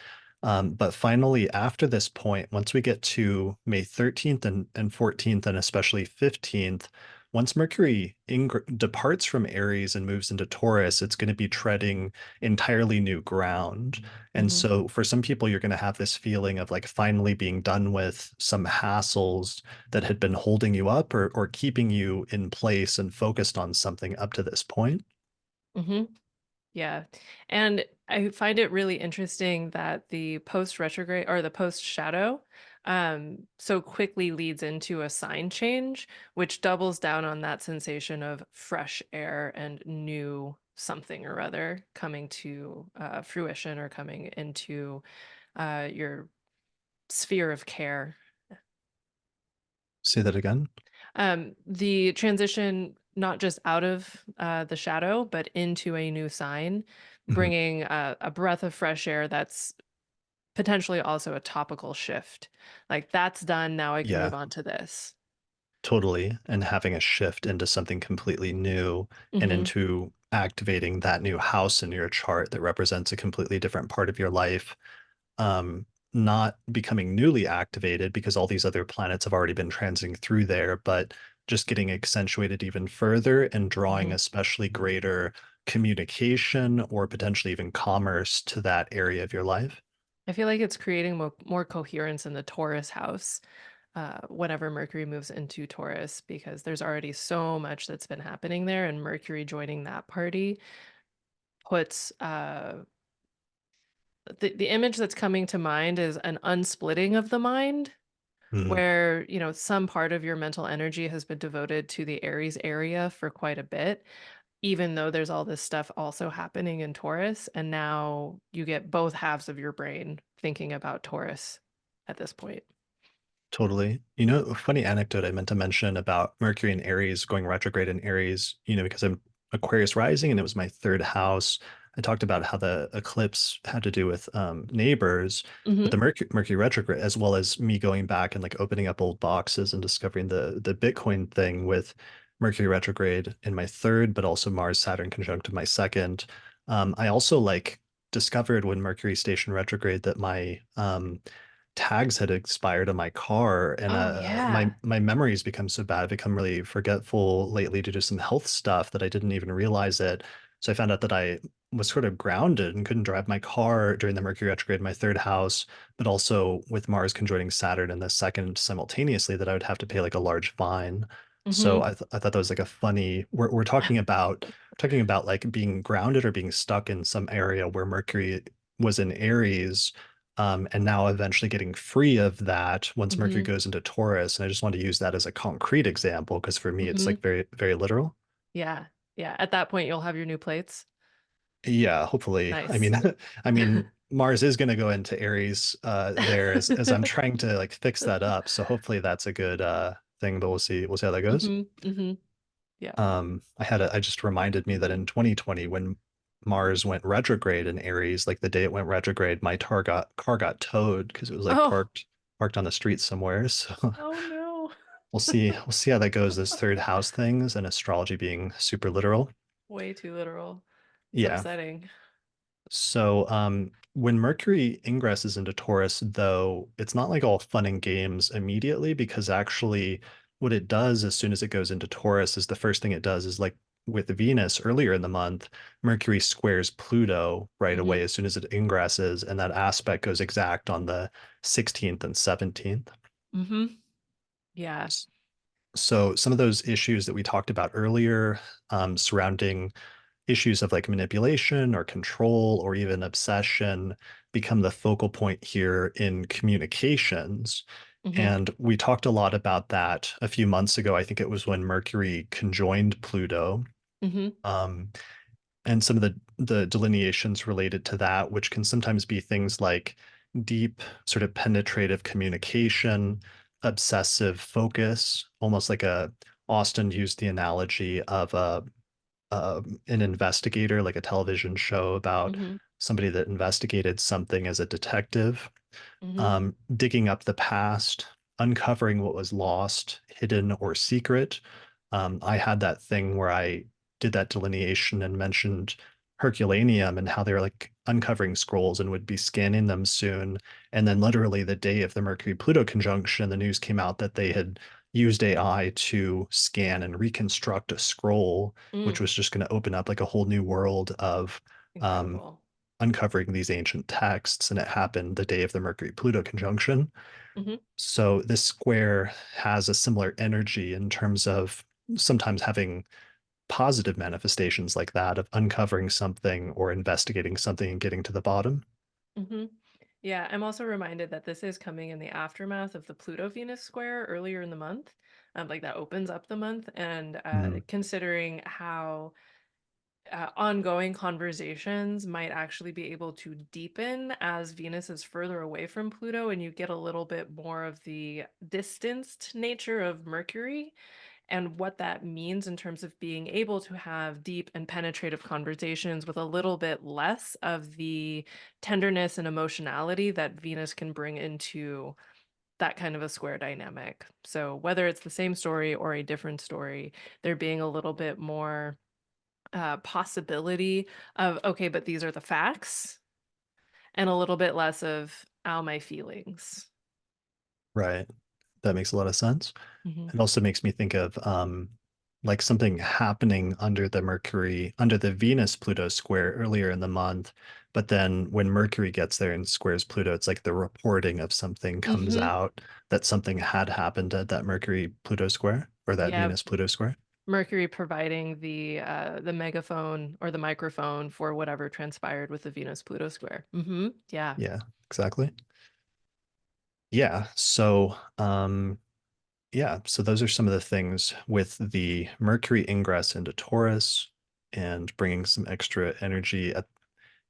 But finally, after this point, once we get to May 13th and 14th, and especially 15th, once Mercury departs from Aries and moves into Taurus, it's going to be treading entirely new ground. And Hmm. so for some people, you're going to have this feeling of like finally being done with some hassles that had been holding you up or keeping you in place and focused on something up to this point. Hmm. Yeah. And I find it really interesting that the post retrograde or the post shadow so quickly leads into a sign change, which doubles down on that sensation of fresh air and new something or other coming to fruition or coming into your sphere of care. Say that again. The transition, not just out of the shadow, but into a new sign, Mhm. bringing a breath of fresh air that's potentially also a topical shift. Like that's done. Now I can Yeah, move on to this. totally. And having a shift into something completely new and Hmm. into activating that new house in your chart that represents a completely different part of your life, not becoming newly activated because all these other planets have already been transiting through there, but just getting accentuated even further and drawing Hmm. especially greater communication or potentially even commerce to that area of your life. I feel like it's creating more coherence in the Taurus house whenever Mercury moves into Taurus, because there's already so much that's been happening there, and Mercury joining that party puts the image that's coming to mind is an unsplitting of the mind Mhm. where, some part of your mental energy has been devoted to the Aries area for quite a bit, even though there's all this stuff also happening in Taurus. And now you get both halves of your brain thinking about Taurus at this point. Totally. A funny anecdote I meant to mention about Mercury and Aries going retrograde in Aries, because I'm Aquarius rising and it was my third house. I talked about how the eclipse had to do with neighbors, but the Hmm. Mercury retrograde, as well as me going back and like opening up old boxes and discovering the Bitcoin thing with Mercury retrograde in my third, but also Mars-Saturn conjunct in my second. I also like discovered when Mercury station retrograde that my tags had expired on my car, and Oh, my yeah. my memory's become so bad. I've become really forgetful lately due to some health stuff that I didn't even realize it. So I found out that I was sort of grounded and couldn't drive my car during the Mercury retrograde in my third house, but also with Mars conjoining Saturn in the second simultaneously, that I would have to pay like a large fine. So Hmm. I thought that was like a funny. We're talking about like being grounded or being stuck in some area where Mercury was in Aries, and now eventually getting free of that once Mercury Hmm. goes into Taurus. And I just want to use that as a concrete example because for me, it's Hmm. like very, very literal. Yeah. Yeah. At that point, you'll have your new plates. Yeah, hopefully. I mean, Nice. I mean, Mars is going to go into Aries there as I'm trying to like fix that up. So hopefully that's a good thing, but we'll see how that goes. Yeah. I just reminded me that in 2020 when Mars went retrograde in Aries, like the day it went retrograde, my car got towed because it was like Oh, parked on the street somewhere. So oh no. we'll see how that goes. This third house things and astrology being super literal. Way too literal. It's Yeah. upsetting. So when Mercury ingresses into Taurus, though, it's not like all fun and games immediately because actually what it does as soon as it goes into Taurus is the first thing it does is like with Venus earlier in the month, Mercury squares Pluto right Hmm. away as soon as it ingresses, and that aspect goes exact on the 16th and 17th. Hmm. Yeah. So some of those issues that we talked about earlier surrounding issues of like manipulation or control or even obsession become the focal point here in communications. Hmm. And we talked a lot about that a few months ago. I think it was when Mercury conjoined Pluto. Hmm. Um, and some of the delineations related to that, which can sometimes be things like deep, sort of penetrative communication, obsessive focus, almost like a Austin used the analogy of an investigator, like a television show about Hmm. somebody that investigated something as a detective, Hmm. digging up the past, uncovering what was lost, hidden, or secret. I had that thing where I did that delineation and mentioned Herculaneum and how they were like uncovering scrolls and would be scanning them soon. And then, literally, the day of the Mercury Pluto conjunction, the news came out that they had used AI to scan and reconstruct a scroll, which Mm. was just going to open up like a whole new world of um, Incredible. uncovering these ancient texts, and it happened the day of the Mercury Pluto conjunction. Hmm. So this square has a similar energy in terms of sometimes having positive manifestations like that of uncovering something or investigating something and getting to the bottom. Hmm. Yeah, I'm also reminded that this is coming in the aftermath of the Pluto-Venus square earlier in the month. Like that opens up the month, and Mm, considering how ongoing conversations might actually be able to deepen as Venus is further away from Pluto, and you get a little bit more of the distanced nature of Mercury and what that means in terms of being able to have deep and penetrative conversations with a little bit less of the tenderness and emotionality that Venus can bring into that kind of a square dynamic. So whether it's the same story or a different story, there being a little bit more possibility of, okay, but these are the facts, and a little bit less of, ow, my feelings. right. That makes a lot of sense. Hmm. It also makes me think of like something happening under the Venus Pluto square earlier in the month. But then when Mercury gets there and squares Pluto, it's like the reporting of something comes Hmm. out that something had happened at that Mercury Pluto square or that Yeah, Venus Pluto square. Mercury providing the megaphone or the microphone for whatever transpired with the Venus Pluto square. Yeah. Yeah, exactly. Yeah. So, yeah, so those are some of the things with the Mercury ingress into Taurus and bringing some extra energy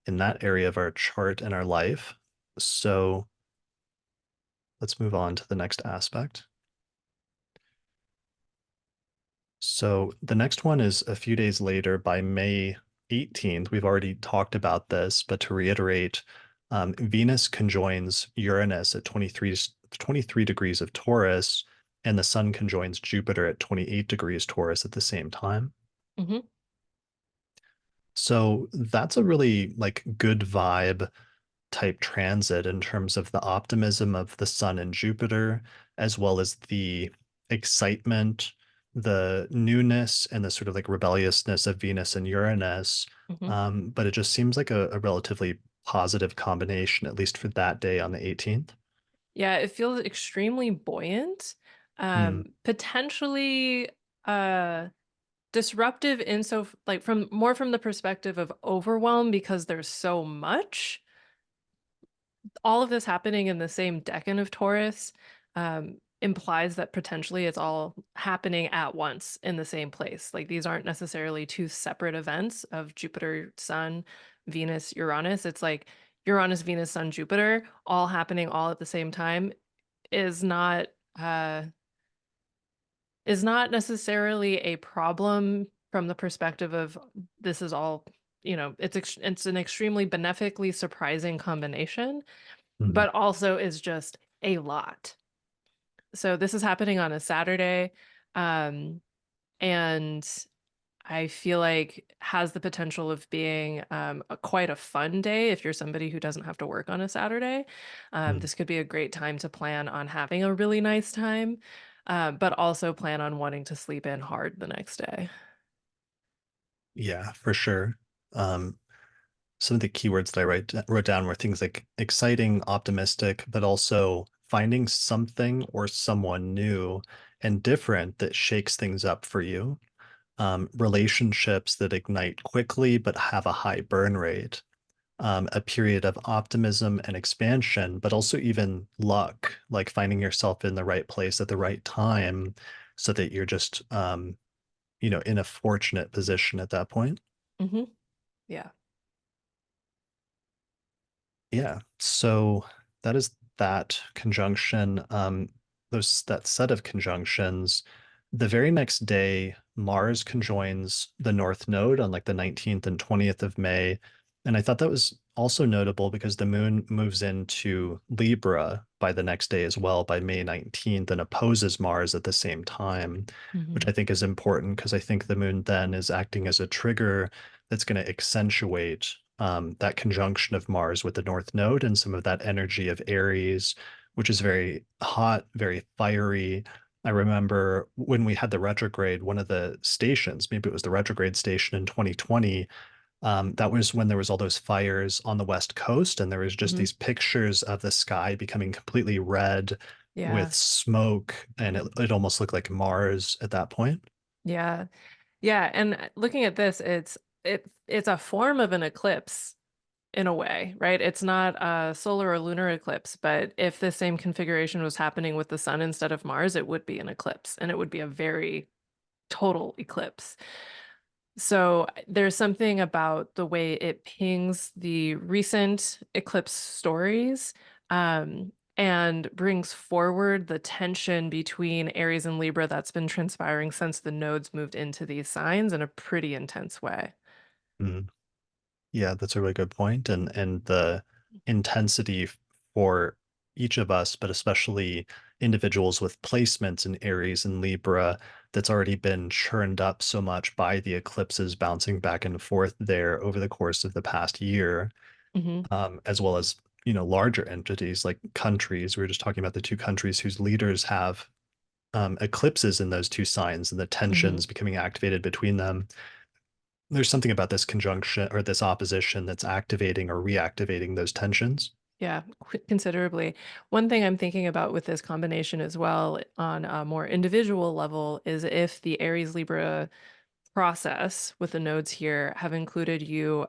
in that area of our chart and our life. So let's move on to the next aspect. So the next one is a few days later by May 18th. We've already talked about this, but to reiterate, Venus conjoins Uranus at 23 degrees of Taurus, and the sun conjoins Jupiter at 28 degrees Taurus at the same time. Hmm. So that's a really like good vibe type transit in terms of the optimism of the sun and Jupiter, as well as the excitement, the newness, and the sort of like rebelliousness of Venus and Uranus. Hmm. But it just seems like a relatively positive combination, at least for that day on the 18th. Yeah, it feels extremely buoyant, Hmm. potentially disruptive in so like from more from the perspective of overwhelm because there's so much. All of this happening in the same decan of Taurus implies that potentially it's all happening at once in the same place. Like these aren't necessarily two separate events of Jupiter, Sun, Venus, Uranus. It's like Uranus, Venus, Sun, Jupiter, all happening all at the same time is not uh, necessarily a problem from the perspective of this is all, it's an extremely benefically surprising combination, Mhm. but also is just a lot. So this is happening on a Saturday, and I feel like has the potential of being quite a fun day if you're somebody who doesn't have to work on a Saturday. Mm. This could be a great time to plan on having a really nice time, but also plan on wanting to sleep in hard the next day. Yeah, for sure. Um, some of the keywords that I wrote down were things like exciting, optimistic, but also finding something or someone new and different that shakes things up for you. Relationships that ignite quickly but have a high burn rate. A period of optimism and expansion, but also even luck, like finding yourself in the right place at the right time so that you're just, in a fortunate position at that point. Hmm. Yeah. Yeah. So that is that conjunction. That set of conjunctions. The very next day, Mars conjoins the North Node on like the 19th and 20th of May. And I thought that was also notable because the moon moves into Libra by the next day as well, by May 19th, and opposes Mars at the same time, which Hmm. I think is important because I think the moon then is acting as a trigger that's going to accentuate that conjunction of Mars with the North Node and some of that energy of Aries, which is very hot, very fiery. I remember when we had the retrograde, one of the stations, maybe it was the retrograde station in 2020, that was when there was all those fires on the West Coast, and there was just Hmm. these pictures of the sky becoming completely red with Yeah. smoke, and it almost looked like Mars at that point. Yeah. Yeah. And looking at this, it's a form of an eclipse in a way, right? It's not a solar or lunar eclipse, but if the same configuration was happening with the sun instead of Mars, it would be an eclipse and it would be a very total eclipse. So there's something about the way it pings the recent eclipse stories, and brings forward the tension between Aries and Libra that's been transpiring since the nodes moved into these signs in a pretty intense way. Mm. Yeah, that's a really good point. And the intensity for each of us, but especially individuals with placements in Aries and Libra, that's already been churned up so much by the eclipses bouncing back and forth there over the course of the past year, Hmm. as well as, larger entities like countries. We were just talking about the two countries whose leaders have eclipses in those two signs and the Hmm. tensions becoming activated between them. There's something about this conjunction or this opposition that's activating or reactivating those tensions. Yeah, considerably. One thing I'm thinking about with this combination as well on a more individual level is if the Aries Libra process with the nodes here have included you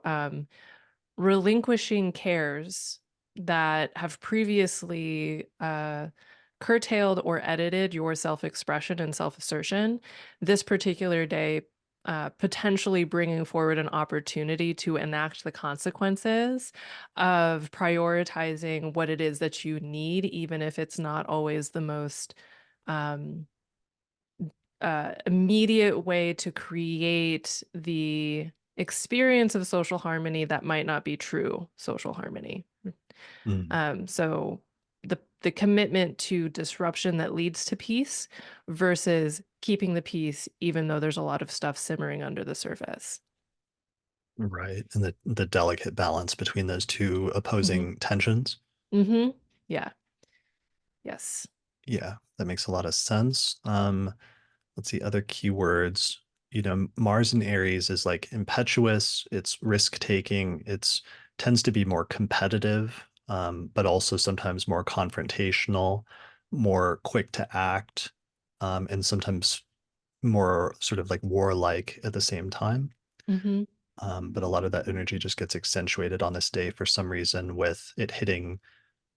relinquishing cares that have previously curtailed or edited your self-expression and self-assertion, this particular day potentially bringing forward an opportunity to enact the consequences of prioritizing what it is that you need, even if it's not always the most um, immediate way to create the experience of social harmony that might not be true social harmony. Mm, So the commitment to disruption that leads to peace versus keeping the peace, even though there's a lot of stuff simmering under the surface. right. And the delicate balance between those two Hmm. opposing tensions. Hmm. Yeah. Yes. Yeah, that makes a lot of sense. Let's see, other keywords. Mars in Aries is like impetuous, it's risk-taking, it's tends to be more competitive, but also sometimes more confrontational, more quick to act, and sometimes more sort of like warlike at the same time. Hmm. But a lot of that energy just gets accentuated on this day for some reason with it hitting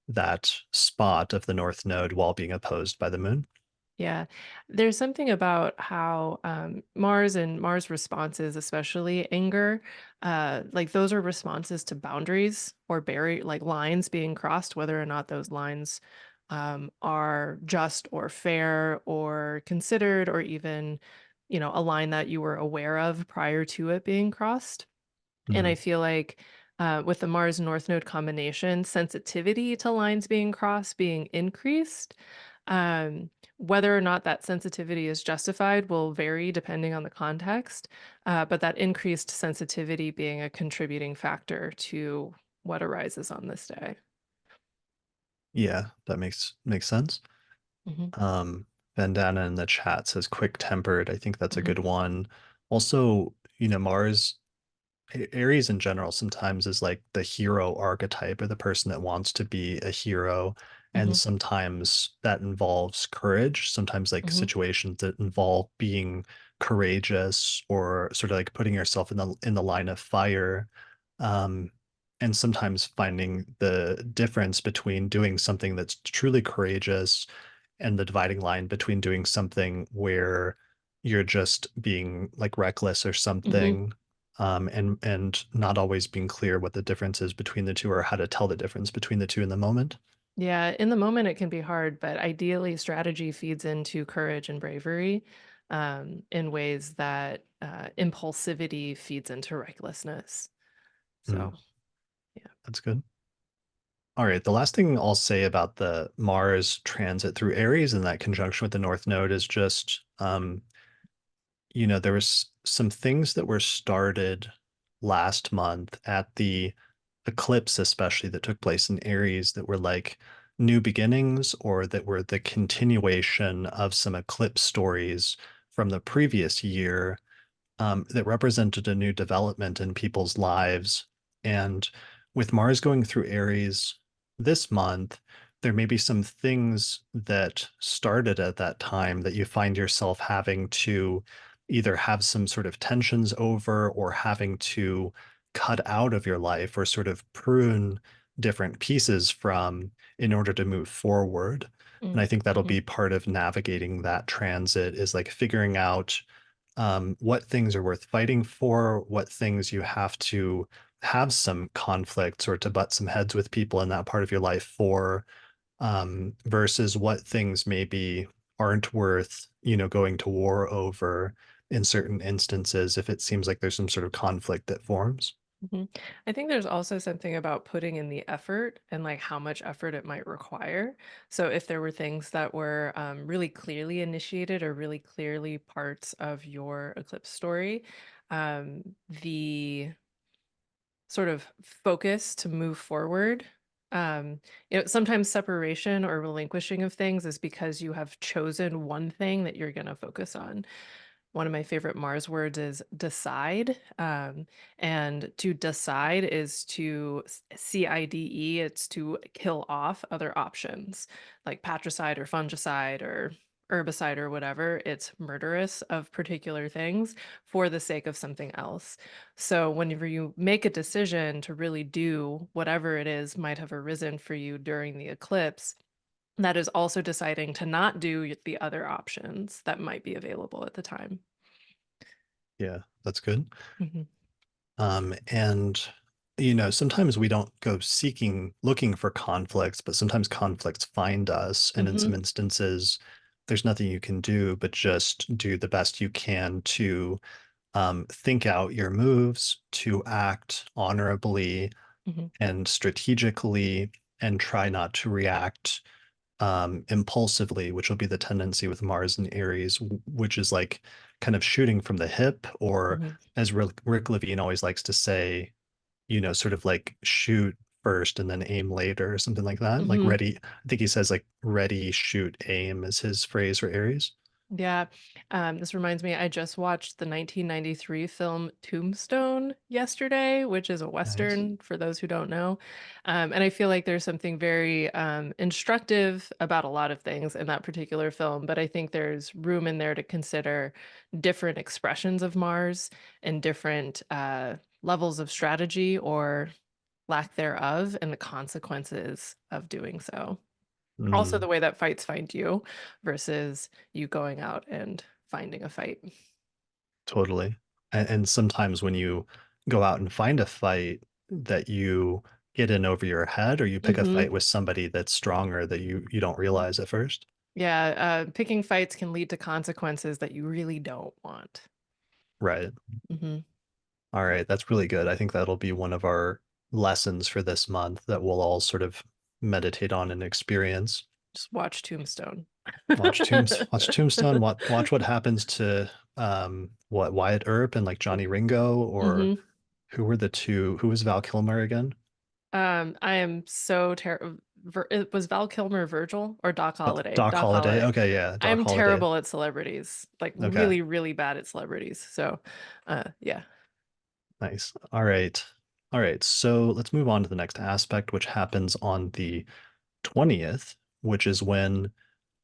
that spot of the North Node while being opposed by the moon. Yeah, there's something about how Mars and Mars responses, especially anger, like those are responses to boundaries or like lines being crossed, whether or not those lines are just or fair or considered, or even, a line that you were aware of prior to it being crossed. And I Mhm. feel like with the Mars North Node combination, sensitivity to lines being crossed being increased. Um, Whether or not that sensitivity is justified will vary depending on the context, but that increased sensitivity being a contributing factor to what arises on this day. Yeah, that makes sense. Hmm. Um, Vandana in the chat says quick-tempered. I think that's a Hmm. good one. Also, Mars, Aries in general sometimes is like the hero archetype or the person that wants to be a hero. And Hmm. sometimes that involves courage, sometimes like Hmm. situations that involve being courageous or sort of like putting yourself in the line of fire. Um, and sometimes finding the difference between doing something that's truly courageous and the dividing line between doing something where you're just being like reckless or Hmm. something, and not always being clear what the difference is between the two or how to tell the difference between the two in the moment. Yeah, in the moment it can be hard, but ideally strategy feeds into courage and bravery in ways that impulsivity feeds into recklessness. Mm, So, yeah. that's good. All right, the last thing I'll say about the Mars transit through Aries and that conjunction with the North Node is just, there was some things that were started last month at the eclipse, especially that took place in Aries, that were like new beginnings or that were the continuation of some eclipse stories from the previous year, that represented a new development in people's lives. And with Mars going through Aries this month, there may be some things that started at that time that you find yourself having to either have some sort of tensions over or having to cut out of your life or sort of prune different pieces from in order to move forward. And I think that'll Mm-hmm. be part of navigating that transit is like figuring out what things are worth fighting for, what things you have to have some conflicts or to butt some heads with people in that part of your life for, versus what things maybe aren't worth, going to war over in certain instances if it seems like there's some sort of conflict that forms. Hmm. I think there's also something about putting in the effort and like how much effort it might require. So if there were things that were really clearly initiated or really clearly parts of your eclipse story, the sort of focus to move forward. Um, Sometimes separation or relinquishing of things is because you have chosen one thing that you're going to focus on. One of my favorite Mars words is decide. And to decide is to CIDE, it's to kill off other options like patricide or fungicide or herbicide or whatever. It's murderous of particular things for the sake of something else. So whenever you make a decision to really do whatever it is might have arisen for you during the eclipse, that is also deciding to not do the other options that might be available at the time. Yeah, that's good. Mhm. And sometimes we don't go looking for conflicts, but sometimes conflicts find us. And in some Mhm. instances, there's nothing you can do but just do the best you can to think out your moves, to act honorably Mhm. and strategically, and try not to react impulsively, which will be the tendency with Mars and Aries, which is like kind of shooting from the hip, or Mhm. as Rick Levine always likes to say, sort of like shoot first and then aim later, or something like that. Like Mhm. ready, I think he says like ready, shoot, aim is his phrase for Aries. Yeah. This reminds me, I just watched the 1993 film Tombstone yesterday, which is a Nice. Western for those who don't know. And I feel like there's something very instructive about a lot of things in that particular film, but I think there's room in there to consider different expressions of Mars and different levels of strategy or lack thereof and the consequences of doing so. Also, Mm, the way that fights find you versus you going out and finding a fight. totally. And sometimes when you go out and find a fight that you get in over your head, or you pick a Hmm. fight with somebody that's stronger that you don't realize at first. Yeah, picking fights can lead to consequences that you really don't want. Right. Hmm. All right. That's really good. I think that'll be one of our lessons for this month that we'll all sort of meditate on and experience. Just watch Tombstone. Watch Tombstone, watch what happens to what Wyatt Earp and like Johnny Ringo, or Hmm. who was Val Kilmer again? I am so terrible. It was Val Kilmer Virgil or Doc Holliday? Doc Doc Holliday. Holliday. Okay, yeah, I Doc am Holliday. terrible at celebrities, like Okay, really, really bad at celebrities. So, yeah. nice. All right. All right. So let's move on to the next aspect, which happens on the 20th, which is when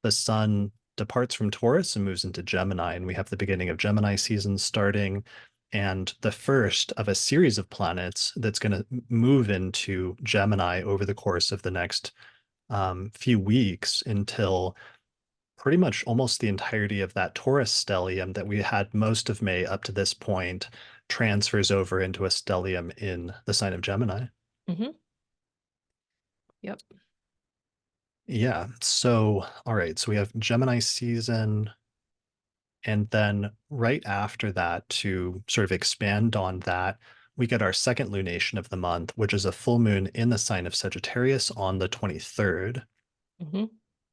the sun departs from Taurus and moves into Gemini, and we have the beginning of Gemini season starting, and the first of a series of planets that's going to move into Gemini over the course of the next few weeks until pretty much almost the entirety of that Taurus stellium that we had most of May up to this point transfers over into a stellium in the sign of Gemini. Hmm. Yep. Yeah. So, all right. So we have Gemini season. And then right after that, to sort of expand on that, we get our second lunation of the month, which is a full moon in the sign of Sagittarius on the 23rd. Hmm.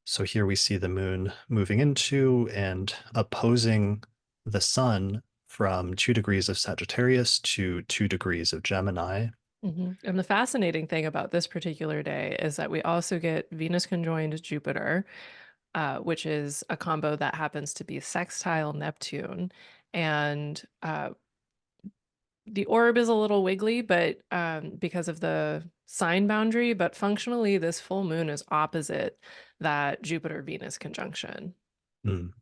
So here we see the moon moving into and opposing the sun from 2 degrees of Sagittarius to 2 degrees of Gemini. Hmm. And the fascinating thing about this particular day is that we also get Venus conjoined Jupiter, which is a combo that happens to be sextile Neptune. And the orb is a little wiggly, but because of the sign boundary, but functionally, this full moon is opposite that Jupiter-Venus conjunction, Mm,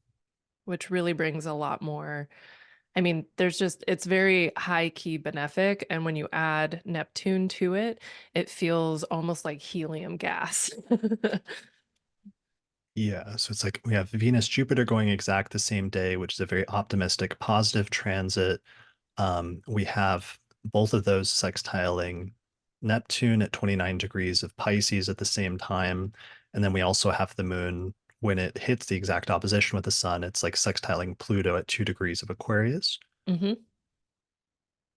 which really brings a lot more. I mean, it's very high key benefic. And when you add Neptune to it, it feels almost like helium gas. yeah, so it's like we have Venus Jupiter going exact the same day, which is a very optimistic, positive transit. We have both of those sextiling Neptune at 29 degrees of Pisces at the same time. And then we also have the moon when it hits the exact opposition with the sun, it's like sextiling Pluto at 2 degrees of Aquarius. Hmm. Yeah.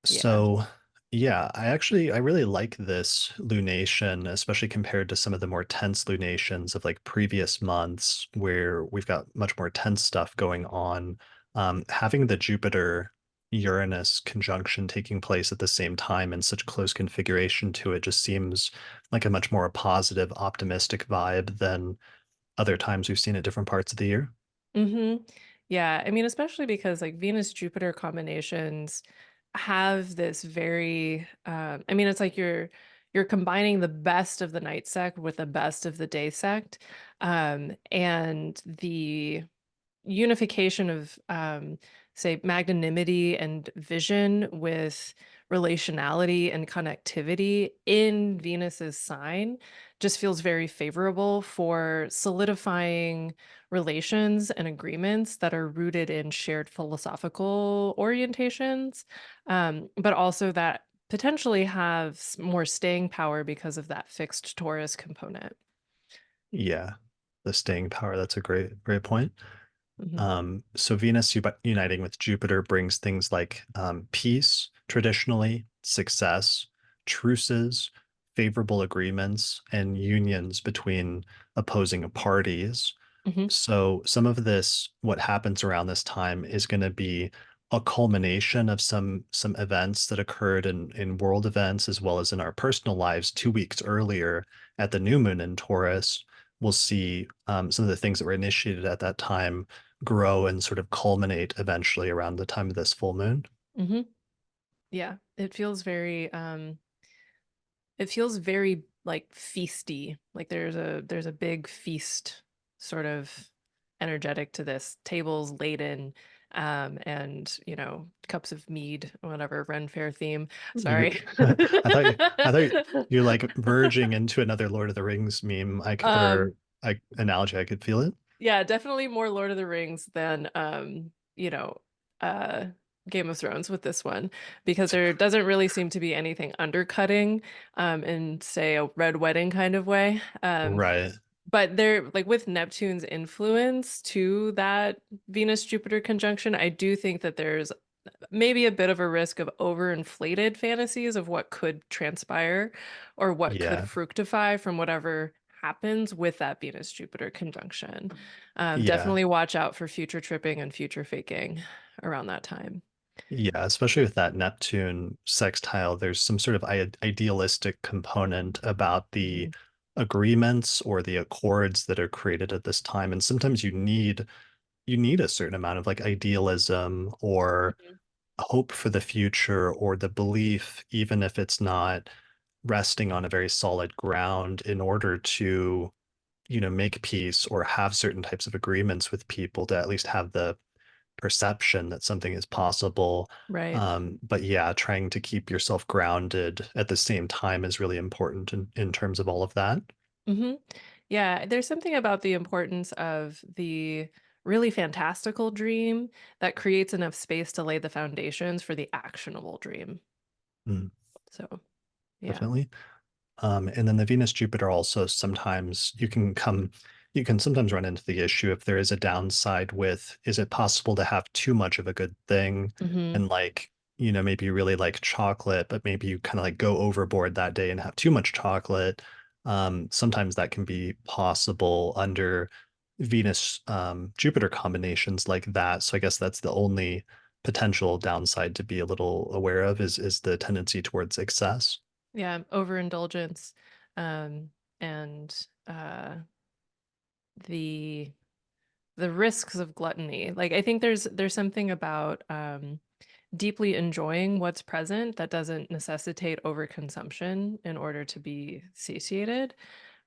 So, yeah, I really like this lunation, especially compared to some of the more tense lunations of like previous months where we've got much more tense stuff going on. Having the Jupiter-Uranus conjunction taking place at the same time in such close configuration to it just seems like a much more positive, optimistic vibe than other times we've seen at different parts of the year. Hmm. Yeah, I mean, especially because like Venus Jupiter combinations have this very I mean, it's like you're combining the best of the night sect with the best of the day sect. And the unification of say magnanimity and vision with relationality and connectivity in Venus's sign just feels very favorable for solidifying relations and agreements that are rooted in shared philosophical orientations, but also that potentially have more staying power because of that fixed Taurus component. Yeah, the staying power, that's a great point. Hmm. So Venus uniting with Jupiter brings things like peace, traditionally, success, truces, favorable agreements, and unions between opposing parties. Hmm. So some of this, what happens around this time, is going to be a culmination of some events that occurred in world events as well as in our personal lives 2 weeks earlier at the new moon in Taurus. We'll see some of the things that were initiated at that time grow and sort of culminate eventually around the time of this full moon. Hmm. Yeah, it feels very like feasty. Like there's a big feast sort of energetic to this. Tables laden, and cups of mead, whatever, Ren Fair theme. You, Sorry. I thought you're like verging into another Lord of the Rings meme, like Um, or analogy. I could feel it. Yeah, definitely more Lord of the Rings than you know, uh Game of Thrones with this one, because there doesn't really seem to be anything undercutting in, say, a red wedding kind of way. Right. But there, like with Neptune's influence to that Venus-Jupiter conjunction, I do think that there's maybe a bit of a risk of overinflated fantasies of what could transpire or what could Yeah. fructify from whatever happens with that Venus Jupiter conjunction. Yeah. Definitely watch out for future tripping and future faking around that time. Yeah, especially with that Neptune sextile, there's some sort of idealistic component about the Mhm. agreements or the accords that are created at this time. And sometimes you need a certain amount of like idealism or Mhm. hope for the future or the belief, even if it's not resting on a very solid ground in order to, make peace or have certain types of agreements with people to at least have the perception that something is possible. Right. But yeah, trying to keep yourself grounded at the same time is really important in terms of all of that. hmm Yeah, there's something about the importance of the really fantastical dream that creates enough space to lay the foundations for the actionable dream. Mm, So, yeah. definitely. And then the Venus Jupiter also sometimes you can sometimes run into the issue if there is a downside with, is it possible to have too much of a good thing? hmm And like, maybe you really like chocolate, but maybe you kind of like go overboard that day and have too much chocolate. Sometimes that can be possible under Venus Jupiter combinations like that. So I guess that's the only potential downside to be a little aware of is the tendency towards excess. Yeah, overindulgence, um, and the the risks of gluttony. Like I think there's something about deeply enjoying what's present that doesn't necessitate overconsumption in order to be satiated.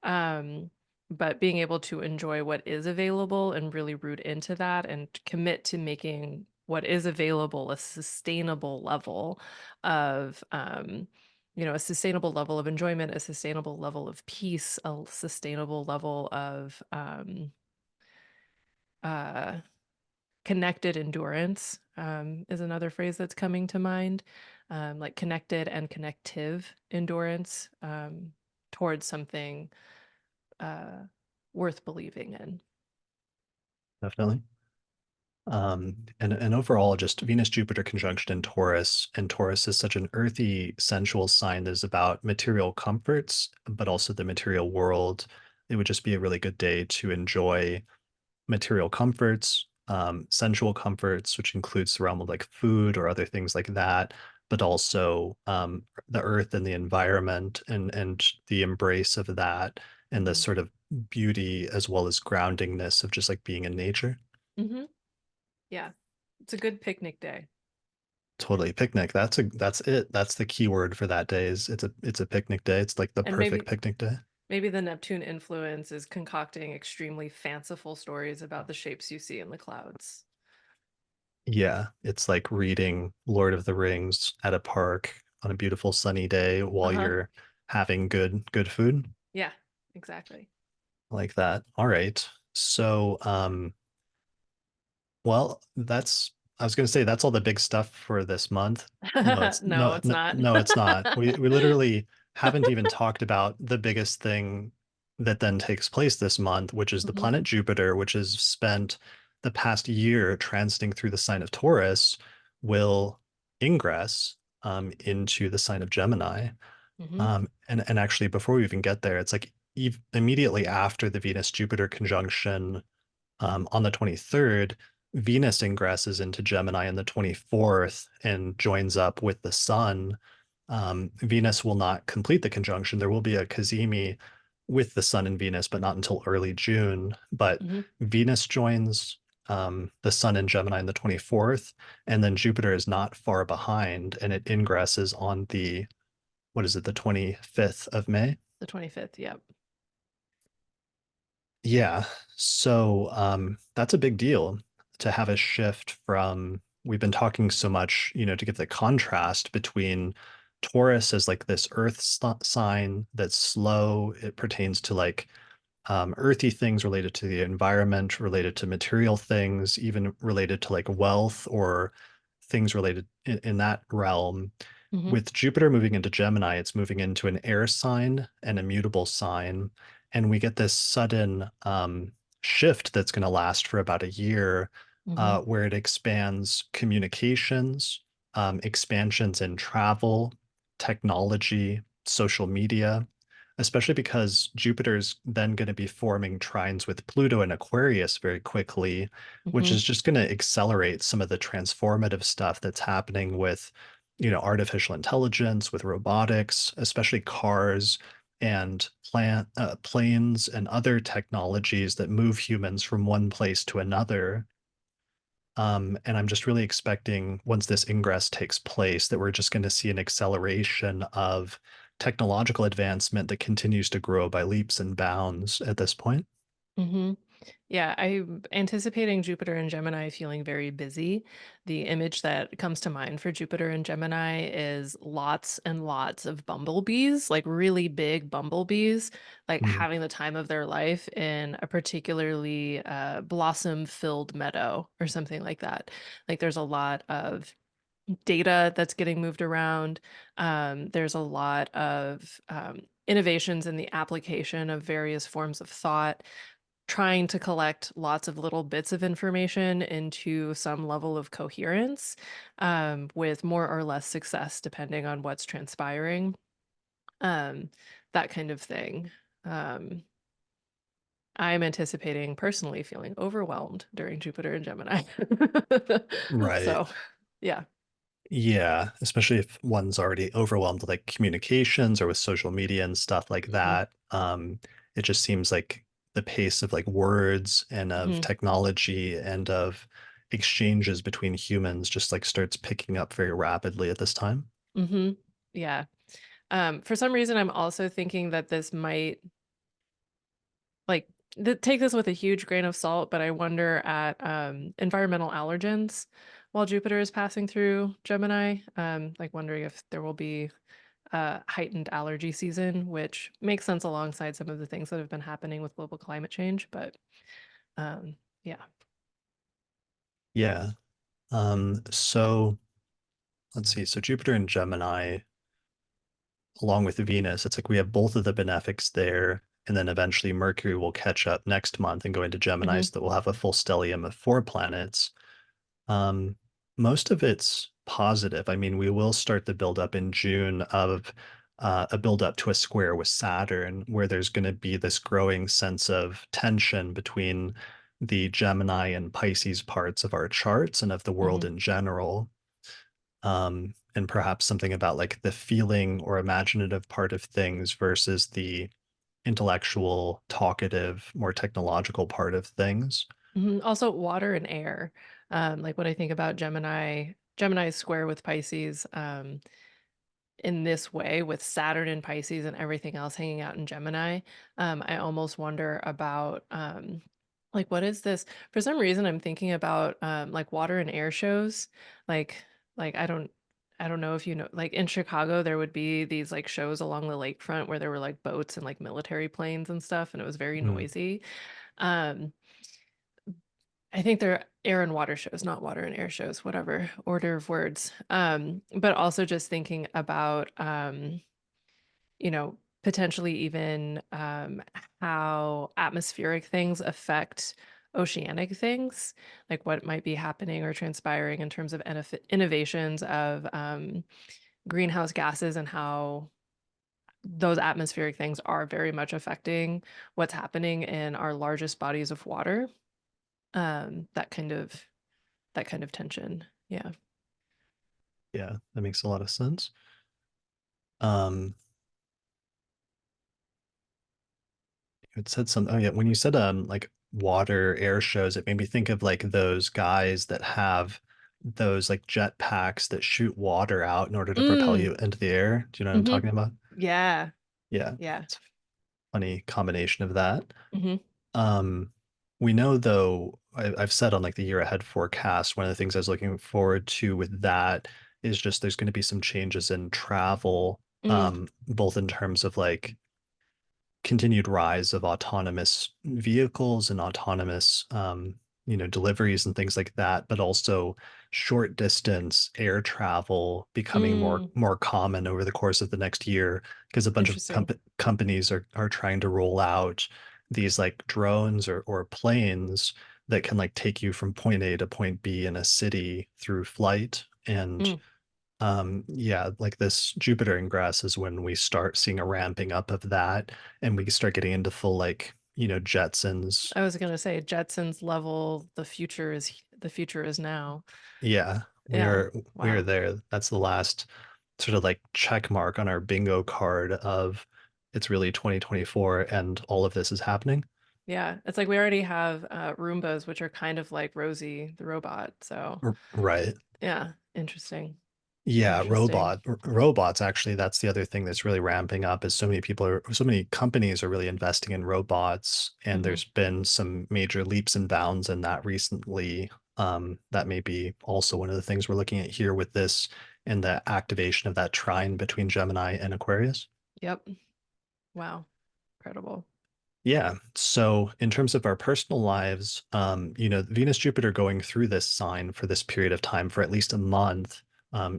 Um, but being able to enjoy what is available and really root into that and commit to making what is available a sustainable level of a sustainable level of enjoyment, a sustainable level of peace, a sustainable level of uh connected endurance is another phrase that's coming to mind, like connected and connective endurance towards something uh, worth believing in. Definitely. And overall, just Venus Jupiter conjunction in Taurus, and Taurus is such an earthy, sensual sign that is about material comforts, but also the material world. It would just be a really good day to enjoy material comforts, sensual comforts, which includes the realm of like food or other things like that, but also the earth and the environment and the embrace of that and the Mhm. sort of beauty as well as groundingness of just like being in nature. hmm Yeah, it's a good picnic day. Totally. Picnic. That's it. That's the key word for that day is it's a picnic day. It's like the And perfect picnic day. maybe the Neptune influence is concocting extremely fanciful stories about the shapes you see in the clouds. Yeah, it's like reading Lord of the Rings at a park on a beautiful sunny day while Uh-huh. you're having good food Yeah, exactly. like that. All right. So, well, I was going to say that's all the big stuff for this month. No, it's No, it's not. no, it's not. We literally haven't even talked about the biggest thing that then takes place this month, which is the hmm planet Jupiter, which has spent the past year transiting through the sign of Taurus, will ingress into the sign of Gemini. hmm And actually, before we even get there, it's like immediately after the Venus Jupiter conjunction on the 23rd, Venus ingresses into Gemini on the 24th and joins up with the Sun. Venus will not complete the conjunction. There will be a cazimi with the Sun and Venus, but not until early June. But hmm Venus joins the Sun in Gemini on the 24th, and then Jupiter is not far behind, and it ingresses on the, what is it, the 25th of May? The 25th, yep. Yeah. So that's a big deal to have a shift from, we've been talking so much, to give the contrast between Taurus as like this earth sign that's slow. It pertains to like earthy things related to the environment, related to material things, even related to like wealth or things related in that realm. Hmm. With Jupiter moving into Gemini, it's moving into an air sign and a mutable sign. And we get this sudden shift that's going to last for about a year, Hmm. where it expands communications, expansions in travel, technology, social media, especially because Jupiter is then going to be forming trines with Pluto and Aquarius very quickly, which Hmm. is just going to accelerate some of the transformative stuff that's happening with, artificial intelligence, with robotics, especially cars and planes and other technologies that move humans from one place to another. And I'm just really expecting once this ingress takes place that we're just going to see an acceleration of technological advancement that continues to grow by leaps and bounds at this point. Hmm. Yeah, I'm anticipating Jupiter and Gemini feeling very busy. The image that comes to mind for Jupiter and Gemini is lots and lots of bumblebees, like really big bumblebees, like Mhm. having the time of their life in a particularly blossom-filled meadow or something like that. Like there's a lot of data that's getting moved around. There's a lot of innovations in the application of various forms of thought, trying to collect lots of little bits of information into some level of coherence, with more or less success depending on what's transpiring. Um, that kind of thing. Um, I'm anticipating personally feeling overwhelmed during Jupiter and Gemini. Right. So, yeah. Yeah, especially if one's already overwhelmed with like communications or with social media and stuff like Hmm. that. It just seems like the pace of like words and of Hmm. technology and of exchanges between humans just like starts picking up very rapidly at this time. Hmm. Yeah. For some reason, I'm also thinking that this might like take this with a huge grain of salt, but I wonder at environmental allergens while Jupiter is passing through Gemini. Like wondering if there will be a heightened allergy season, which makes sense alongside some of the things that have been happening with global climate change. But yeah. Yeah. So let's see. So Jupiter and Gemini, along with Venus, it's like we have both of the benefics there. And then eventually Mercury will catch up next month and go into Gemini, Hmm. so that we'll have a full stellium of 4 planets. Um, Most of it's positive. I mean, we will start the build up in June of a build up to a square with Saturn, where there's going to be this growing sense of tension between the Gemini and Pisces parts of our charts and of the world Hmm. in general. And perhaps something about like the feeling or imaginative part of things versus the intellectual, talkative, more technological part of things. Hmm. Also, water and air. Like when I think about Gemini's square with Pisces, in this way with Saturn in Pisces and everything else hanging out in Gemini, I almost wonder about like what is this? For some reason, I'm thinking about like water and air shows. Like like I don't know if you know, like in Chicago, there would be these like shows along the lakefront where there were like boats and like military planes and stuff, and it was very Mm, noisy. Um, I think they're air and water shows, not water and air shows, whatever order of words. But also just thinking about potentially even how atmospheric things affect oceanic things, like what might be happening or transpiring in terms of innovations of greenhouse gases and how those atmospheric things are very much affecting what's happening in our largest bodies of water. Um, that kind of that kind of tension. Yeah. yeah, that makes a lot of sense. Um, it said something. Oh yeah, when you said like water air shows, it made me think of like those guys that have those like jet packs that shoot water out in order to propel Mm, you into the air. Do you know what I'm hmm. talking about? Yeah. Yeah, Yeah. it's a funny combination of that. Hmm. Um, we know though, I've said on like the year ahead forecast, one of the things I was looking forward to with that is just there's going to be some changes in travel, Mm, both in terms of like continued rise of autonomous vehicles and autonomous deliveries and things like that, but also short distance air travel becoming Mm, more common over the course of the next year, because a bunch of interesting. companies are trying to roll out these like drones or planes that can like take you from point A to point B in a city through flight. And Mm. yeah, like this Jupiter ingress is when we start seeing a ramping up of that, and we start getting into full like, Jetsons. I was gonna say Jetsons level, the future is now. Yeah, we Yeah. are we are Wow. there. That's the last sort of like check mark on our bingo card of it's really 2024 and all of this is happening. Yeah. It's like we already have Roombas, which are kind of like Rosie the robot. So Right. yeah, interesting. Yeah, Interesting. robots actually, that's the other thing that's really ramping up is so many companies are really investing in robots, and Hmm. there's been some major leaps and bounds in that recently. That may be also one of the things we're looking at here with this and the activation of that trine between Gemini and Aquarius. Yep. Wow. Incredible. Yeah. So in terms of our personal lives, Venus Jupiter going through this sign for this period of time for at least a month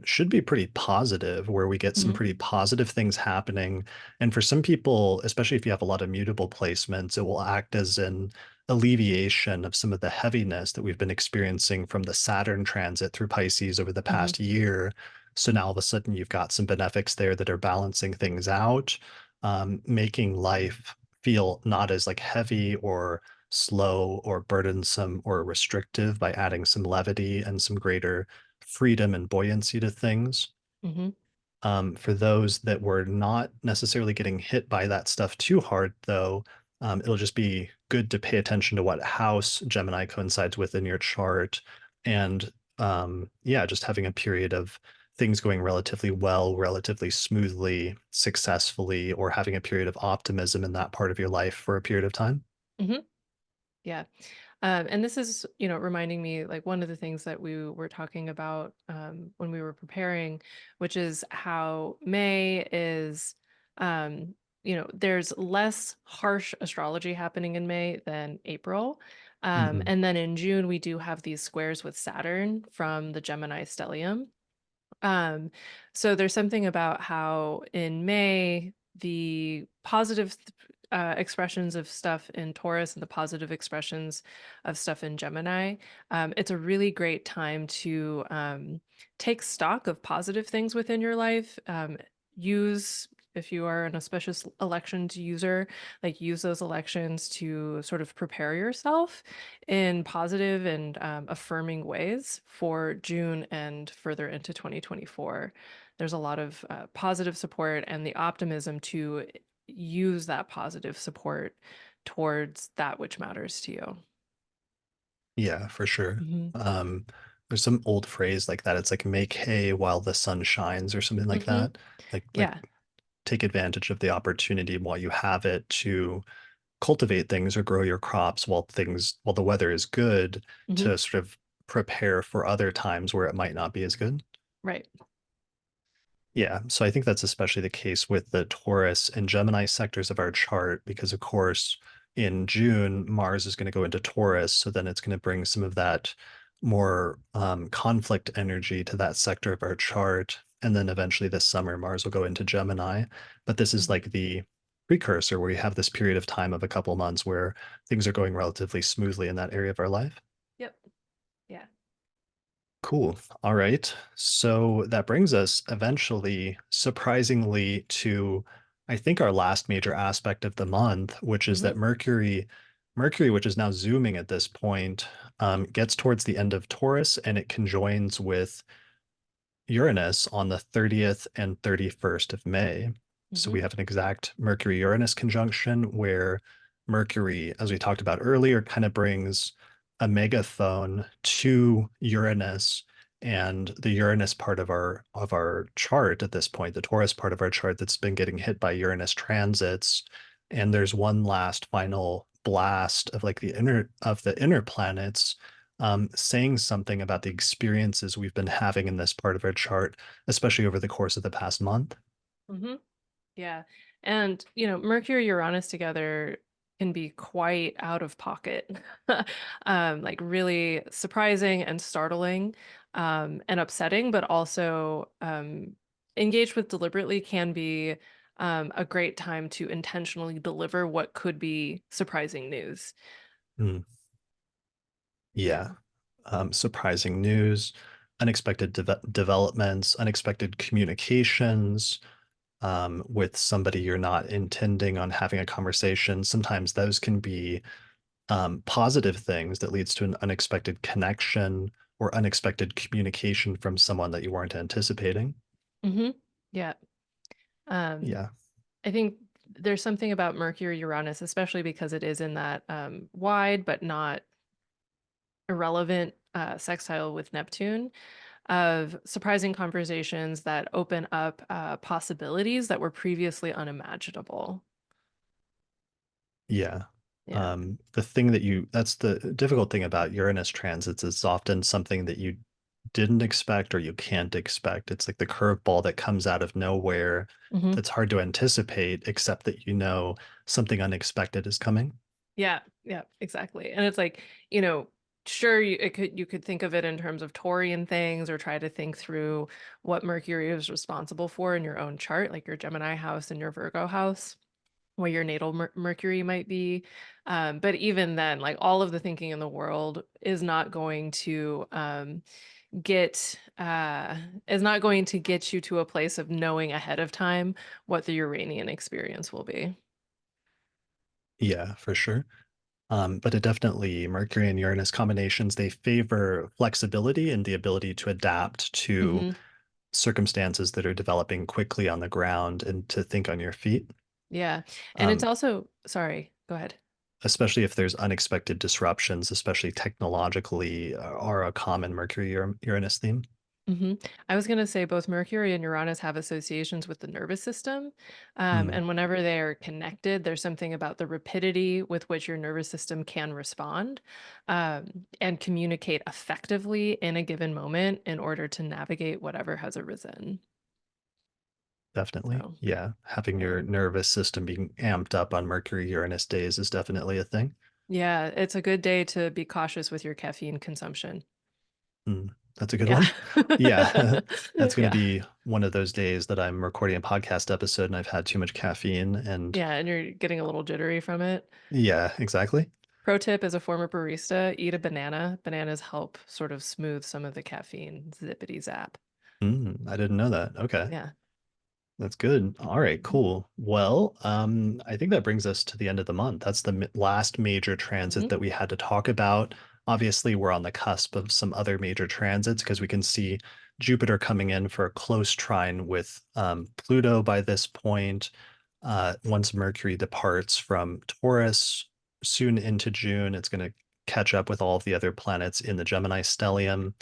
should be pretty positive, where we get some Hmm. pretty positive things happening. And for some people, especially if you have a lot of mutable placements, it will act as an alleviation of some of the heaviness that we've been experiencing from the Saturn transit through Pisces over the Hmm. past year. So now all of a sudden you've got some benefics there that are balancing things out, making life feel not as like heavy or slow or burdensome or restrictive by adding some levity and some greater freedom and buoyancy to things. Hmm. For those that were not necessarily getting hit by that stuff too hard, though, it'll just be good to pay attention to what house Gemini coincides with in your chart. And yeah, just having a period of things going relatively well, relatively smoothly, successfully, or having a period of optimism in that part of your life for a period of time. Hmm. Yeah. And this is, reminding me like one of the things that we were talking about when we were preparing, which is how May is, there's less harsh astrology happening in May than April. Mhm. And then in June, we do have these squares with Saturn from the Gemini stellium. Um, so there's something about how in May, the positive expressions of stuff in Taurus and the positive expressions of stuff in Gemini, it's a really great time to take stock of positive things within your life. Use, if you are an auspicious elections user, like use those elections to sort of prepare yourself in positive and affirming ways for June and further into 2024. There's a lot of positive support and the optimism to use that positive support towards that which matters to you. Yeah, for sure. Hmm. Um, there's some old phrase like that. It's like make hay while the sun shines or something like Hmm. that. Like Yeah. take advantage of the opportunity while you have it to cultivate things or grow your crops while the weather is good, Hmm. to sort of prepare for other times where it might not be as good. Right. Yeah, so I think that's especially the case with the Taurus and Gemini sectors of our chart, because of course in June Mars is going to go into Taurus, so then it's going to bring some of that more conflict energy to that sector of our chart, and then eventually this summer Mars will go into Gemini. But this is Mhm. like the precursor where we have this period of time of a couple months where things are going relatively smoothly in that area of our life. Yep. Yeah. Cool. All right. So that brings us eventually, surprisingly, to I think our last major aspect of the month, which is Hmm. that Mercury, which is now zooming at this point, gets towards the end of Taurus and it conjoins with Uranus on the 30th and 31st of May. So Hmm. we have an exact Mercury-Uranus conjunction where Mercury, as we talked about earlier, kind of brings a megaphone to Uranus, and the Uranus part of our chart at this point, the Taurus part of our chart that's been getting hit by Uranus transits. And there's one last final blast of like the inner planets, saying something about the experiences we've been having in this part of our chart, especially over the course of the past month. Hmm. Yeah. And, Mercury Uranus together can be quite out of pocket, like really surprising and startling, and upsetting, but also engaged with deliberately can be a great time to intentionally deliver what could be surprising news. Mm, Yeah. yeah. Surprising news, unexpected developments, unexpected communications with somebody you're not intending on having a conversation. Sometimes those can be positive things that leads to an unexpected connection or unexpected communication from someone that you weren't anticipating. Hmm. Yeah. Um, Yeah. I think there's something about Mercury Uranus, especially because it is in that wide but not irrelevant sextile with Neptune, of surprising conversations that open up possibilities that were previously unimaginable. Yeah. Yeah. The thing that's the difficult thing about Uranus transits is often something that you didn't expect or you can't expect. It's like the curveball that comes out of nowhere Hmm. that's hard to anticipate, except that something unexpected is coming. Yeah. Yeah. Exactly. And it's like, sure, you could think of it in terms of Taurian things, or try to think through what Mercury is responsible for in your own chart, like your Gemini house and your Virgo house, where your natal Mercury might be. But even then, like, all of the thinking in the world get is not going to get you to a place of knowing ahead of time what the Uranian experience will be. Yeah, for sure. But it definitely, Mercury and Uranus combinations, they favor flexibility and the ability to adapt to Hmm. circumstances that are developing quickly on the ground and to think on your feet. Yeah. And it's Um, also, sorry, go ahead. Especially if there's unexpected disruptions, especially technologically, are a common Mercury Uranus theme. Hmm. I was going to say both Mercury and Uranus have associations with the nervous system. Mm, And whenever they're connected, there's something about the rapidity with which your nervous system can respond, and communicate effectively in a given moment in order to navigate whatever has arisen. definitely. So, Yeah. Having yeah. your nervous system being amped up on Mercury Uranus days is definitely a thing. Yeah, it's a good day to be cautious with your caffeine consumption. Mm, that's a good Yeah. one. Yeah. That's going to Yeah. be one of those days that I'm recording a podcast episode and I've had too much caffeine. And Yeah, and you're getting a little jittery from it. yeah, exactly. Pro tip: as a former barista, eat a banana. Bananas help sort of smooth some of the caffeine zippity zap. I didn't know that. Okay. Yeah. That's good. All right, Mhm. cool. Well, I think that brings us to the end of the month. That's the last major transit Mhm. that we had to talk about. Obviously, we're on the cusp of some other major transits because we can see Jupiter coming in for a close trine with Pluto by this point. Once Mercury departs from Taurus soon into June, it's going to catch up with all of the other planets in the Gemini stellium,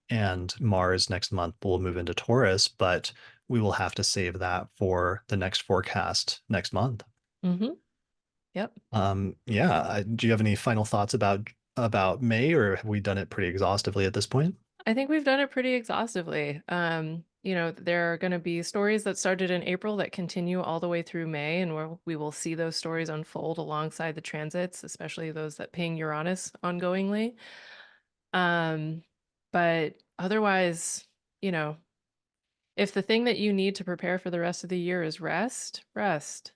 and Mars next month will move into Taurus, but we will have to save that for the next forecast next month. Mhm. Yep. Yeah, do you have any final thoughts about May, or have we done it pretty exhaustively at this point? I think we've done it pretty exhaustively. There are going to be stories that started in April that continue all the way through May, and we will see those stories unfold alongside the transits, especially those that ping Uranus ongoingly. Um, but otherwise, you know, if the thing that you need to prepare for the rest of the year is rest, rest.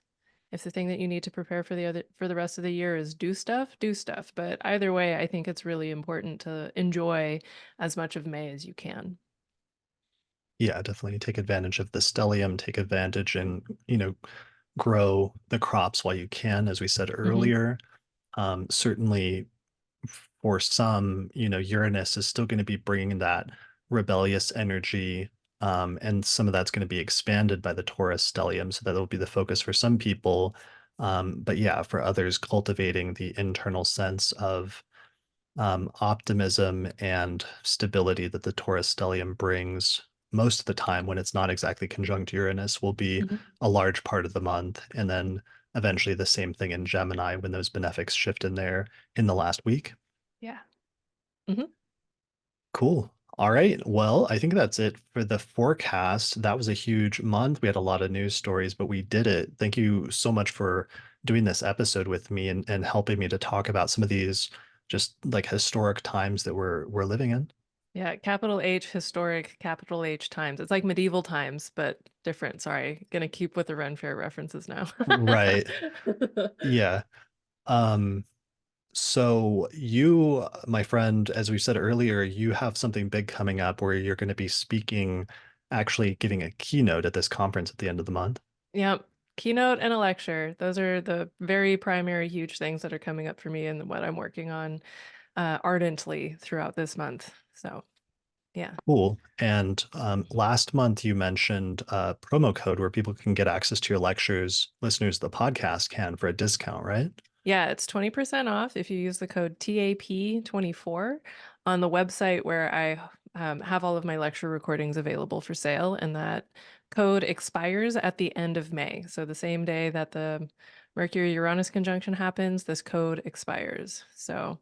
If the thing that you need to prepare for the rest of the year is do stuff, do stuff. But either way, I think it's really important to enjoy as much of May as you can. Yeah, definitely take advantage of the stellium, take advantage and, grow the crops while you can, as we said Hmm. earlier. Certainly for some, Uranus is still going to be bringing that rebellious energy, and some of that's going to be expanded by the Taurus stellium, so that'll be the focus for some people. But yeah, for others, cultivating the internal sense of optimism and stability that the Taurus stellium brings most of the time when it's not exactly conjunct Uranus will be Hmm. a large part of the month. And then eventually the same thing in Gemini when those benefics shift in there in the last week. Yeah. Hmm. Cool. All right. Well, I think that's it for the forecast. That was a huge month. We had a lot of news stories, but we did it. Thank you so much for doing this episode with me and helping me to talk about some of these just like historic times that we're living in. Yeah, capital H historic, capital H times. It's like medieval times, but different. Sorry, gonna keep with the Ren Fair references now. Right. Yeah. Um, so you, my friend, as we said earlier, you have something big coming up where you're going to be speaking, actually giving a keynote at this conference at the end of the month. Yep. Keynote and a lecture. Those are the very primary huge things that are coming up for me and what I'm working on ardently throughout this month. So, yeah. Cool. And last month you mentioned a promo code where people can get access to your lectures. Listeners of the podcast can for a discount, right? Yeah, it's 20% off if you use the code TAP24 on the website where I have all of my lecture recordings available for sale. And that code expires at the end of May. So the same day that the Mercury-Uranus conjunction happens, this code expires. So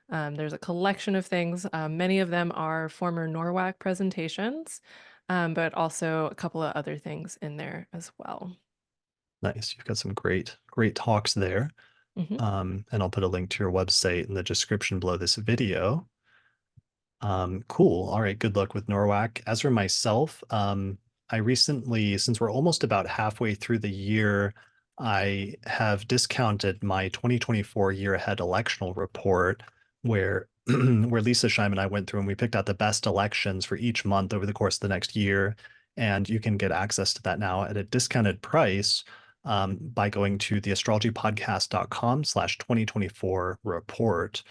there's a collection of things. Many of them are former NORWAC presentations, but also a couple of other things in there as well. Nice. You've got some great talks there. Mhm. And I'll put a link to your website in the description below this video. Cool. All right. Good luck with NORWAC. As for myself, I recently, since we're almost about halfway through the year, I have discounted my 2024 year ahead electional report where where Lisa Scheim and I went through and we picked out the best elections for each month over the course of the next year. And you can get access to that now at a discounted price by going to theastrologypodcast.com/2024 report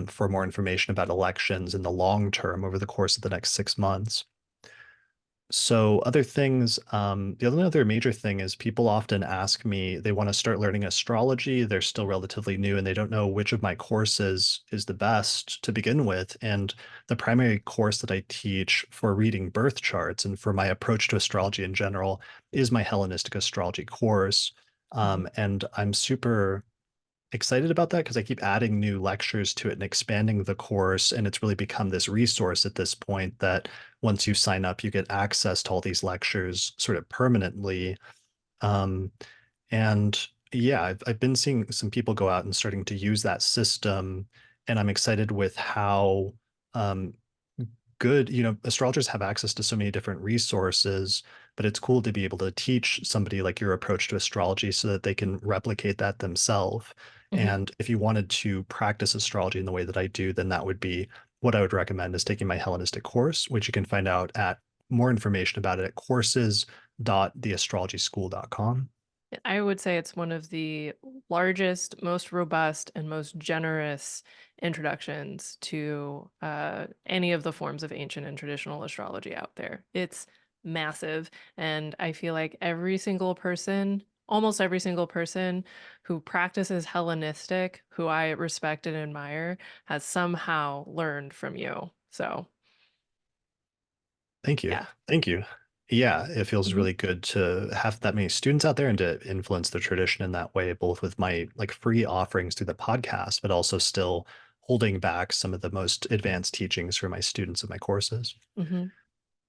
for more information about elections in the long term over the course of the next 6 months. So other things, the only other major thing is people often ask me, they want to start learning astrology. They're still relatively new and they don't know which of my courses is the best to begin with. And the primary course that I teach for reading birth charts and for my approach to astrology in general is my Hellenistic astrology course. Mhm. And I'm super excited about that because I keep adding new lectures to it and expanding the course. And it's really become this resource at this point that once you sign up, you get access to all these lectures sort of permanently. Um, and yeah, I've been seeing some people go out and starting to use that system. And I'm excited with how um, good, astrologers have access to so many different resources, but it's cool to be able to teach somebody like your approach to astrology so that they can replicate that themselves. Mhm. And if you wanted to practice astrology in the way that I do, then that would be what I would recommend is taking my Hellenistic course, which you can find out at more information about it at courses.theastrologyschool.com. I would say it's one of the largest, most robust, and most generous introductions to any of the forms of ancient and traditional astrology out there. It's massive, and I feel like every single person, almost every single person who practices Hellenistic, who I respect and admire, has somehow learned from you. So, Thank you. yeah. Thank you. Yeah, it feels Mhm. really good to have that many students out there and to influence the tradition in that way, both with my like free offerings through the podcast, but also still holding back some of the most advanced teachings for my students in my courses. Mhm.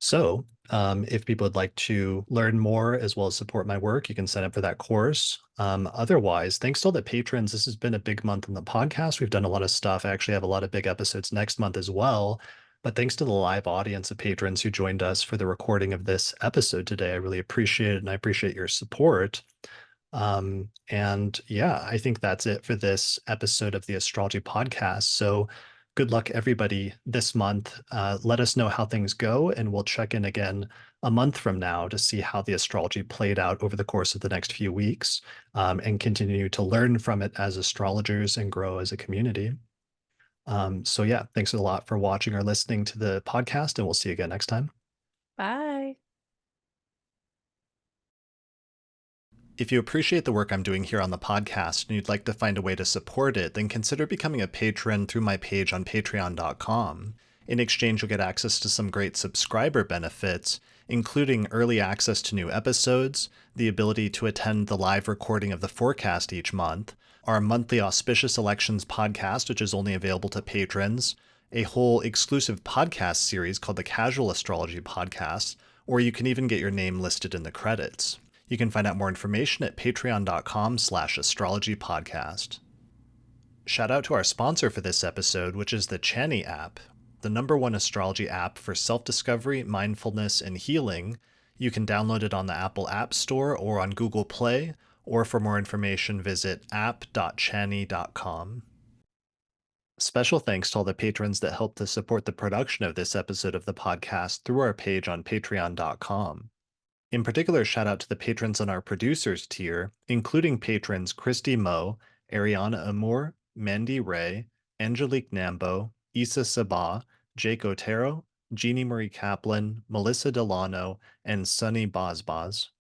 So, if people would like to learn more as well as support my work, you can sign up for that course. Otherwise, thanks to all the patrons, this has been a big month on the podcast. We've done a lot of stuff. I actually have a lot of big episodes next month as well. But thanks to the live audience of patrons who joined us for the recording of this episode today, I really appreciate it and I appreciate your support. And yeah, I think that's it for this episode of the Astrology Podcast. So good luck, everybody, this month. Let us know how things go, and we'll check in again a month from now to see how the astrology played out over the course of the next few weeks and continue to learn from it as astrologers and grow as a community. So yeah, thanks a lot for watching or listening to the podcast, and we'll see you again next time. Bye. If you appreciate the work I'm doing here on the podcast and you'd like to find a way to support it, then consider becoming a patron through my page on patreon.com. In exchange, you'll get access to some great subscriber benefits, including early access to new episodes, the ability to attend the live recording of the forecast each month, our monthly Auspicious Elections podcast, which is only available to patrons, a whole exclusive podcast series called the Casual Astrology Podcast, or you can even get your name listed in the credits. You can find out more information at patreon.com/astrologypodcast. Shout out to our sponsor for this episode, which is the Chani App, the #1 astrology app for self-discovery, mindfulness, and healing. You can download it on the Apple App Store or on Google Play, or for more information, visit app.chani.com. Special thanks to all the patrons that helped to support the production of this episode of the podcast through our page on patreon.com. In particular, shout out to the patrons on our producers tier, including patrons Christy Moe, Ariana Amour, Mandy Ray, Angelique Nambo, Issa Sabah, Jake Otero, Jeannie Marie Kaplan, Melissa Delano, and Sunny Bozbaz.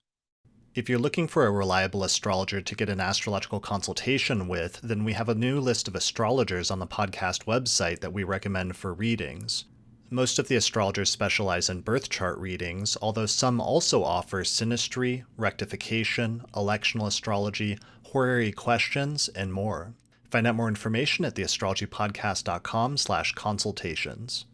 If you're looking for a reliable astrologer to get an astrological consultation with, then we have a new list of astrologers on the podcast website that we recommend for readings. Most of the astrologers specialize in birth chart readings, although some also offer synastry, rectification, electional astrology, horary questions, and more. Find out more information at theastrologypodcast.com/consultations.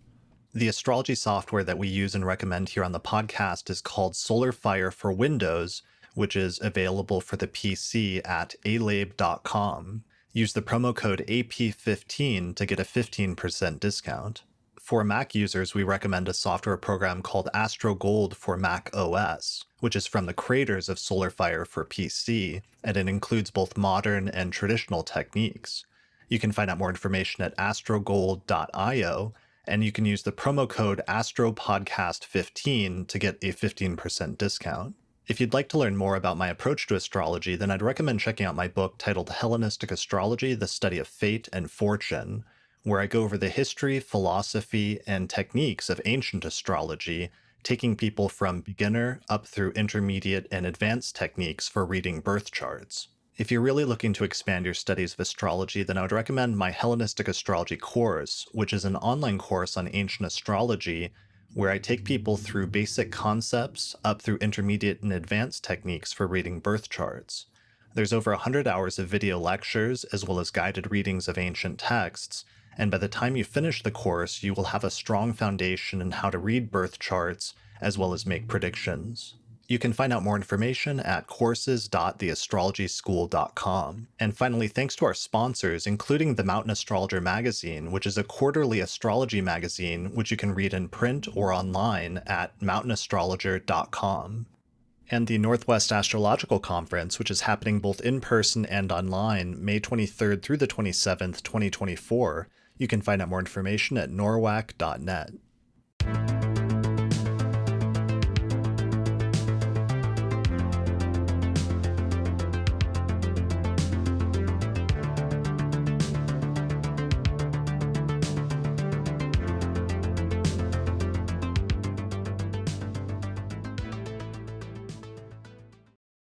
The astrology software that we use and recommend here on the podcast is called SolarFire for Windows, which is available for the PC at alabe.com. Use the promo code AP15 to get a 15% discount. For Mac users, we recommend a software program called AstroGold for Mac OS, which is from the creators of SolarFire for PC, and it includes both modern and traditional techniques. You can find out more information at astrogold.io, and you can use the promo code AstroPodcast15 to get a 15% discount. If you'd like to learn more about my approach to astrology, then I'd recommend checking out my book titled Hellenistic Astrology, The Study of Fate and Fortune, where I go over the history, philosophy, and techniques of ancient astrology, taking people from beginner up through intermediate and advanced techniques for reading birth charts. If you're really looking to expand your studies of astrology, then I would recommend my Hellenistic Astrology course, which is an online course on ancient astrology, where I take people through basic concepts up through intermediate and advanced techniques for reading birth charts. There's over 100 hours of video lectures, as well as guided readings of ancient texts, and by the time you finish the course, you will have a strong foundation in how to read birth charts, as well as make predictions. You can find out more information at courses.theastrologyschool.com. And finally, thanks to our sponsors, including the Mountain Astrologer magazine, which is a quarterly astrology magazine, which you can read in print or online at mountainastrologer.com. And the Northwest Astrological Conference, which is happening both in person and online, May 23rd through the 27th, 2024. You can find out more information at norwac.net.